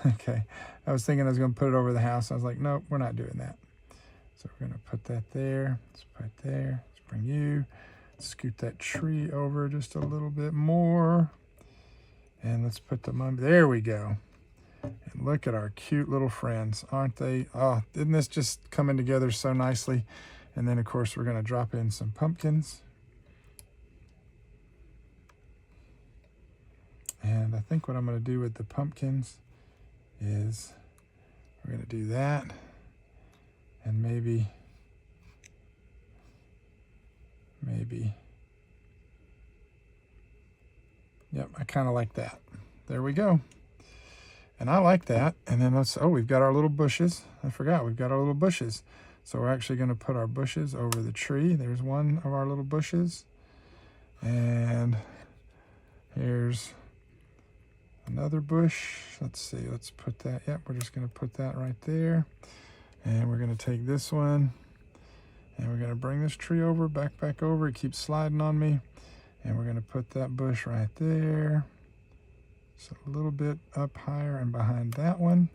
Okay, I was thinking I was going to put it over the house. I was like, nope, we're not doing that. So we're going to put that there. Let's put it there. Let's bring you. Scoot that tree over just a little bit more. And let's put the mummy, there we go. And look at our cute little friends, aren't they? Oh, isn't this just coming together so nicely? And then of course we're gonna drop in some pumpkins. And I think what I'm gonna do with the pumpkins is we're gonna do that. And maybe, yep, I kind of like that. There we go. And I like that. And then we've got our little bushes. I forgot, we've got our little bushes. So we're actually going to put our bushes over the tree. There's one of our little bushes. And here's another bush. Let's see, let's put that, yep, we're just going to put that right there. And we're going to take this one and we're going to bring this tree over, back over. It keeps sliding on me. And we're going to put that bush right there. So a little bit up higher and behind that one.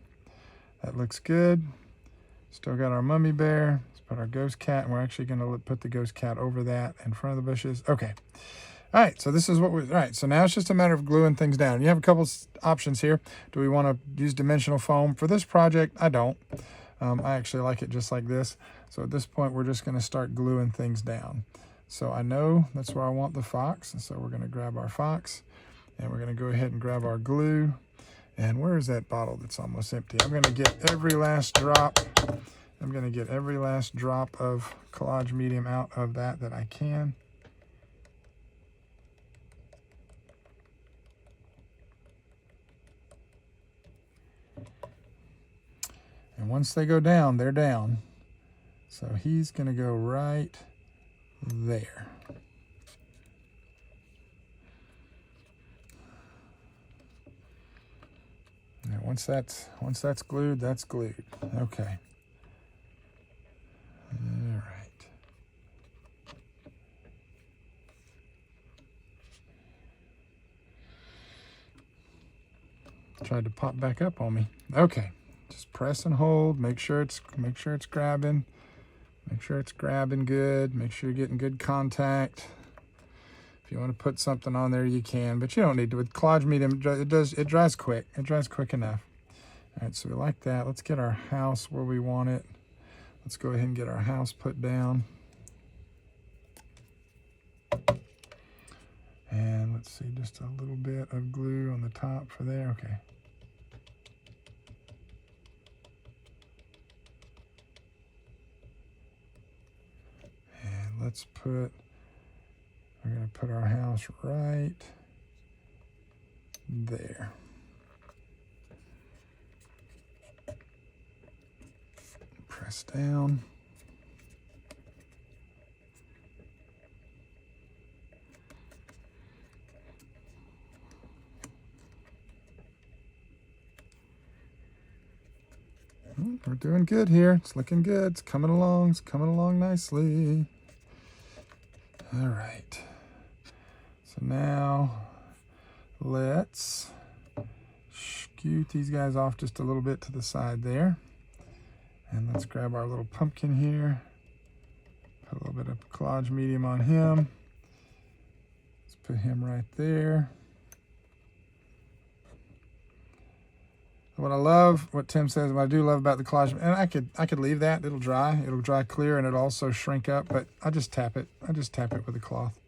That looks good. Still got our mummy bear. Let's put our ghost cat, and we're actually going to put the ghost cat over that in front of the bushes. Okay. All right, so this is what all right, so now it's just a matter of gluing things down. You have a couple options here. Do we want to use dimensional foam? For this project, I don't. I actually like it just like this. So at this point, we're just going to start gluing things down. So I know that's where I want the fox, and so we're going to grab our fox. And we're going to go ahead and grab our glue. And where is that bottle that's almost empty? I'm going to get every last drop. I'm going to get every last drop of collage medium out of that I can. And once they go down, they're down. So he's going to go right there. Now once that's glued, that's glued. Okay. All right. Tried to pop back up on me. Okay. Just press and hold. Make sure it's grabbing. Make sure it's grabbing good. Make sure you're getting good contact. If you want to put something on there, you can, but you don't need to. With collage medium, it dries quick. It dries quick enough. All right, so we like that. Let's get our house where we want it. Let's go ahead and get our house put down. And let's see, just a little bit of glue on the top for there. Okay. And let's put, we're going to put our house right there. Press down. We're doing good here. It's looking good. It's coming along. It's coming along nicely. All right. So now let's scoot these guys off just a little bit to the side there. And let's grab our little pumpkin here. Put a little bit of collage medium on him. Let's put him right there. What I love, what Tim says, what I do love about the collage, and I could leave that, it'll dry clear, and it'll also shrink up, but I just tap it with a cloth.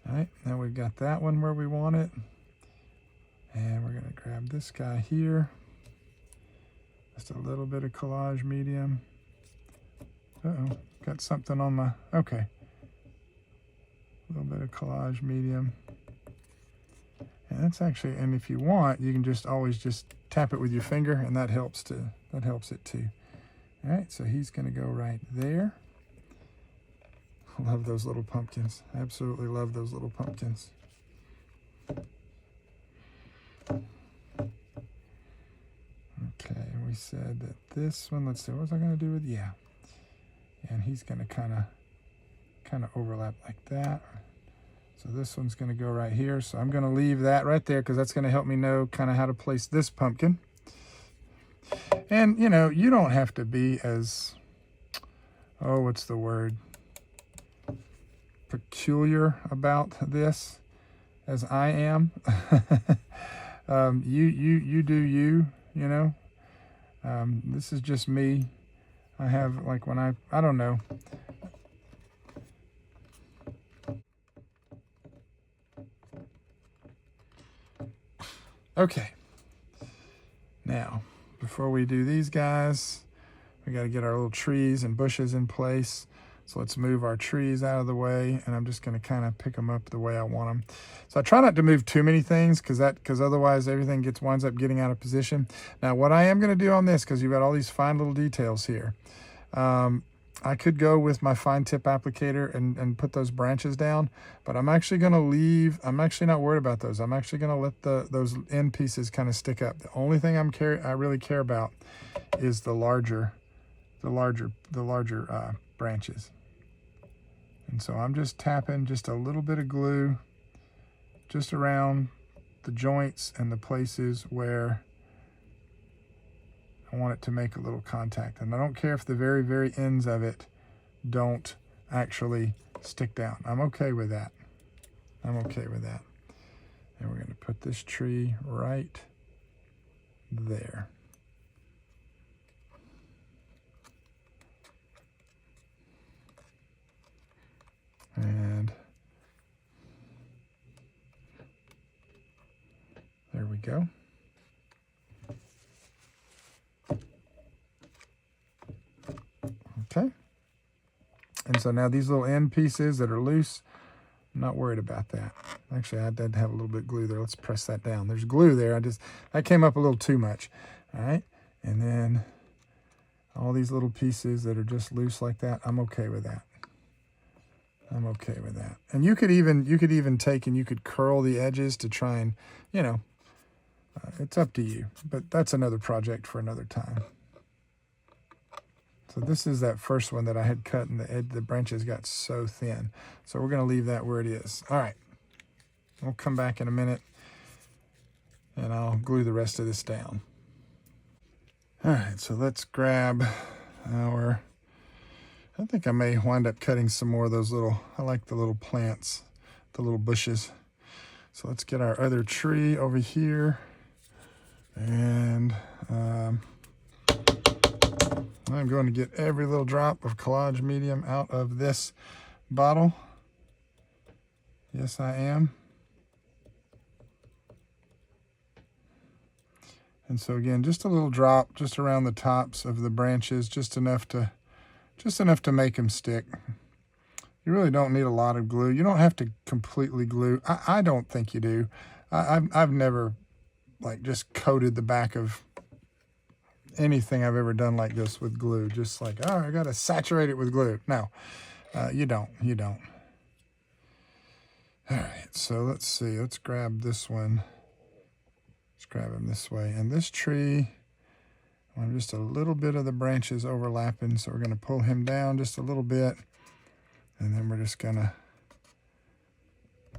All right, now we've got that one where we want it. And we're gonna grab this guy here. Just a little bit of collage medium. Uh-oh, got something on my, okay. A little bit of collage medium. And that's actually, and if you want, you can just always just tap it with your finger, and that helps it too. All right, so he's gonna go right there. I love those little pumpkins. Absolutely love those little pumpkins. Okay, we said that this one, let's see, what was I gonna do with, yeah. And he's gonna kind of overlap like that. So this one's going to go right here. So I'm going to leave that right there because that's going to help me know kind of how to place this pumpkin. And, you know, you don't have to be as, oh, what's the word? peculiar about this as I am. You do you, you know. This is just me. I have, like, when I don't know. Okay. Now, before we do these guys, we got to get our little trees and bushes in place. So let's move our trees out of the way, and I'm just going to kind of pick them up the way I want them. So I try not to move too many things because otherwise everything winds up getting out of position. Now, what I am going to do on this, because you've got all these fine little details here, I could go with my fine tip applicator and put those branches down, but I'm actually going to leave. I'm actually not worried about those. I'm actually going to let those end pieces kind of stick up. The only thing I really care about is the larger branches. And so I'm just tapping just a little bit of glue just around the joints and the places where I want it to make a little contact. And I don't care if the very, very ends of it don't actually stick down. I'm okay with that. I'm okay with that. And we're going to put this tree right there. And there we go. Okay. And so now these little end pieces that are loose, I'm not worried about that. Actually, I did have a little bit of glue there. Let's press that down. There's glue there. That came up a little too much. All right. And then all these little pieces that are just loose like that, I'm okay with that. I'm okay with that. And you could even take and you could curl the edges to try and, you know, it's up to you. But that's another project for another time. So this is that first one that I had cut, and the branches got so thin. So we're going to leave that where it is. All right. We'll come back in a minute, and I'll glue the rest of this down. All right, so let's grab our... I think I may wind up cutting some more of those little... I like the little plants, the little bushes. So let's get our other tree over here. And... I'm going to get every little drop of Collage Medium out of this bottle. Yes, I am. And so again, just a little drop just around the tops of the branches, just enough to make them stick. You really don't need a lot of glue. You don't have to completely glue. I don't think you do. I've never like just coated the back of anything I've ever done like this with glue. Just like, oh, I got to saturate it with glue. No, you don't. All right, so let's see. Let's grab this one. Let's grab him this way. And this tree, I want just a little bit of the branches overlapping, so we're going to pull him down just a little bit. And then we're just going to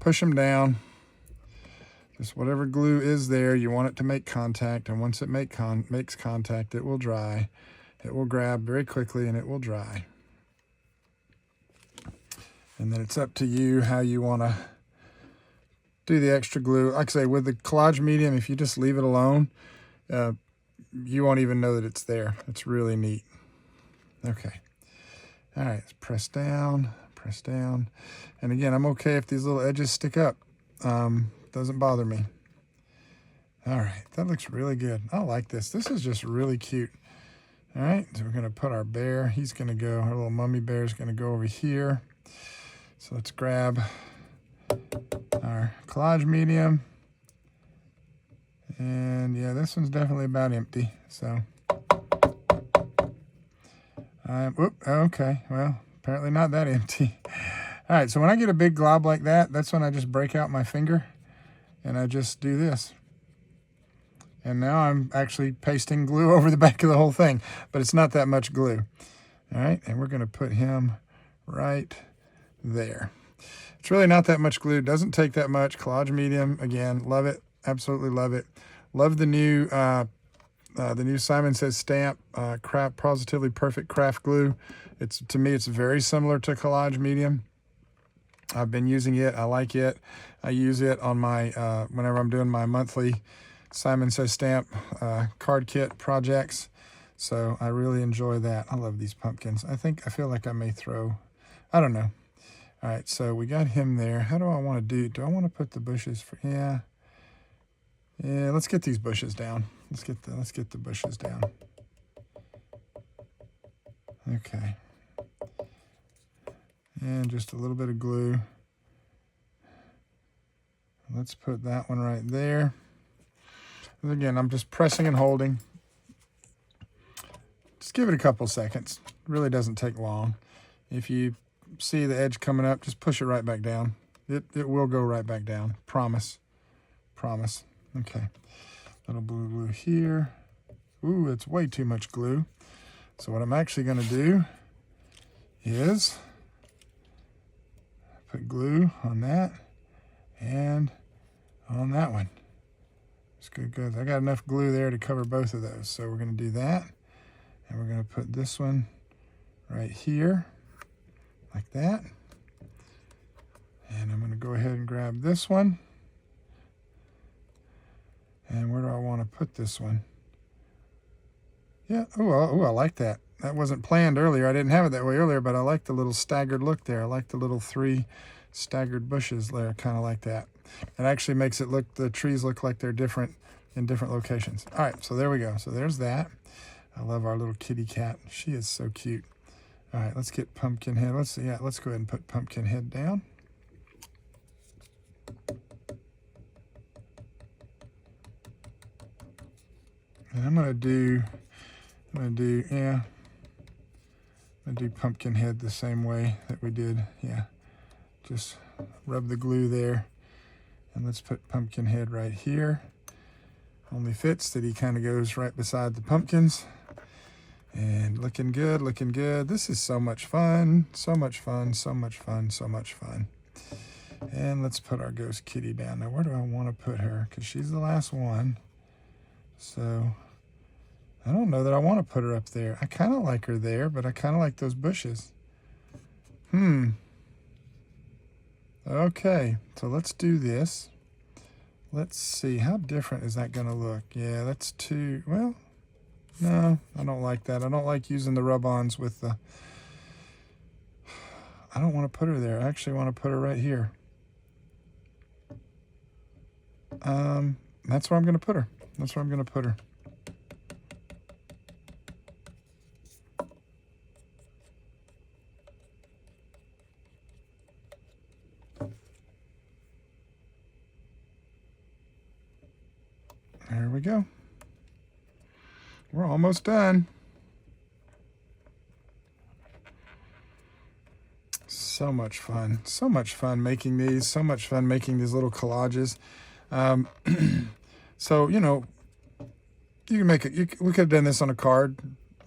push him down. Just whatever glue is there, you want it to make contact, and once it makes contact, it will dry. It will grab very quickly, and it will dry. And then it's up to you how you want to do the extra glue. Like I say, with the Collage Medium, if you just leave it alone, you won't even know that it's there. It's really neat. Okay. All right, let's press down. And again, I'm okay if these little edges stick up. Doesn't bother me. All right, that looks really good. I like this. This is just really cute. All right, so we're going to put our bear. He's going to go, our little mummy bear is going to go over here. So let's grab our Collage Medium. And yeah, this one's definitely about empty. So, okay, well, apparently not that empty. All right, so when I get a big glob like that, that's when I just break out my finger and I just do this. And now I'm actually pasting glue over the back of the whole thing, but it's not that much glue. All right, and we're gonna put him right there. It's really not that much glue, doesn't take that much. Collage Medium, again, love it, absolutely love it. Love the new Simon Says stamp, Positively Perfect craft glue. To me, it's very similar to Collage Medium. I've been using it. I like it. I use it on my, whenever I'm doing my monthly Simon Says Stamp card kit projects. So I really enjoy that. I love these pumpkins. I feel like I may throw, I don't know. All right, so we got him there. How do I want to do? Do I want to put the bushes for? Yeah, let's get these bushes down. Let's get the bushes down. Okay. And just a little bit of glue. Let's put that one right there. And again, I'm just pressing and holding. Just give it a couple seconds. It really doesn't take long. If you see the edge coming up, just push it right back down. It will go right back down. Promise. Promise. Okay. Little blue glue here. Ooh, it's way too much glue. So what I'm actually going to do is put glue on that and on that one. It's good, good. I got enough glue there to cover both of those. So we're going to do that. And we're going to put this one right here, like that. And I'm going to go ahead and grab this one. And where do I want to put this one? Yeah, oh, I like that. That wasn't planned earlier. I didn't have it that way earlier, but I like the little staggered look there. I like the little 3 staggered bushes there, kind of like that. It actually makes it look, the trees look like they're different in different locations. All right, so there we go. So there's that. I love our little kitty cat. She is so cute. All right, let's get pumpkin head. Let's go ahead and put pumpkin head down. And I'm gonna do pumpkin head the same way that we did. Yeah, just rub the glue there. And let's put pumpkin head right here. Only fits that he kind of goes right beside the pumpkins. And looking good, looking good. This is so much fun, so much fun, so much fun, so much fun. And let's put our ghost kitty down. Now, where do I want to put her? Because she's the last one. So I don't know that I want to put her up there. I kind of like her there, but I kind of like those bushes. Okay, so let's do this. Let's see, how different is that going to look? Yeah, that's too, well, no, I don't like that. I don't like using the rub-ons with the, I don't want to put her there. I actually want to put her right here. That's where I'm going to put her. That's where I'm going to put her. There we go. We're almost done. So much fun. So much fun making these. So much fun making these little collages. So, you know, you can make it. We could have done this on a card.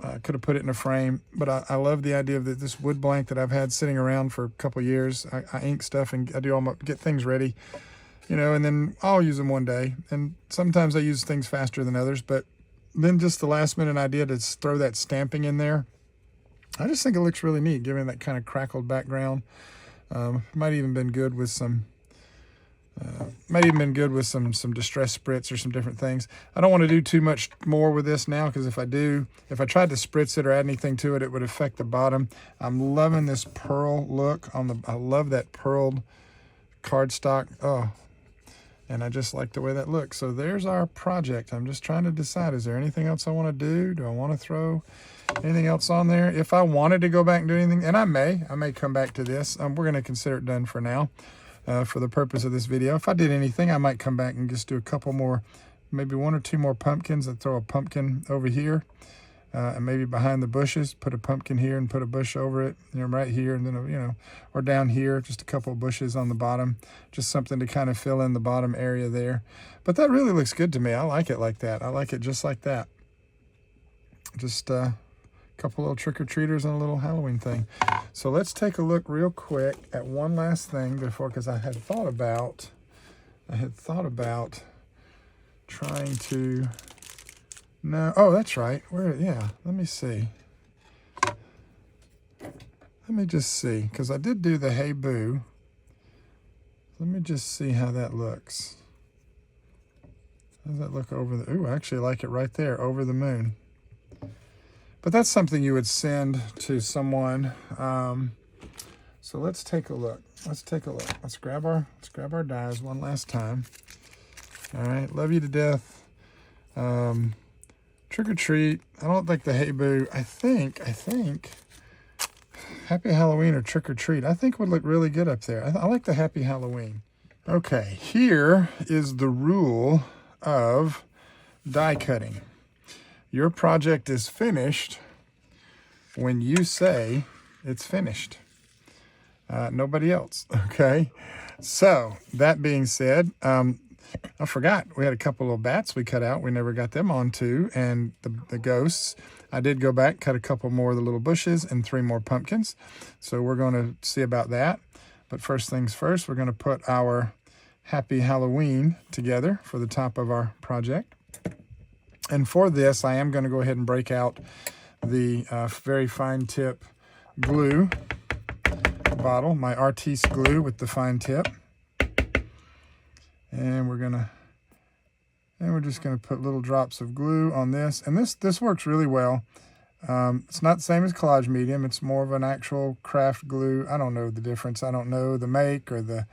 I could have put it in a frame. But I love the idea of this wood blank that I've had sitting around for a couple of years. I ink stuff and I do all my, get things ready. You know, and then I'll use them one day. And sometimes I use things faster than others. But then just the last minute idea to throw that stamping in there, I just think it looks really neat, giving that kind of crackled background. Might even been good with some, some distress spritz or some different things. I don't want to do too much more with this now, because if I tried to spritz it or add anything to it, it would affect the bottom. I'm loving this pearl look on the. I love that pearled cardstock. Oh. And I just like the way that looks. So there's our project. I'm just trying to decide, is there anything else I want to do? Do I want to throw anything else on there? If I wanted to go back and do anything, and I may come back to this. We're going to consider it done for now, for the purpose of this video. If I did anything, I might come back and just do a couple more, maybe 1 or 2 more pumpkins and throw a pumpkin over here. And maybe behind the bushes, put a pumpkin here and put a bush over it, you know, right here, and then, you know, or down here, just a couple of bushes on the bottom, just something to kind of fill in the bottom area there. But that really looks good to me. I like it like that. I like it just like that. Just a couple little trick-or-treaters and a little Halloween thing. So let's take a look real quick at one last thing before, because I had thought about trying to. No, oh, that's right. Yeah, let me see. Let me just see, because I did do the Hey Boo. Let me just see how that looks. How does that look over the, ooh, I actually like it right there, over the moon. But that's something you would send to someone. So let's take a look. Let's take a look. Let's grab our dies one last time. All right, love you to death. Trick or treat. I don't think the hey boo. I think Happy Halloween or trick or treat, I think would look really good up there. I like the Happy Halloween. Okay, here is the rule of die cutting. Your project is finished when you say it's finished. Nobody else, okay? So, that being said, I forgot, we had a couple of bats we cut out. We never got them on too, and the ghosts. I did go back, cut a couple more of the little bushes and 3 more pumpkins. So we're going to see about that. But first things first, we're going to put our Happy Halloween together for the top of our project. And for this, I am going to go ahead and break out the very fine tip glue bottle, my Artiste glue with the fine tip. And we're just going to put little drops of glue on this. And this works really well. It's not the same as collage medium. It's more of an actual craft glue. I don't know the difference. I don't know the make or the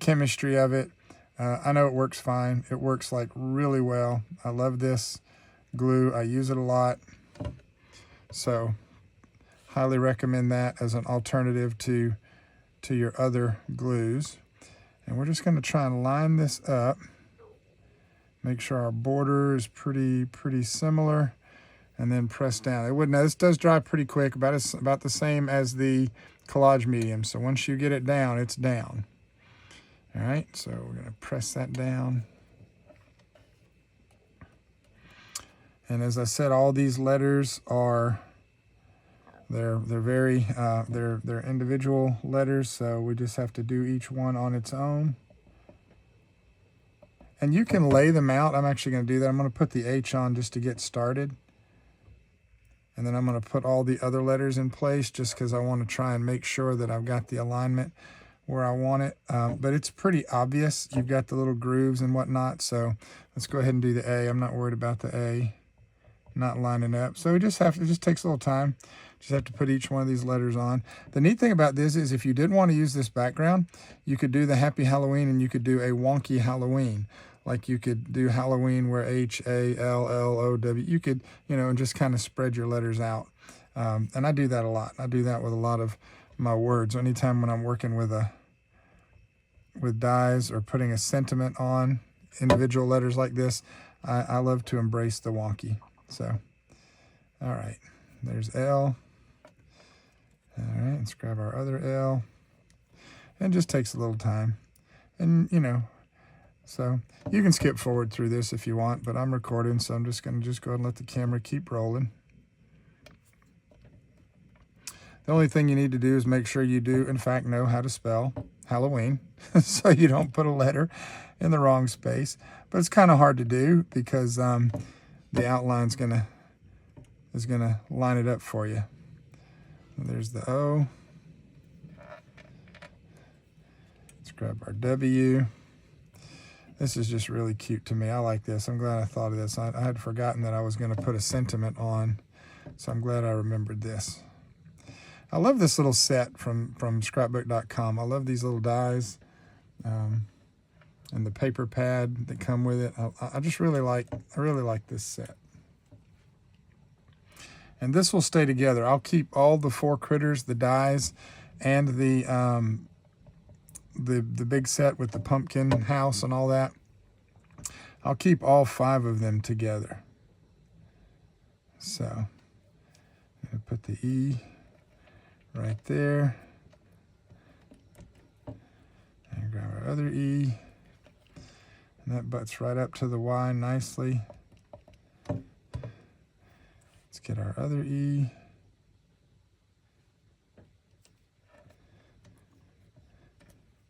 chemistry of it. I know it works fine. It works like really well. I love this glue. I use it a lot. So highly recommend that as an alternative to your other glues. And we're just going to try and line this up. Make sure our border is pretty similar, and then press down. It would, now this does dry pretty quick, about the same as the collage medium. So once you get it down, it's down. All right, so we're gonna press that down. And as I said, all these letters are they're individual letters, so we just have to do each one on its own. And you can lay them out. I'm actually going to do that. I'm going to put the H on just to get started. And then I'm going to put all the other letters in place just because I want to try and make sure that I've got the alignment where I want it. But it's pretty obvious. You've got the little grooves and whatnot. So let's go ahead and do the A. I'm not worried about the A not lining up. So it just takes a little time. Just have to put each one of these letters on. The neat thing about this is if you didn't want to use this background, you could do the Happy Halloween and you could do a wonky Halloween. Like you could do Halloween where H-A-L-L-O-W. You could, and just kind of spread your letters out. And I do that a lot. I do that with a lot of my words. Anytime when I'm working with dies or putting a sentiment on individual letters like this, I love to embrace the wonky. So, all right, there's L. All right, let's grab our other L. And it just takes a little time. And, so you can skip forward through this if you want, but I'm recording, so I'm just going to go ahead and let the camera keep rolling. The only thing you need to do is make sure you do, in fact, know how to spell Halloween, so you don't put a letter in the wrong space. But it's kind of hard to do because the outline's is gonna line it up for you. There's the O. Let's grab our W. This is just really cute to me. I like this. I'm glad I thought of this. I had forgotten that I was going to put a sentiment on, so I'm glad I remembered this. I love this little set from scrapbook.com. I love these little dies and the paper pad that come with it. I really like this set. And this will stay together. I'll keep all the 4 critters, the dies, and the big set with the pumpkin house and all that. I'll keep all 5 of them together. So I'm going to put the E right there. And grab our other E. And that butts right up to the Y nicely. Let's get our other E.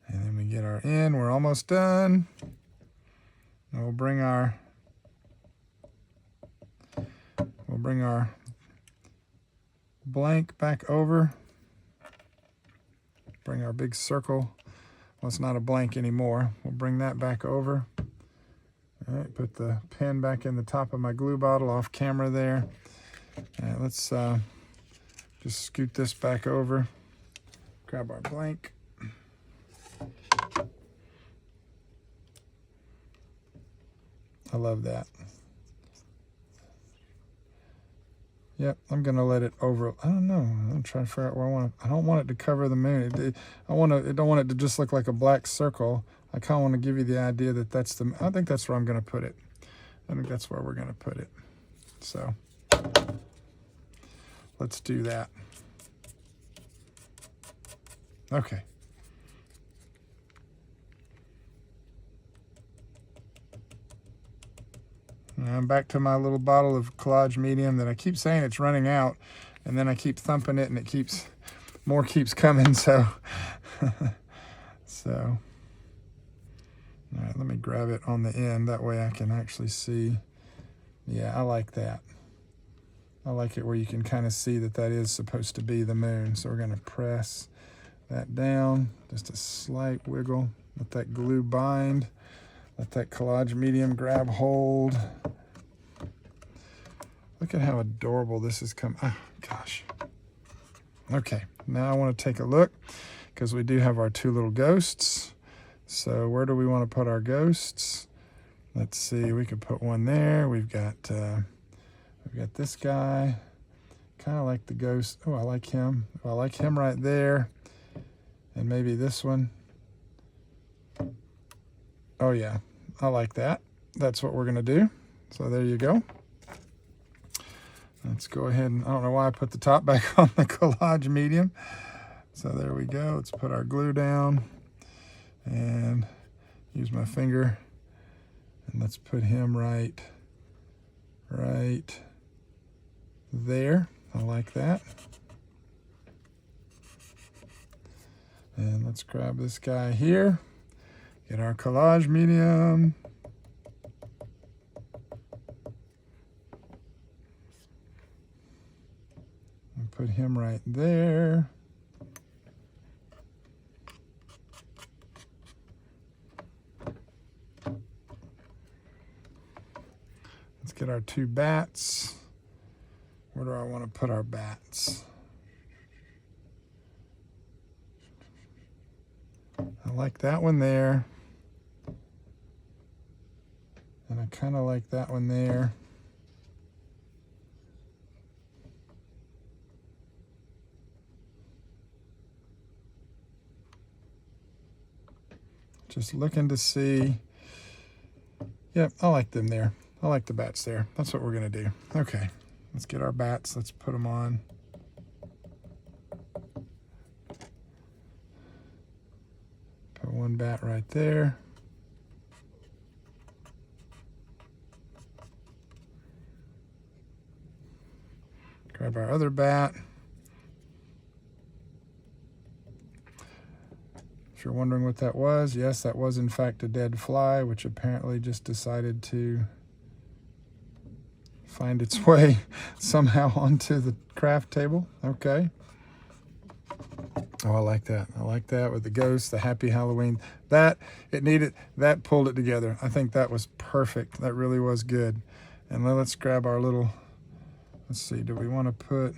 And then we get our N. We're almost done. And we'll bring our blank back over. Bring our big circle Well, it's not a blank anymore. We'll bring that back over. All right, put the pen back in the top of my glue bottle off camera there. All right, let's just scoot this back over. Grab our blank. I love that. Yep, I'm gonna let it over. I don't know. I'm trying to figure out where I want it. I don't want it to cover the moon. I don't want it to just look like a black circle. I kind of want to give you the idea that that's the. I think that's where I'm gonna put it. I think that's where we're gonna put it. So let's do that. Okay. And I'm back to my little bottle of collage medium that I keep saying it's running out, and then I keep thumping it and more keeps coming, so. So, all right, let me grab it on the end. That way I can actually see. Yeah, I like that. I like it where you can kind of see that that is supposed to be the moon. So we're gonna press that down, just a slight wiggle. Let that glue bind. Let that collage medium grab hold. Look at how adorable this has come. Oh, gosh. Okay, now I want to take a look because we do have our two little ghosts. So where do we want to put our ghosts? Let's see, we could put one there. We've got this guy. Kind of like the ghost. Oh, I like him. Oh, I like him right there. And maybe this one. Oh yeah, I like that. That's what we're gonna do. So there you go. Let's go ahead and, I don't know why I put the top back on the collage medium. So there we go. Let's put our glue down and use my finger. And let's put him right there. I like that. And let's grab this guy here. Get our collage medium. And put him right there. Let's get our two bats. Where do I want to put our bats? I like that one there. And I kind of like that one there. Just looking to see. Yep, I like them there. I like the bats there. That's what we're going to do. Okay, let's get our bats. Let's put them on. Put one bat right there. Grab our other bat. If you're wondering what that was, yes, that was in fact a dead fly, which apparently just decided to find its way somehow onto the craft table. Okay. Oh, I like that. I like that with the ghost, the happy Halloween. That pulled it together. I think that was perfect. That really was good. And let's grab our little, let's see, do we want to put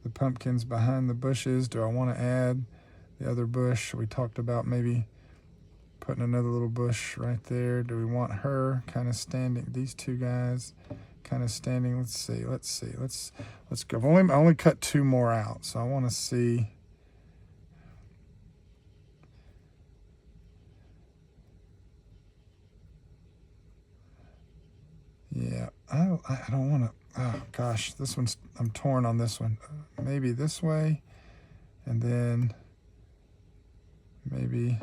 the pumpkins behind the bushes? Do I want to add the other bush? We talked about maybe putting another little bush right there. Do we want her kind of standing, these two guys kind of standing? Let's see. Let's go. I only cut two more out, so I want to see. Yeah, I don't want to. Oh gosh, this one's, I'm torn on this one. Maybe this way, and then maybe.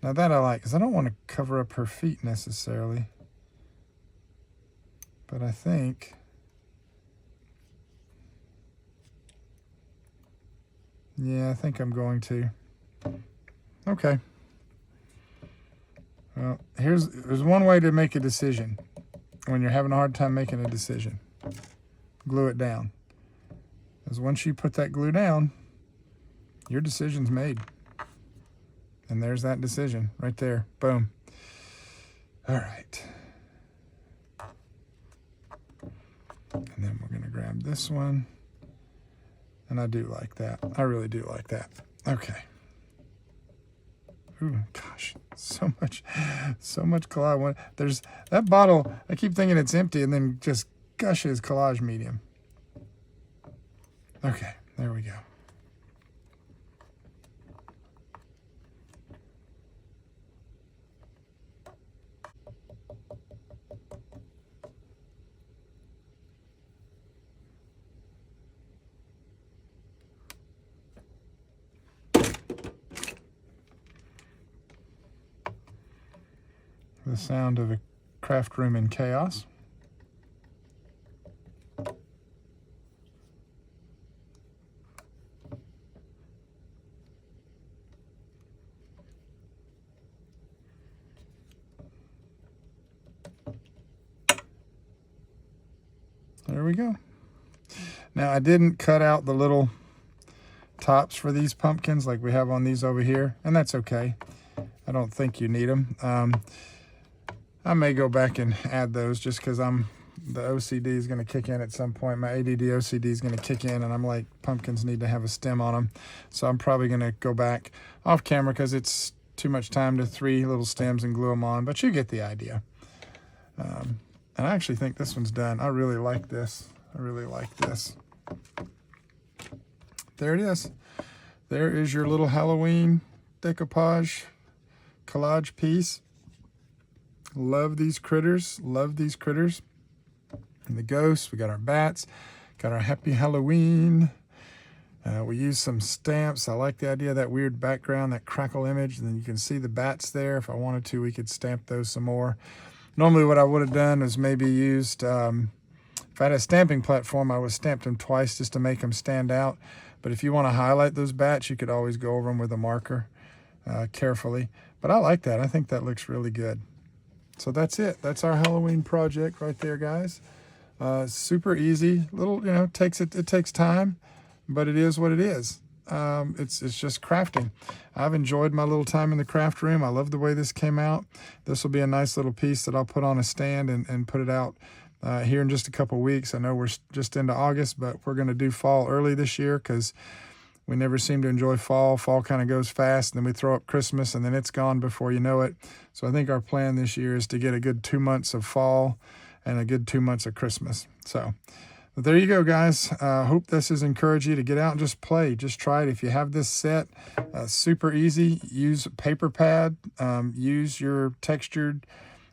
Now that I like, because I don't want to cover up her feet necessarily. But I think, yeah, I think I'm going to. Okay. Well, there's one way to make a decision when you're having a hard time making a decision. Glue it down. Because once you put that glue down, your decision's made. And there's that decision right there. Boom. All right. And then we're going to grab this one. And I do like that. I really do like that. Okay. Ooh, gosh, so much collage. There's that bottle, I keep thinking it's empty and then just gushes collage medium. Okay, there we go. The sound of a craft room in chaos. There we go. Now I didn't cut out the little tops for these pumpkins like we have on these over here, and that's okay. I don't think you need them. I may go back and add those just because the OCD is going to kick in at some point. My ADD OCD is going to kick in, and I'm like, pumpkins need to have a stem on them. So I'm probably going to go back off camera because it's too much time to 3 little stems and glue them on, but you get the idea. And I actually think this one's done. I really like this. I really like this. There it is. There is your little Halloween decoupage collage piece. Love these critters. Love these critters. And the ghosts. We got our bats. Got our Happy Halloween. We use some stamps. I like the idea of that weird background, that crackle image. And then you can see the bats there. If I wanted to, we could stamp those some more. Normally what I would have done is maybe used, if I had a stamping platform, I would have stamped them twice just to make them stand out. But if you want to highlight those bats, you could always go over them with a marker carefully. But I like that. I think that looks really good. So that's it. That's our Halloween project right there, guys. Super easy. Little, it takes time, but it is what it is. It's just crafting. I've enjoyed my little time in the craft room. I love the way this came out. This will be a nice little piece that I'll put on a stand and put it out here in just a couple weeks. I know we're just into August, but we're going to do fall early this year because we never seem to enjoy fall. Fall kind of goes fast, and then we throw up Christmas, and then it's gone before you know it. So I think our plan this year is to get a good 2 months of fall and a good 2 months of Christmas. So but there you go, guys. Hope this has encouraged you to get out and just play. Just try it. If you have this set, super easy. Use a paper pad. Use your textured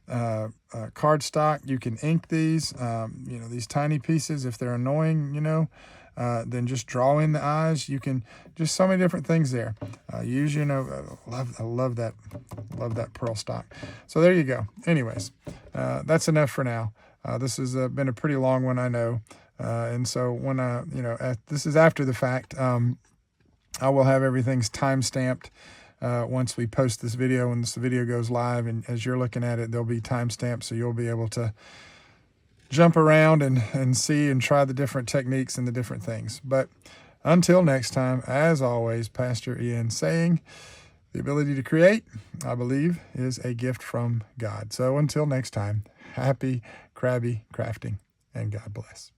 cardstock. You can ink these, these tiny pieces if they're annoying, then just draw in the eyes. You can just so many different things there. Use, I love that pearl stock. So there you go. Anyways, that's enough for now. This has been a pretty long one, I know. And so when this is after the fact, I will have everything's time stamped once we post this video. When this video goes live, and as you're looking at it, there'll be time stamped, so you'll be able to jump around and see and try the different techniques and the different things. But until next time, as always, Pastor Ian saying, the ability to create, I believe, is a gift from God. So until next time, happy Krabby Krafting, and God bless.